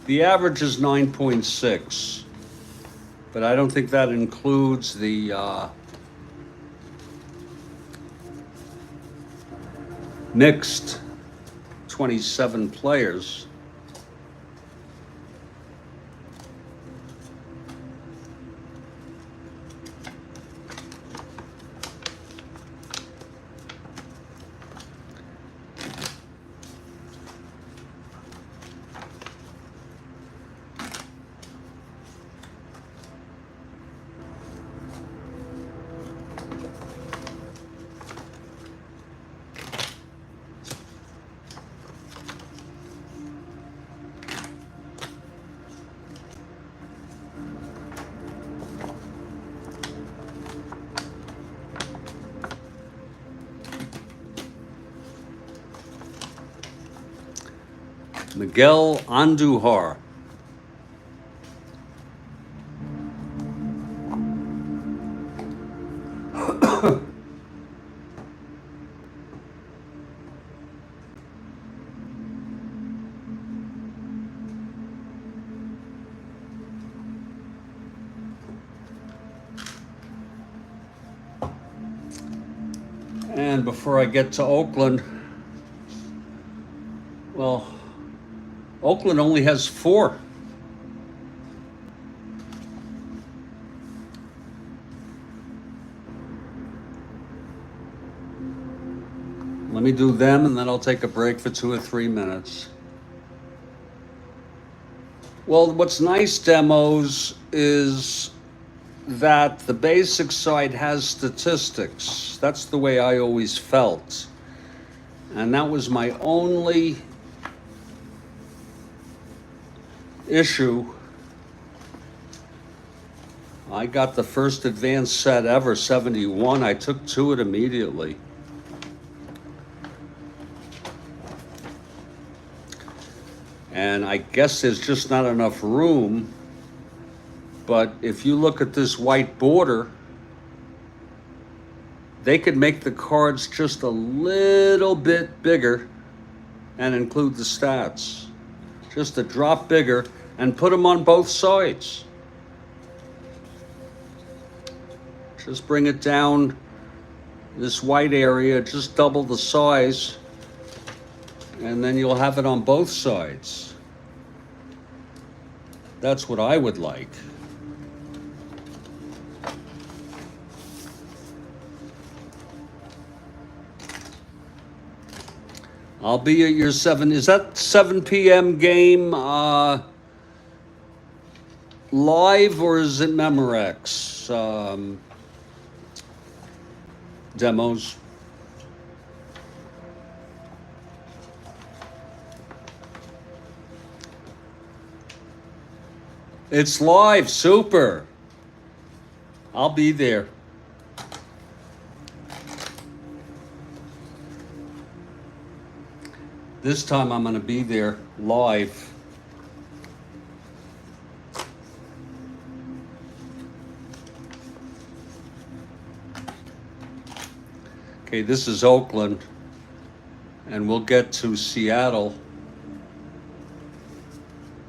S1: The average is 9.6, but I don't think that includes the Mixed, 27 players. Miguel Andujar. And before I get to Oakland, well, Oakland only has 4. Let me do them, and then I'll take a break for 2 or 3 minutes. Well, what's nice, demos, is that the basic site has statistics. That's the way I always felt. And that was my only issue. I got the first advanced set ever, 71. I took to it immediately. And I guess there's just not enough room. But if you look at this white border, they could make the cards just a little bit bigger and include the stats. Just a drop bigger and put them on both sides. Just bring it down this white area, just double the size, and then you'll have it on both sides. That's what I would like. I'll be at your 7, is that 7 p.m. game live, or is it Memorex demos? It's live, super. I'll be there. This time I'm going to be there live. Okay, this is Oakland, and we'll get to Seattle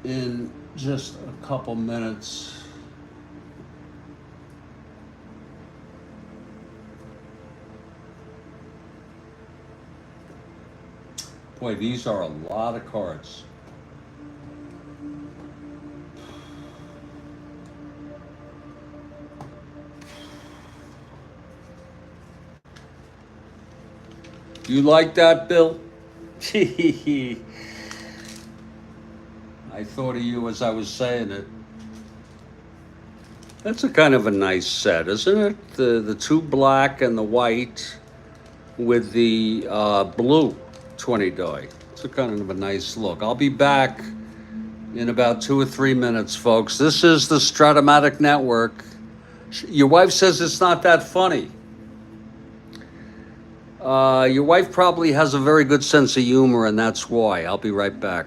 S1: in just a couple minutes. Boy, these are a lot of cards. You like that, Bill? I thought of you as I was saying it. That's a kind of a nice set, isn't it? The 2 black and the white with the blue 20 die. It's a kind of a nice look. I'll be back in about 2 or 3 minutes, folks. This is the Strat-O-Matic Network. Your wife says it's not that funny. Your wife probably has a very good sense of humor, and that's why. I'll be right back.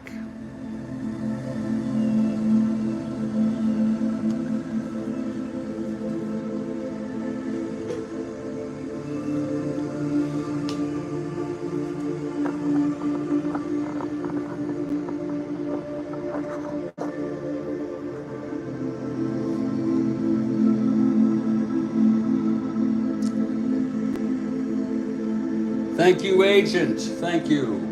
S1: Thank you, agent. Thank you.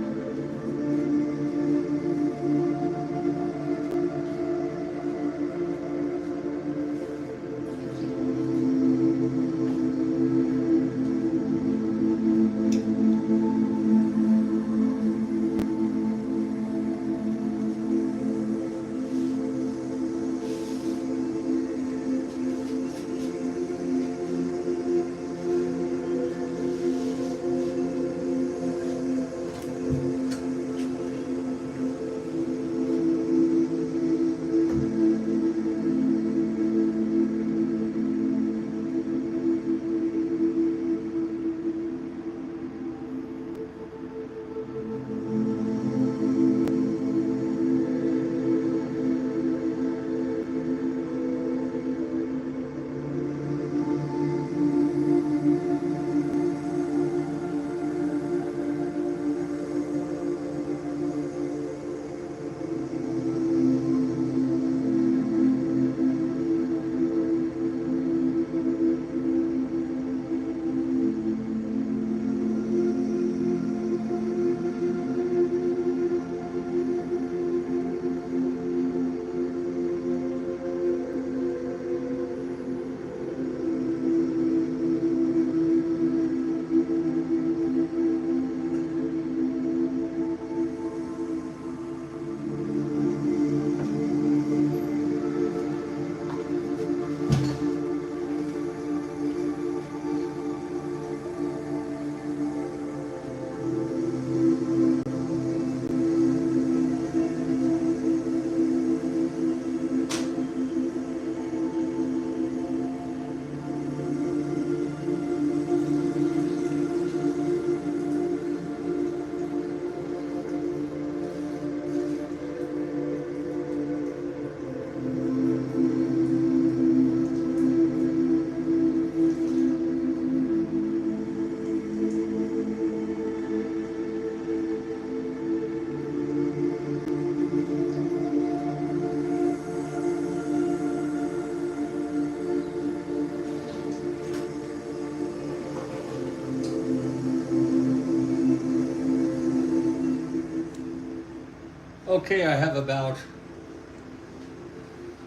S1: Okay, I have about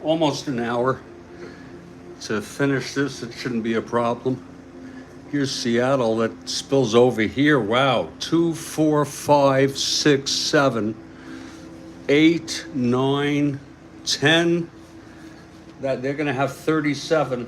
S1: almost an hour to finish this. It shouldn't be a problem. Here's Seattle that spills over here. Wow, 2, 4, 5, 6, 7, 8, 9, 10. That they're going to have 37.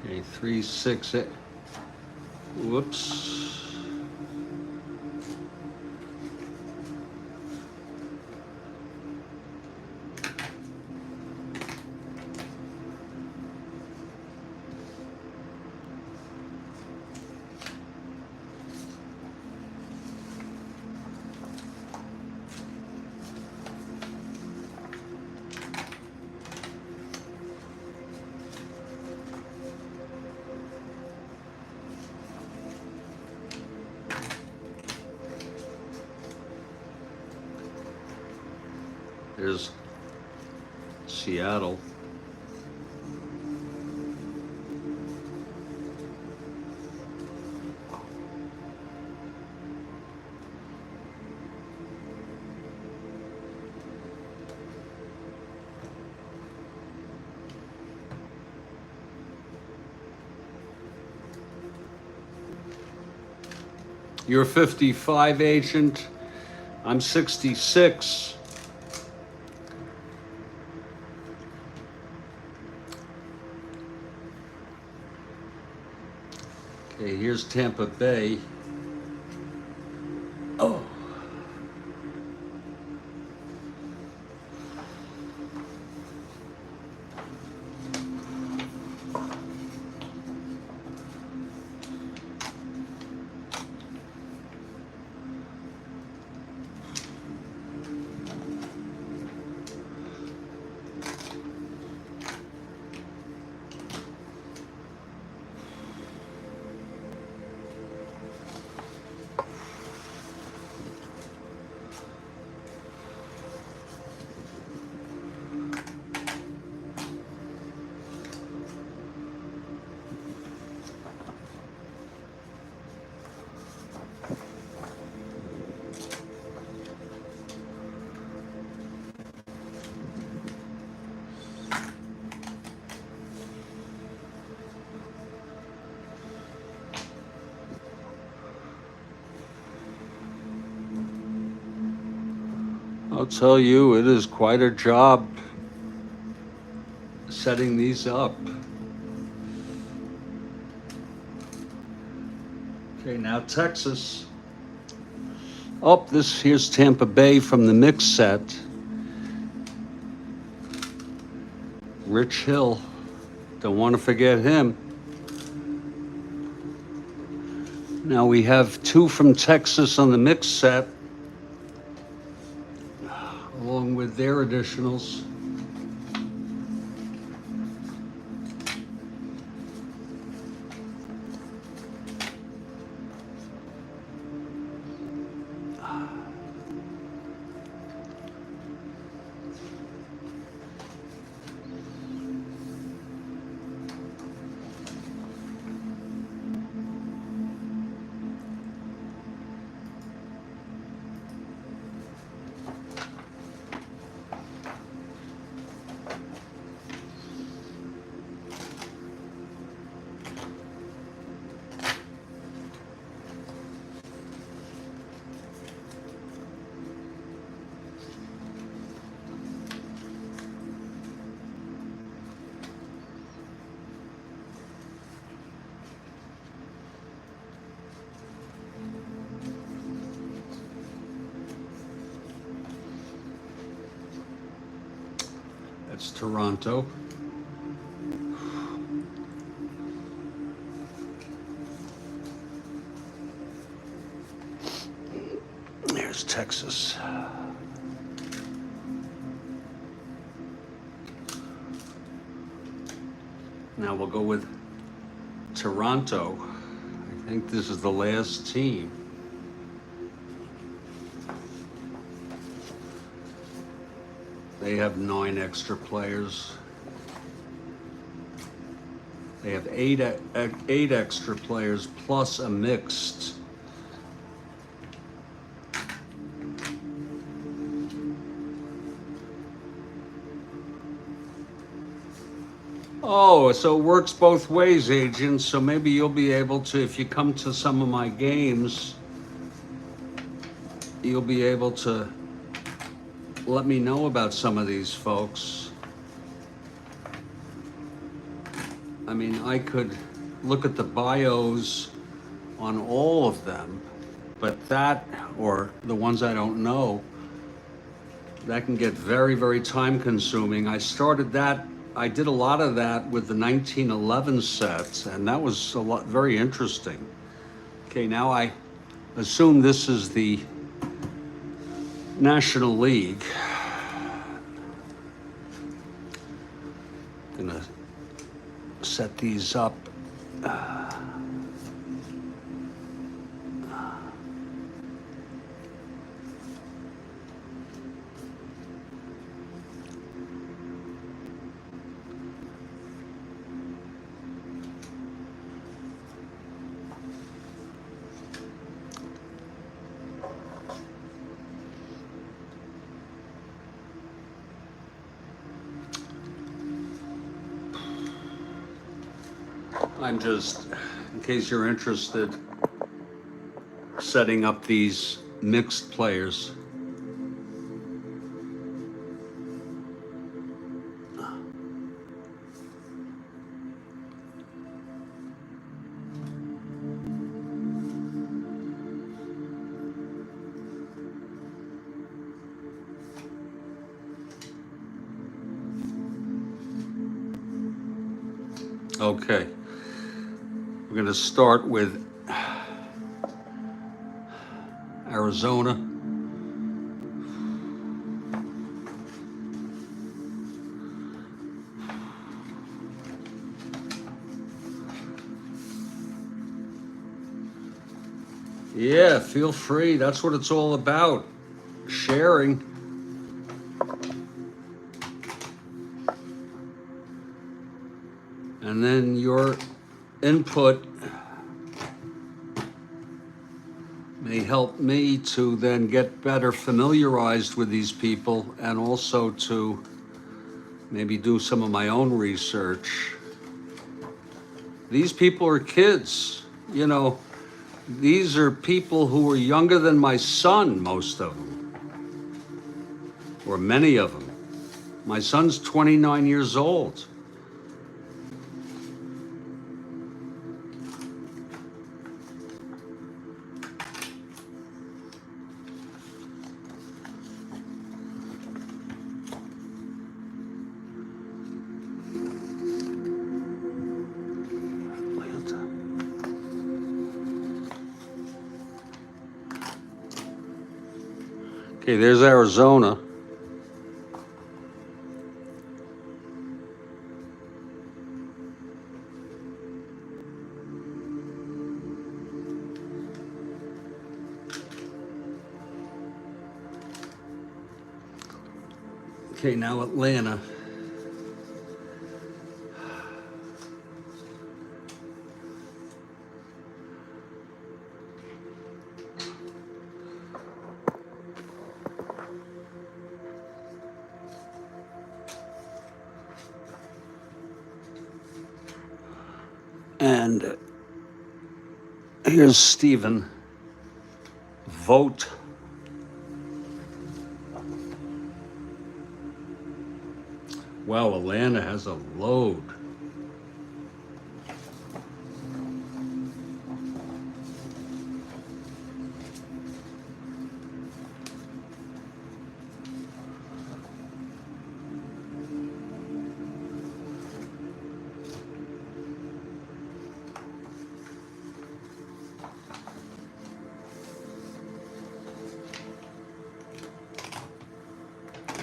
S1: Okay, 3, 6, 8. Whoops. There's Seattle. You're 55, Agent. I'm 66. Okay, here's Tampa Bay. Oh. I'll tell you, it is quite a job setting these up. Okay, now Texas. Oh, here's Tampa Bay from the mix set. Rich Hill. Don't want to forget him. Now we have 2 from Texas on the mix set, along with their additionals. That's Toronto. There's Texas. Now we'll go with Toronto. I think this is the last team. They have 9 extra players. They have eight extra players plus a mixed. Oh, so it works both ways, Agent. So maybe you'll be able to, if you come to some of my games, you'll be able to let me know about some of these folks. I mean, I could look at the bios on all of them, but that, or the ones I don't know, that can get very, very time consuming. I did a lot of that with the 1911 sets, and that was very interesting. Okay, now I assume this is the National League. Gonna set these up. I'm just, in case you're interested, setting up these mixed players. Okay, we're going to start with Arizona. Yeah, feel free. That's what it's all about. Sharing. And then your input may help me to then get better familiarized with these people and also to maybe do some of my own research. These people are kids, you know, these are people who are younger than my son, most of them, or many of them. My son's 29 years old. Okay, there's Arizona. Okay, now Atlanta. And here's Stephen. Vote. Wow, Atlanta has a load.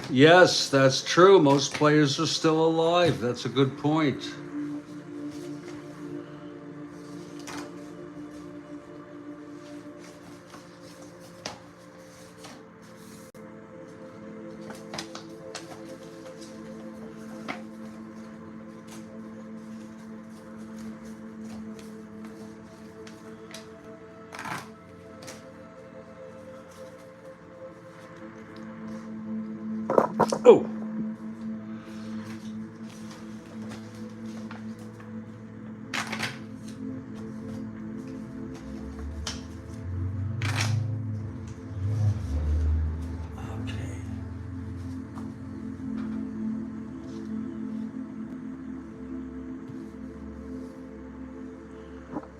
S1: Yes, that's true. Most players are still alive. That's a good point. Oh.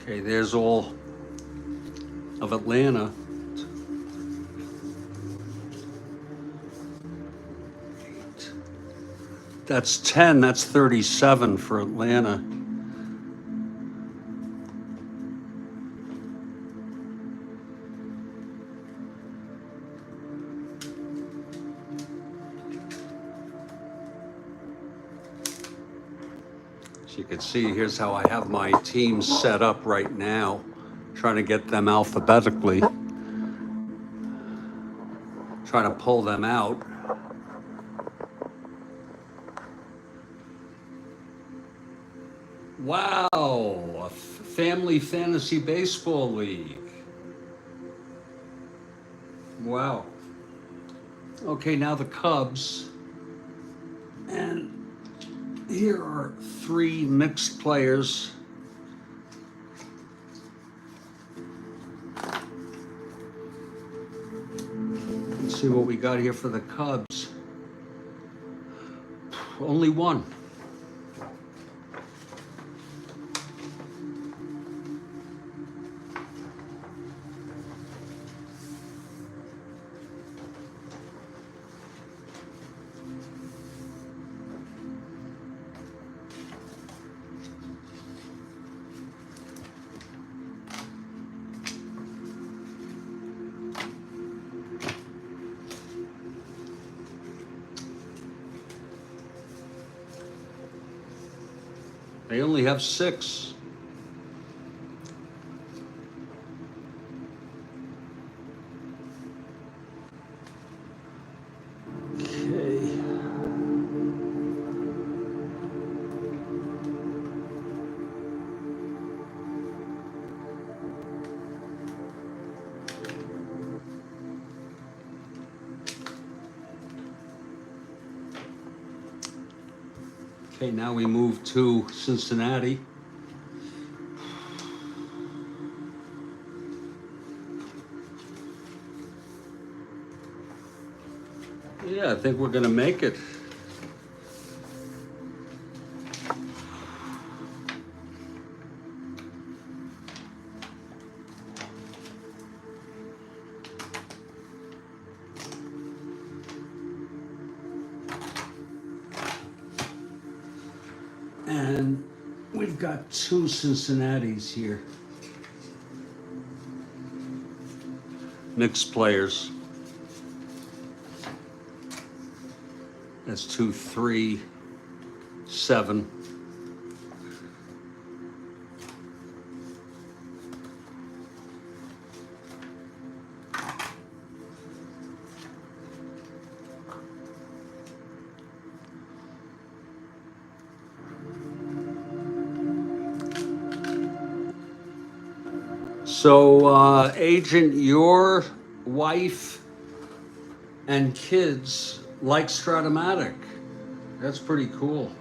S1: Okay, there's all of Atlanta. That's 10, that's 37 for Atlanta. As you can see, here's how I have my team set up right now, trying to get them alphabetically, trying to pull them out. Wow, a family fantasy baseball league. Wow. Okay, now the Cubs. And here are 3 mixed players. see what we got here for the Cubs. Only one. They only have 6. Okay. Okay, now we move to Cincinnati. Yeah, I think we're gonna make it. And we've got 2 Cincinnatis here. Mixed players. That's 2, 3, 7. So, Agent, your wife and kids like Strat-O-Matic. That's pretty cool.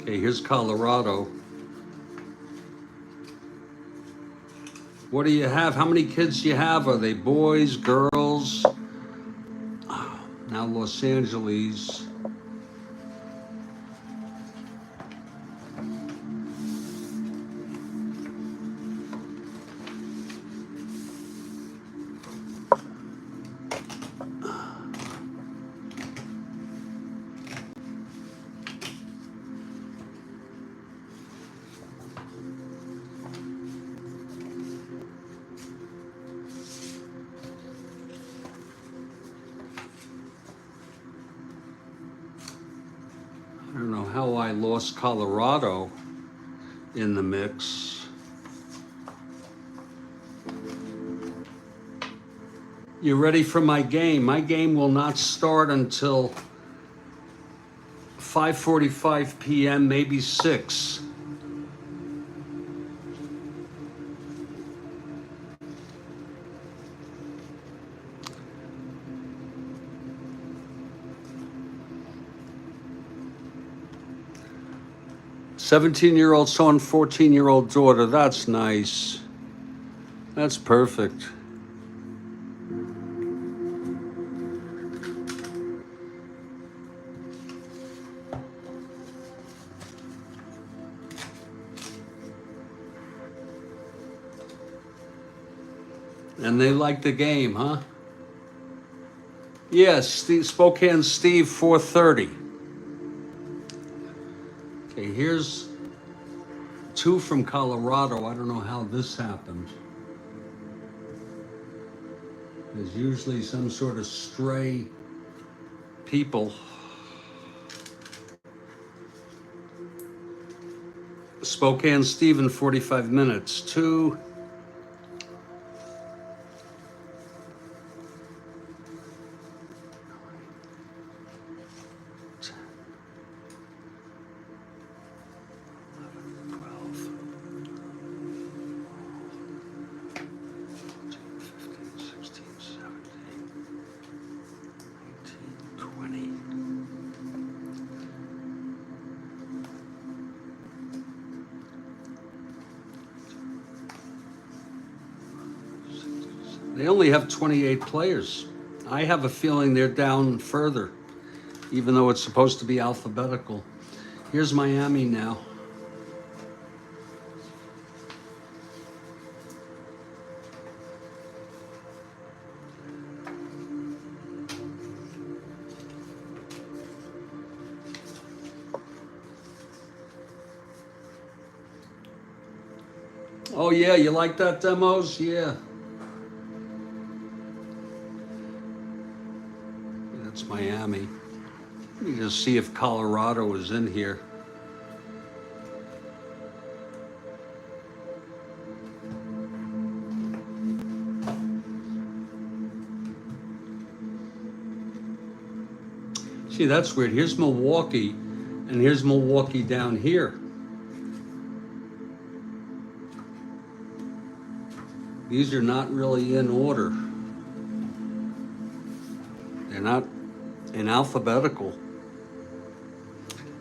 S1: Okay, here's Colorado. What do you have? How many kids do you have? Are they boys, girls? Now Los Angeles. I don't know how I lost Colorado in the mix. You ready for my game? My game will not start until 5:45 p.m., maybe 6. "17-year-old son, 14-year-old daughter." That's nice. That's perfect. And they like the game, huh? Yes, Spokane Steve, 4:30. Okay, here's 2 from Colorado. I don't know how this happened. There's usually some sort of stray people. Spokane Steve in 45 minutes. 2. They only have 28 players. I have a feeling they're down further, even though it's supposed to be alphabetical. Here's Miami now. Oh yeah, you like that, demos? Yeah. That's Miami. Let me just see if Colorado is in here. See, that's weird. Here's Milwaukee, and here's Milwaukee down here. These are not really in order. They're not in alphabetical.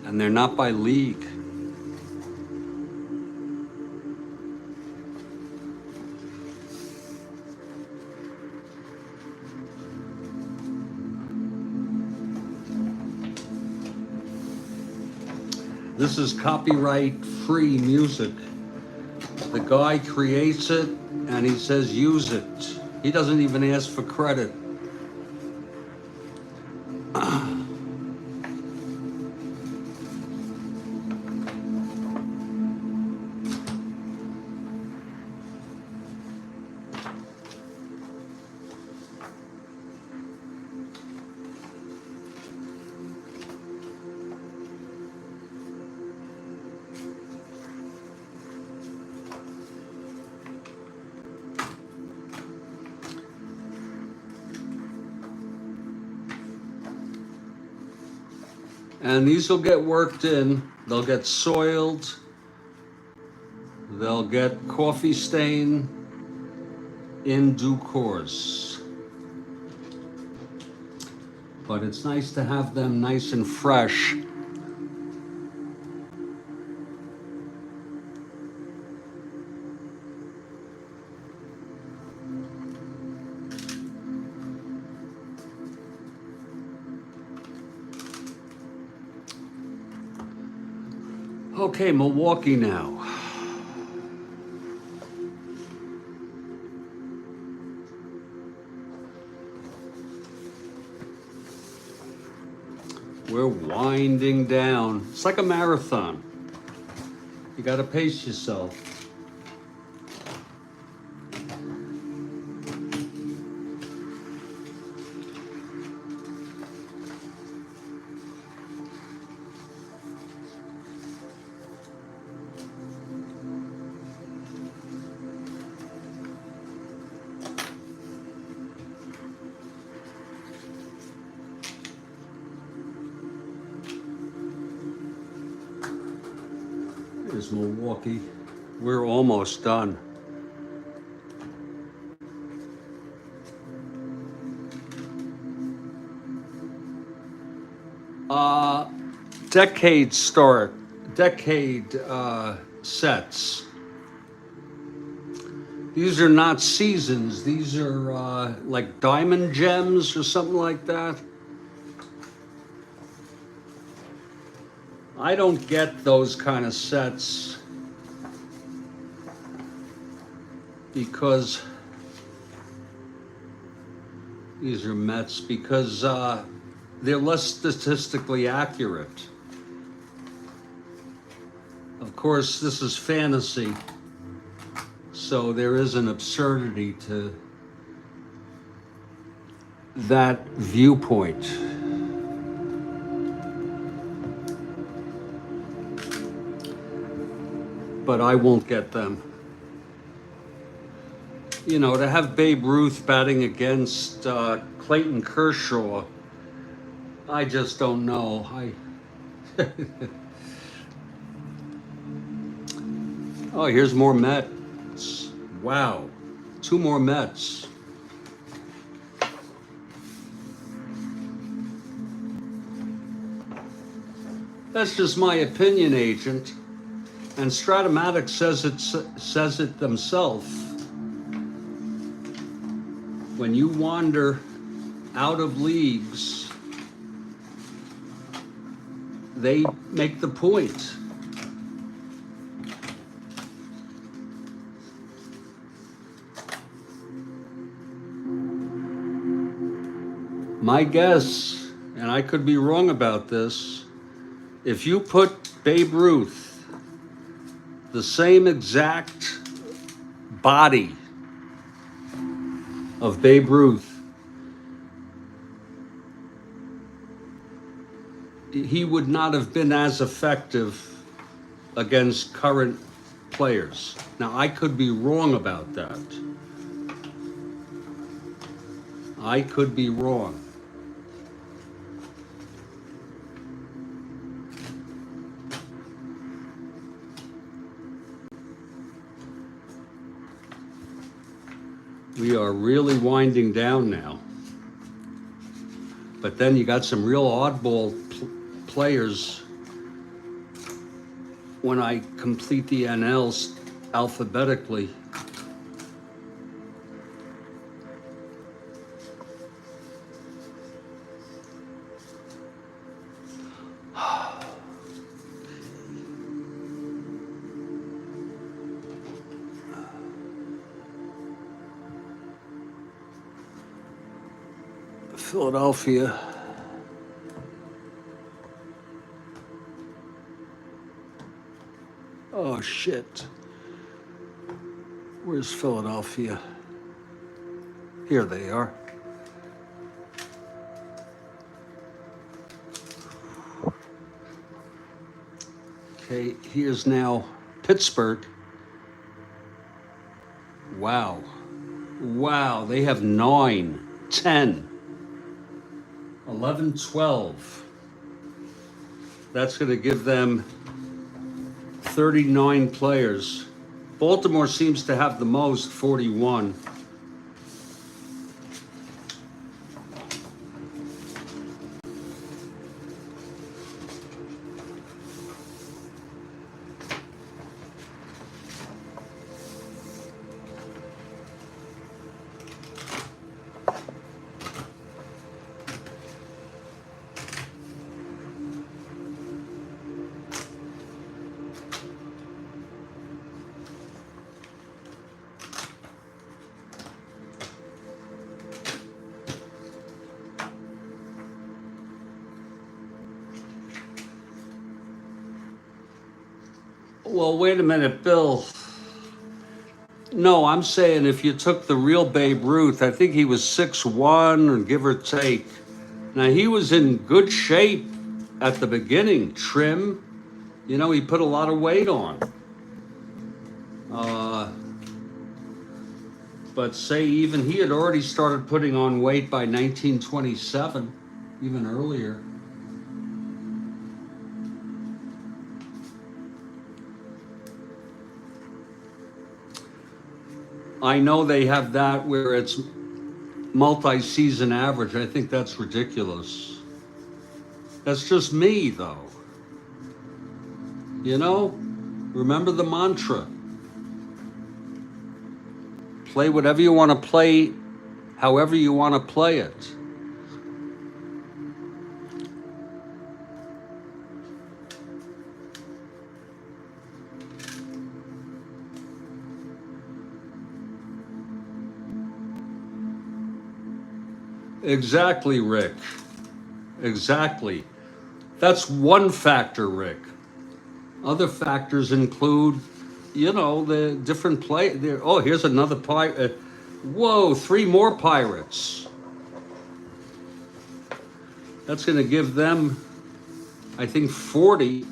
S1: And they're not by league. This is copyright-free music. The guy creates it and he says use it. He doesn't even ask for credit. And these will get worked in. They'll get soiled. They'll get coffee stain in due course. But it's nice to have them nice and fresh. Okay, Milwaukee now. We're winding down. It's like a marathon. You got to pace yourself. There's Milwaukee. We're almost done. Decade sets. These are not seasons. These are like diamond gems or something like that. I don't get those kind of sets because these are Mets, because they're less statistically accurate. Of course, this is fantasy, so there is an absurdity to that viewpoint. But I won't get them. You know, to have Babe Ruth batting against Clayton Kershaw, I just don't know. Oh, here's more Mets. Wow, 2 more Mets. That's just my opinion, Agent. And Strat-O-Matic says it themselves. when you wander out of leagues, they make the point. My guess, and I could be wrong about this, if you put Babe Ruth, the same exact body of Babe Ruth, he would not have been as effective against current players. Now, I could be wrong about that. I could be wrong. We are really winding down now. But then you got some real oddball players. When I complete the NLs alphabetically, Philadelphia. Oh shit. Where's Philadelphia? Here they are. Okay, here's now Pittsburgh. Wow. Wow, they have 9, 10, 11, 12. That's going to give them 39 players. Baltimore seems to have the most, 41. Well, wait a minute, Bill. No, I'm saying if you took the real Babe Ruth, I think he was 6'1", or give or take. Now, he was in good shape at the beginning, trim. You know, he put a lot of weight on. But say even he had already started putting on weight by 1927, even earlier. I know they have that where it's multi-season average. I think that's ridiculous. That's just me, though. You know, remember the mantra. Play whatever you want to play, however you want to play it. Exactly, Rick. Exactly. That's one factor, Rick. Other factors include, you know, the different play. Oh, here's another pirate. Whoa, 3 more Pirates. That's going to give them, I think, 40.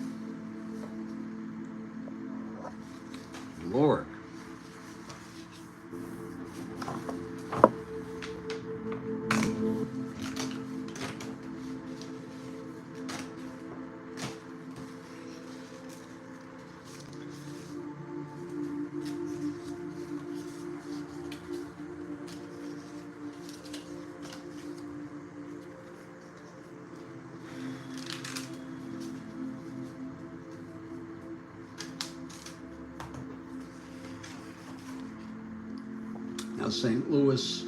S1: Lord. Now St. Louis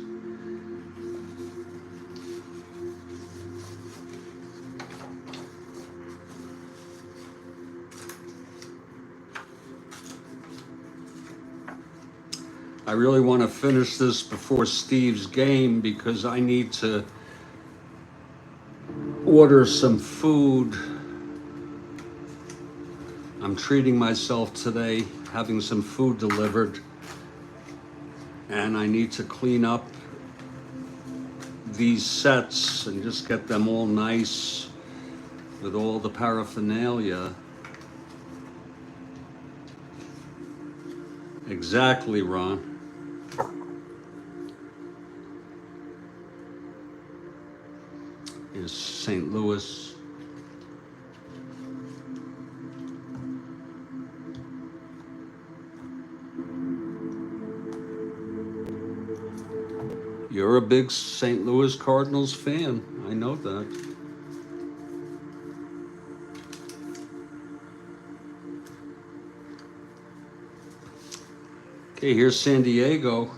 S1: I really want to finish this before Steve's game because I need to order some food. I'm treating myself today, having some food delivered, and I need to clean up these sets and just get them all nice with all the paraphernalia. Exactly, Ron. Is St. Louis. You're a big St. Louis Cardinals fan. I know that. Okay, here's San Diego.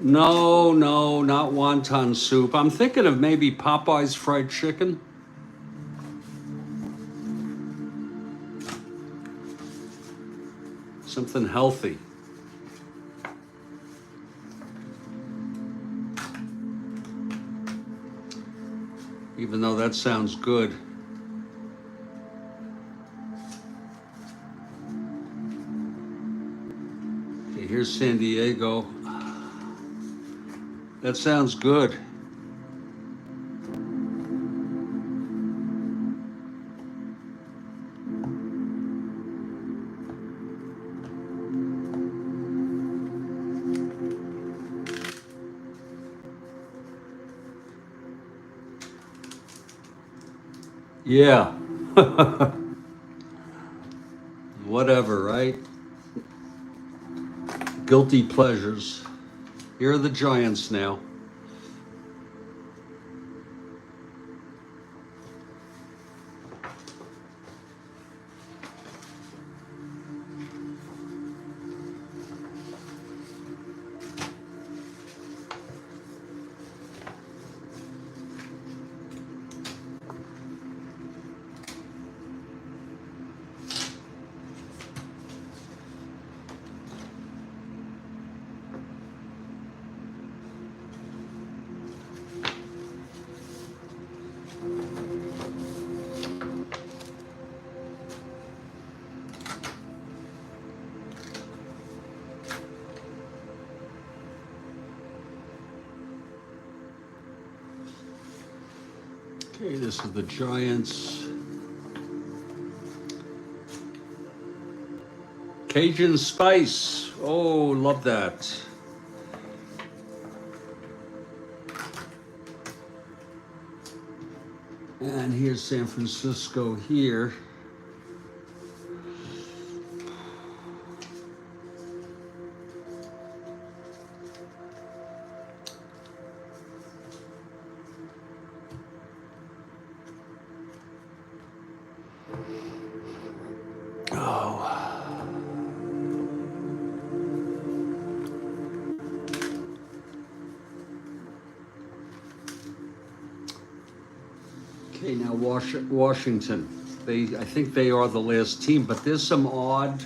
S1: No, no, not wonton soup. I'm thinking of maybe Popeye's fried chicken. Something healthy. Even though that sounds good. Okay, here's San Diego. That sounds good. Yeah. Whatever, right? Guilty pleasures. Here are the Giants now. Okay, this is the Giants. Cajun spice. Oh, love that. And here's San Francisco here. Okay, now Washington. I think they are the last team, but there's some odd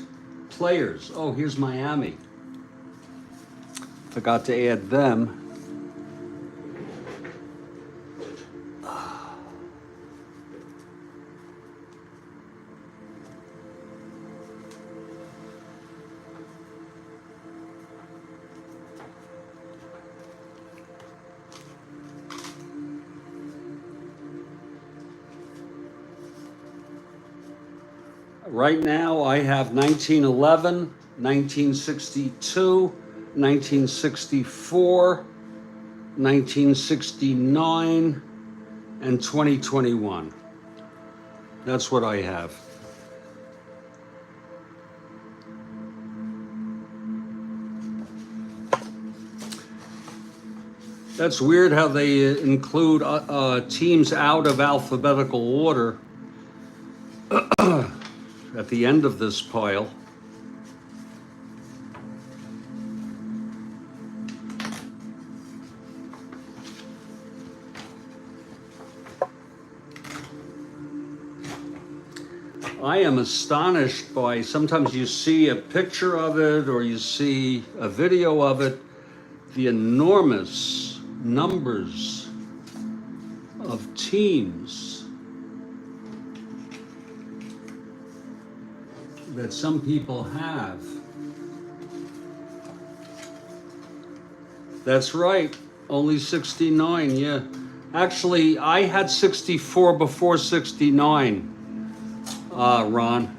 S1: players. Oh, here's Miami. Forgot to add them. Right now, I have 1911, 1962, 1964, 1969, and 2021. That's what I have. That's weird how they include teams out of alphabetical order at the end of this pile. I am astonished by, sometimes you see a picture of it or you see a video of it, the enormous numbers of teams that some people have. That's right, only 69, yeah. Actually, I had 64 before 69, Ron.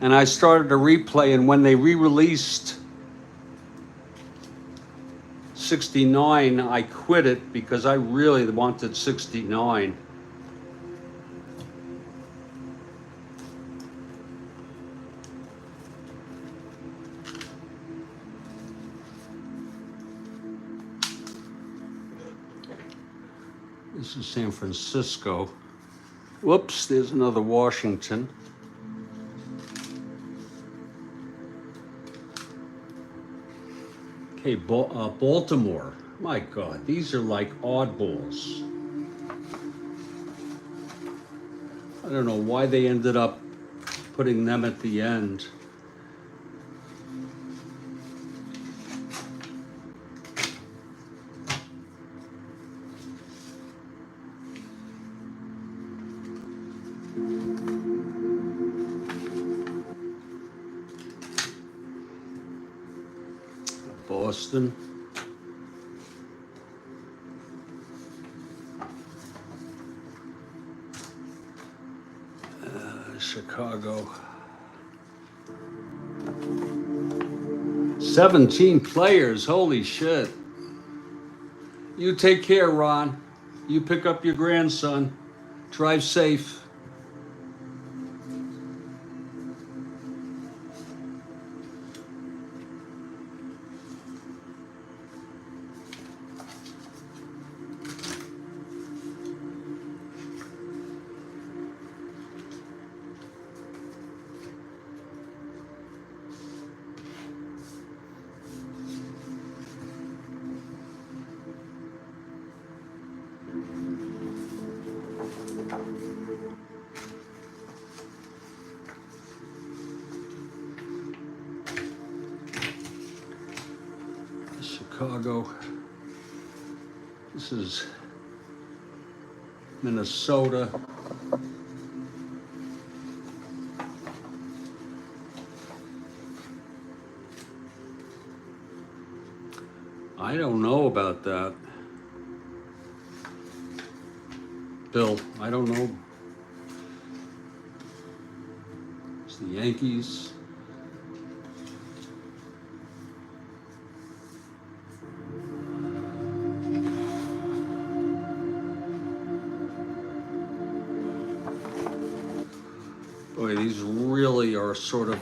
S1: And I started a replay, and when they re-released 69, I quit it because I really wanted 69. This is San Francisco. Whoops, there's another Washington. Okay, Baltimore. My God, these are like oddballs. I don't know why they ended up putting them at the end. Boston. Chicago. 17 players, holy shit. You take care, Ron. You pick up your grandson. Drive safe. Chicago. This is Minnesota. I don't know about that. Bill, I don't know. It's the Yankees. Boy, these really are sort of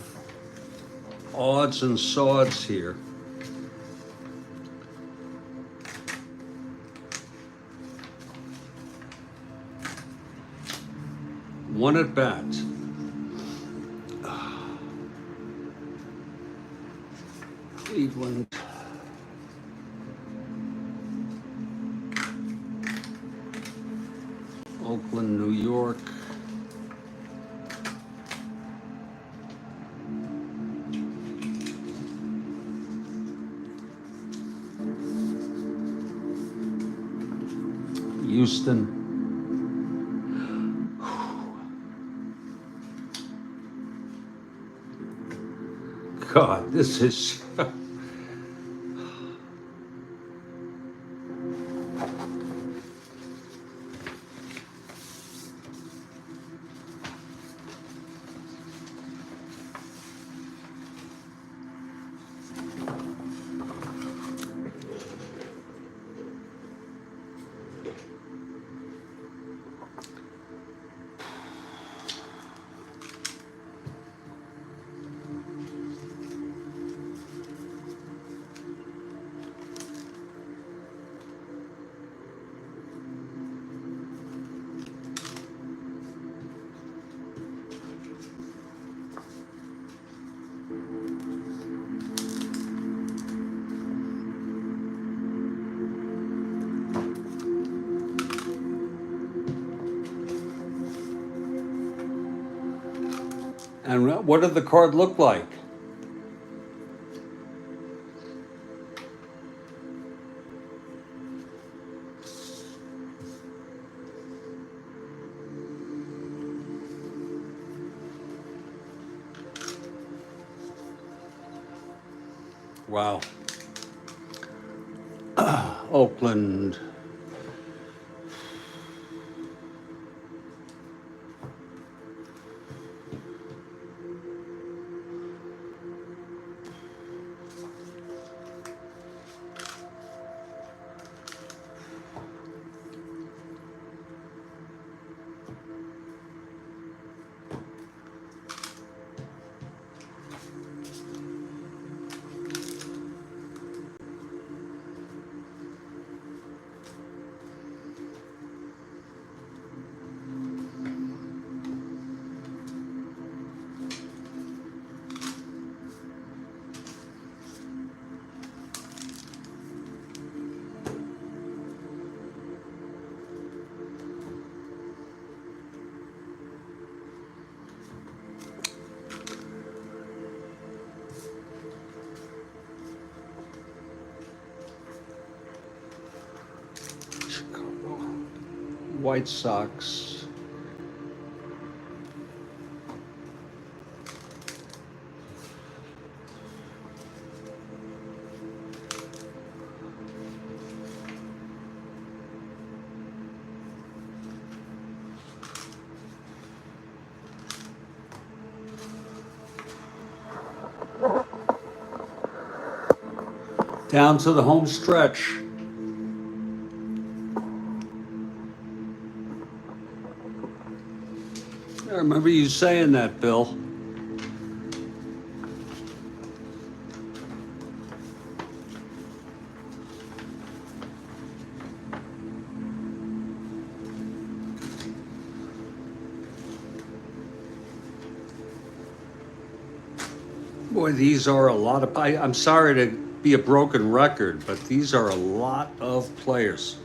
S1: odds and sods here. One at bat. Cleveland. Oakland, New York. Houston. God, this is... And what did the card look like? Wow. Oakland. Chicago. White Sox. Down to the home stretch. I remember you saying that, Bill. Boy, these are a lot of. I'm sorry to be a broken record, but these are a lot of players.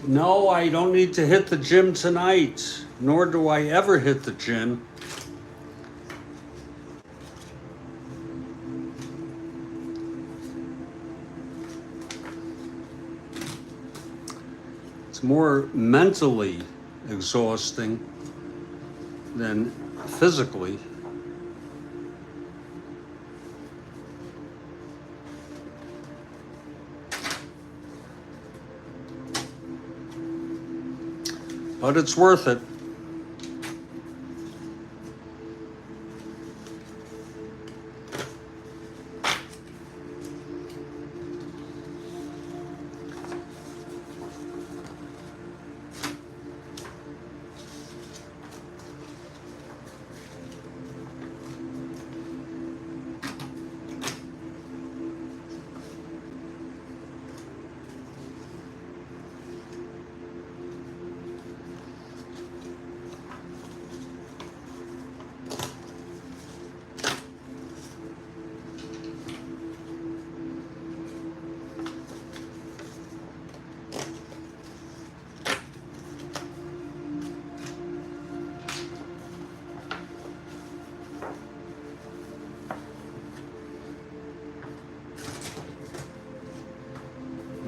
S1: No, I don't need to hit the gym tonight, nor do I ever hit the gym. It's more mentally exhausting than physically. But it's worth it.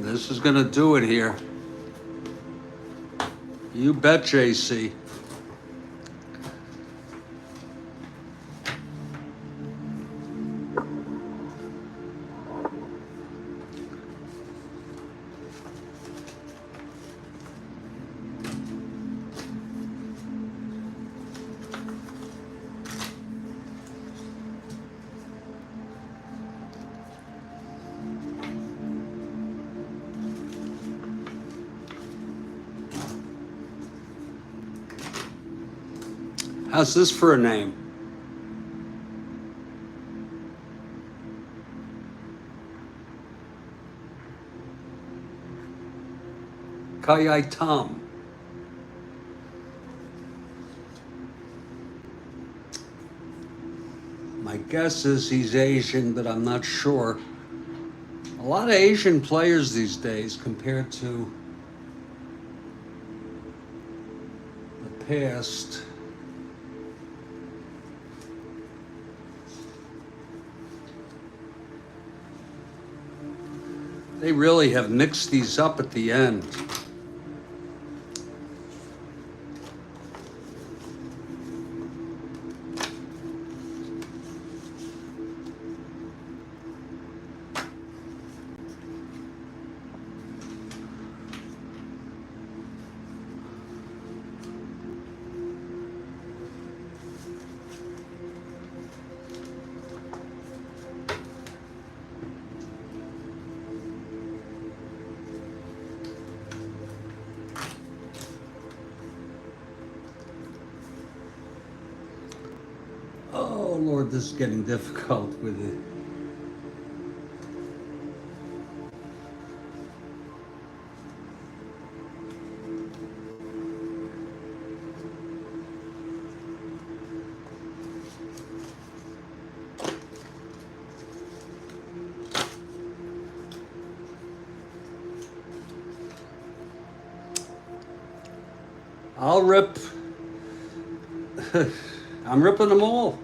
S1: This is going to do it here. You bet, JC. How's this for a name? Kayai Tom. My guess is he's Asian, but I'm not sure. A lot of Asian players these days compared to the past. They really have mixed these up at the end. Oh Lord, this is getting difficult with it. I'll rip. I'm ripping them all.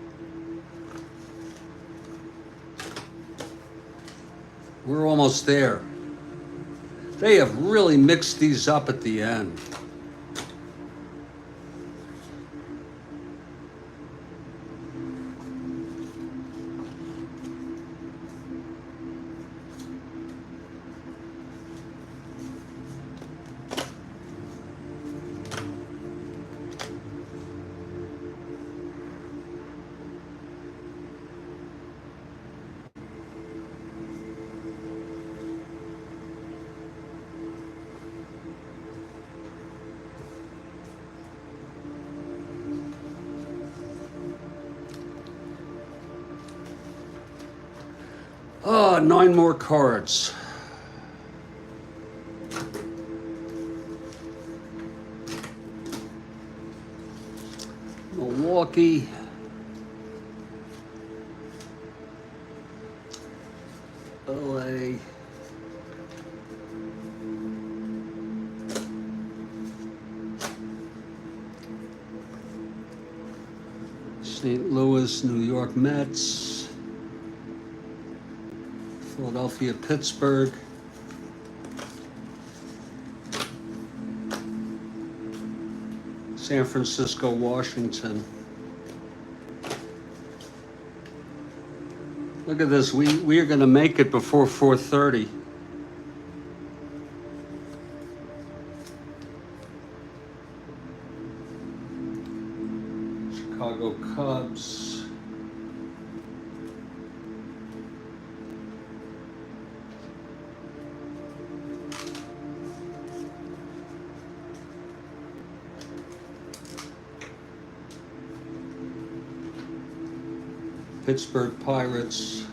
S1: We're almost there. They have really mixed these up at the end. Oh, 9 more cards. Milwaukee. LA. St. Louis, New York Mets. Philadelphia, Pittsburgh. San Francisco, Washington. Look at this. We are going to make it before 4:30. Chicago Cubs. Pittsburgh Pirates.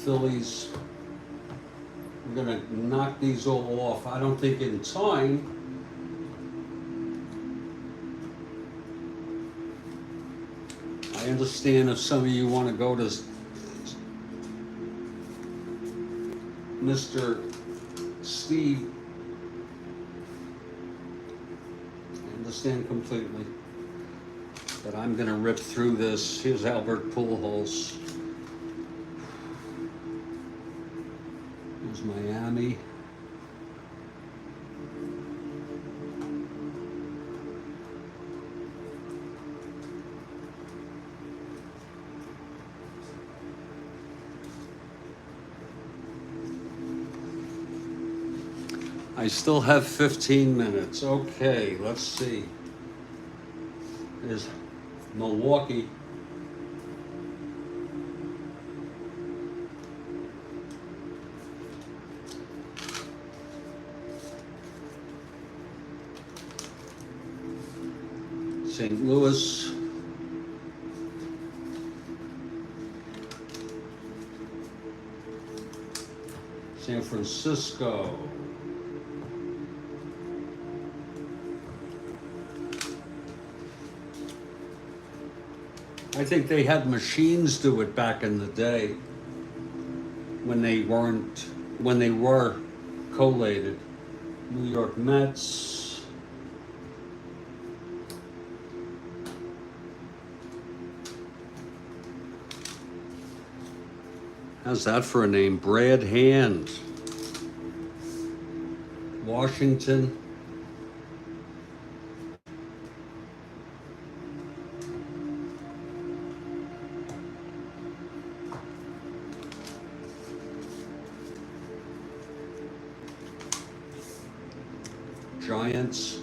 S1: Phillies. We're going to knock these all off. I don't think in time. I understand if some of you want to go to Mr. Steve. I understand completely. But I'm going to rip through this. Here's Albert Pujols. Here's Miami. I still have 15 minutes. Okay, let's see. There's Milwaukee. St. Louis. San Francisco. I think they had machines do it back in the day when they were collated. New York Mets. How's that for a name? Brad Hand. Washington. Giants.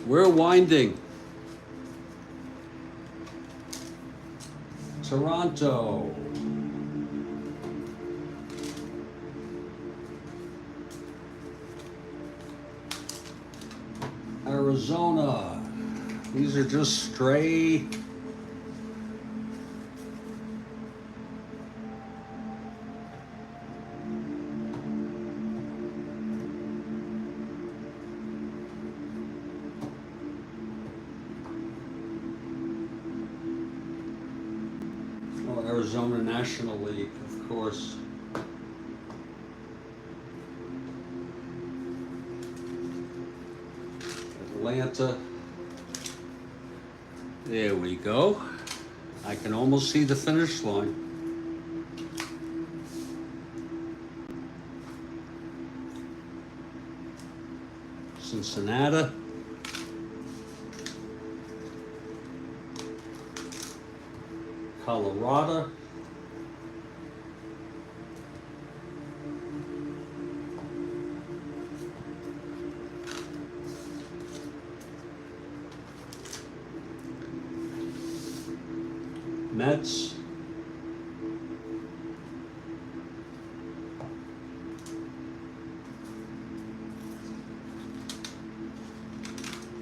S1: We're winding. Toronto. Arizona. These are just stray. Arizona National League, of course. Atlanta. There we go. I can almost see the finish line. Cincinnati. Colorado. Mets.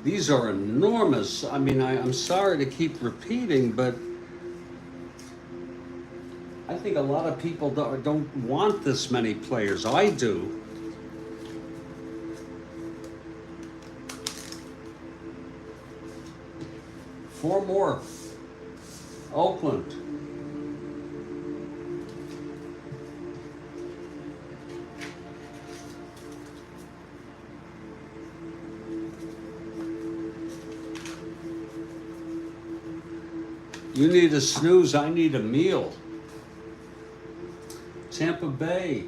S1: These are enormous. I mean, I'm sorry to keep repeating, but I think a lot of people don't want this many players. I do. Four more. Oakland. You need a snooze, I need a meal. Tampa Bay.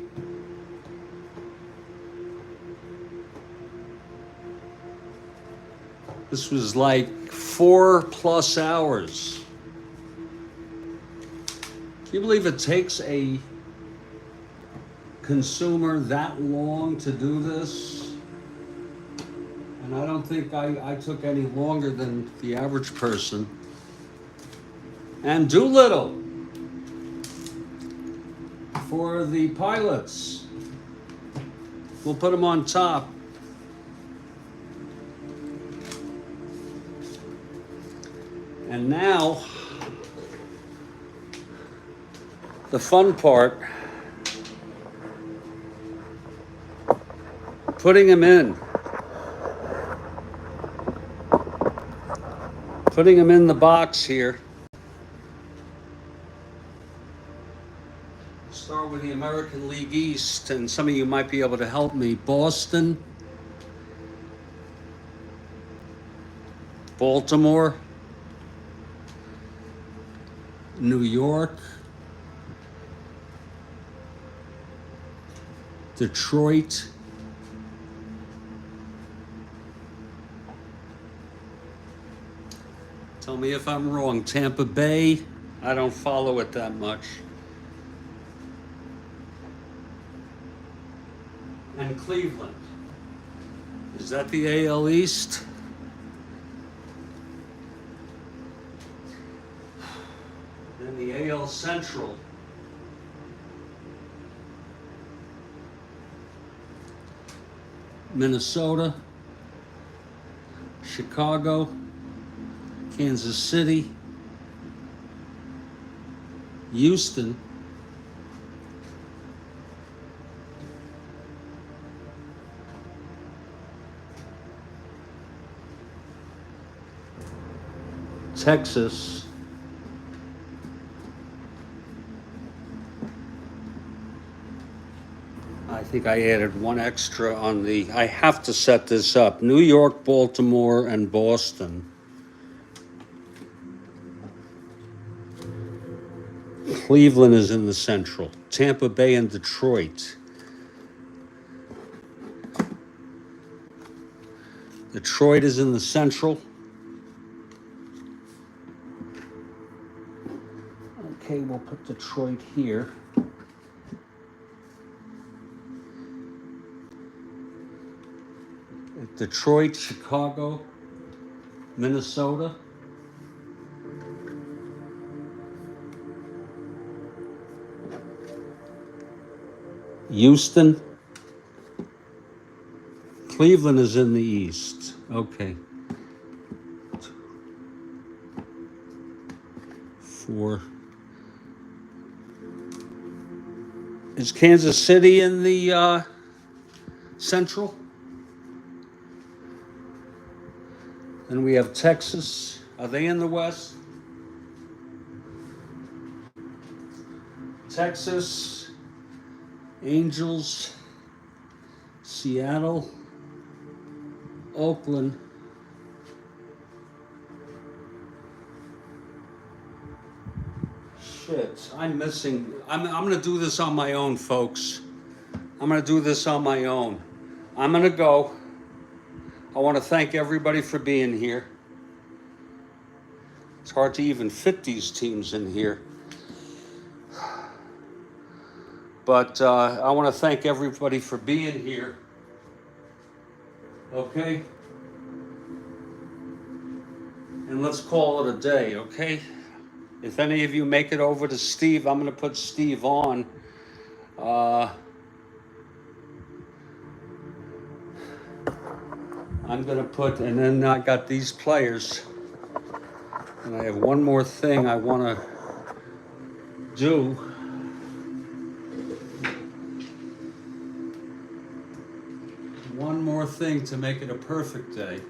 S1: This was like 4+ hours. Can you believe it takes a consumer that long to do this? And I don't think I took any longer than the average person. And Doolittle for the Pilots. We'll put him on top. And now The fun part, putting them in. Putting them in the box here. Start with the American League East, and some of you might be able to help me. Boston, Baltimore, New York, Detroit, tell me if I'm wrong, Tampa Bay, I don't follow it that much, and Cleveland. Is that the AL East? Then the AL Central. Minnesota, Chicago, Kansas City, Houston, Texas, I think I added one extra on the, I have to set this up, New York, Baltimore, and Boston. Cleveland is in the Central. Tampa Bay and Detroit. Detroit is in the Central. Okay, we'll put Detroit here. Detroit, Chicago, Minnesota. Houston. Cleveland is in the East. Okay. 4. Is Kansas City in the Central? Then we have Texas. Are they in the West? Texas, Angels, Seattle, Oakland, shit, I'm missing, I'm gonna do this on my own, folks. I'm gonna do this on my own. I'm gonna go. I want to thank everybody for being here. It's hard to even fit these teams in here. But I want to thank everybody for being here. Okay? And let's call it a day, okay? If any of you make it over to Steve, I'm going to put Steve on. I'm going to put, and then I got these players. And I have one more thing I want to do. One more thing to make it a perfect day.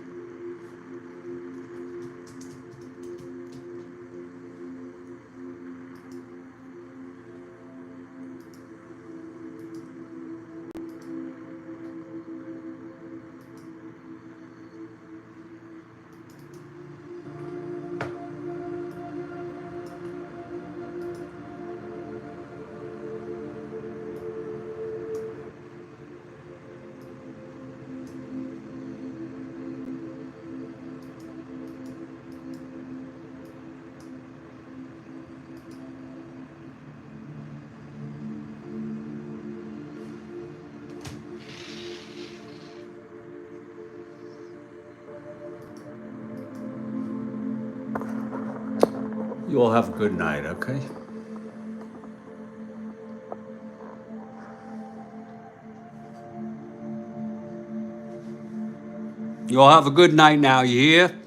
S1: You all have a good night, okay? You all have a good night now, you hear?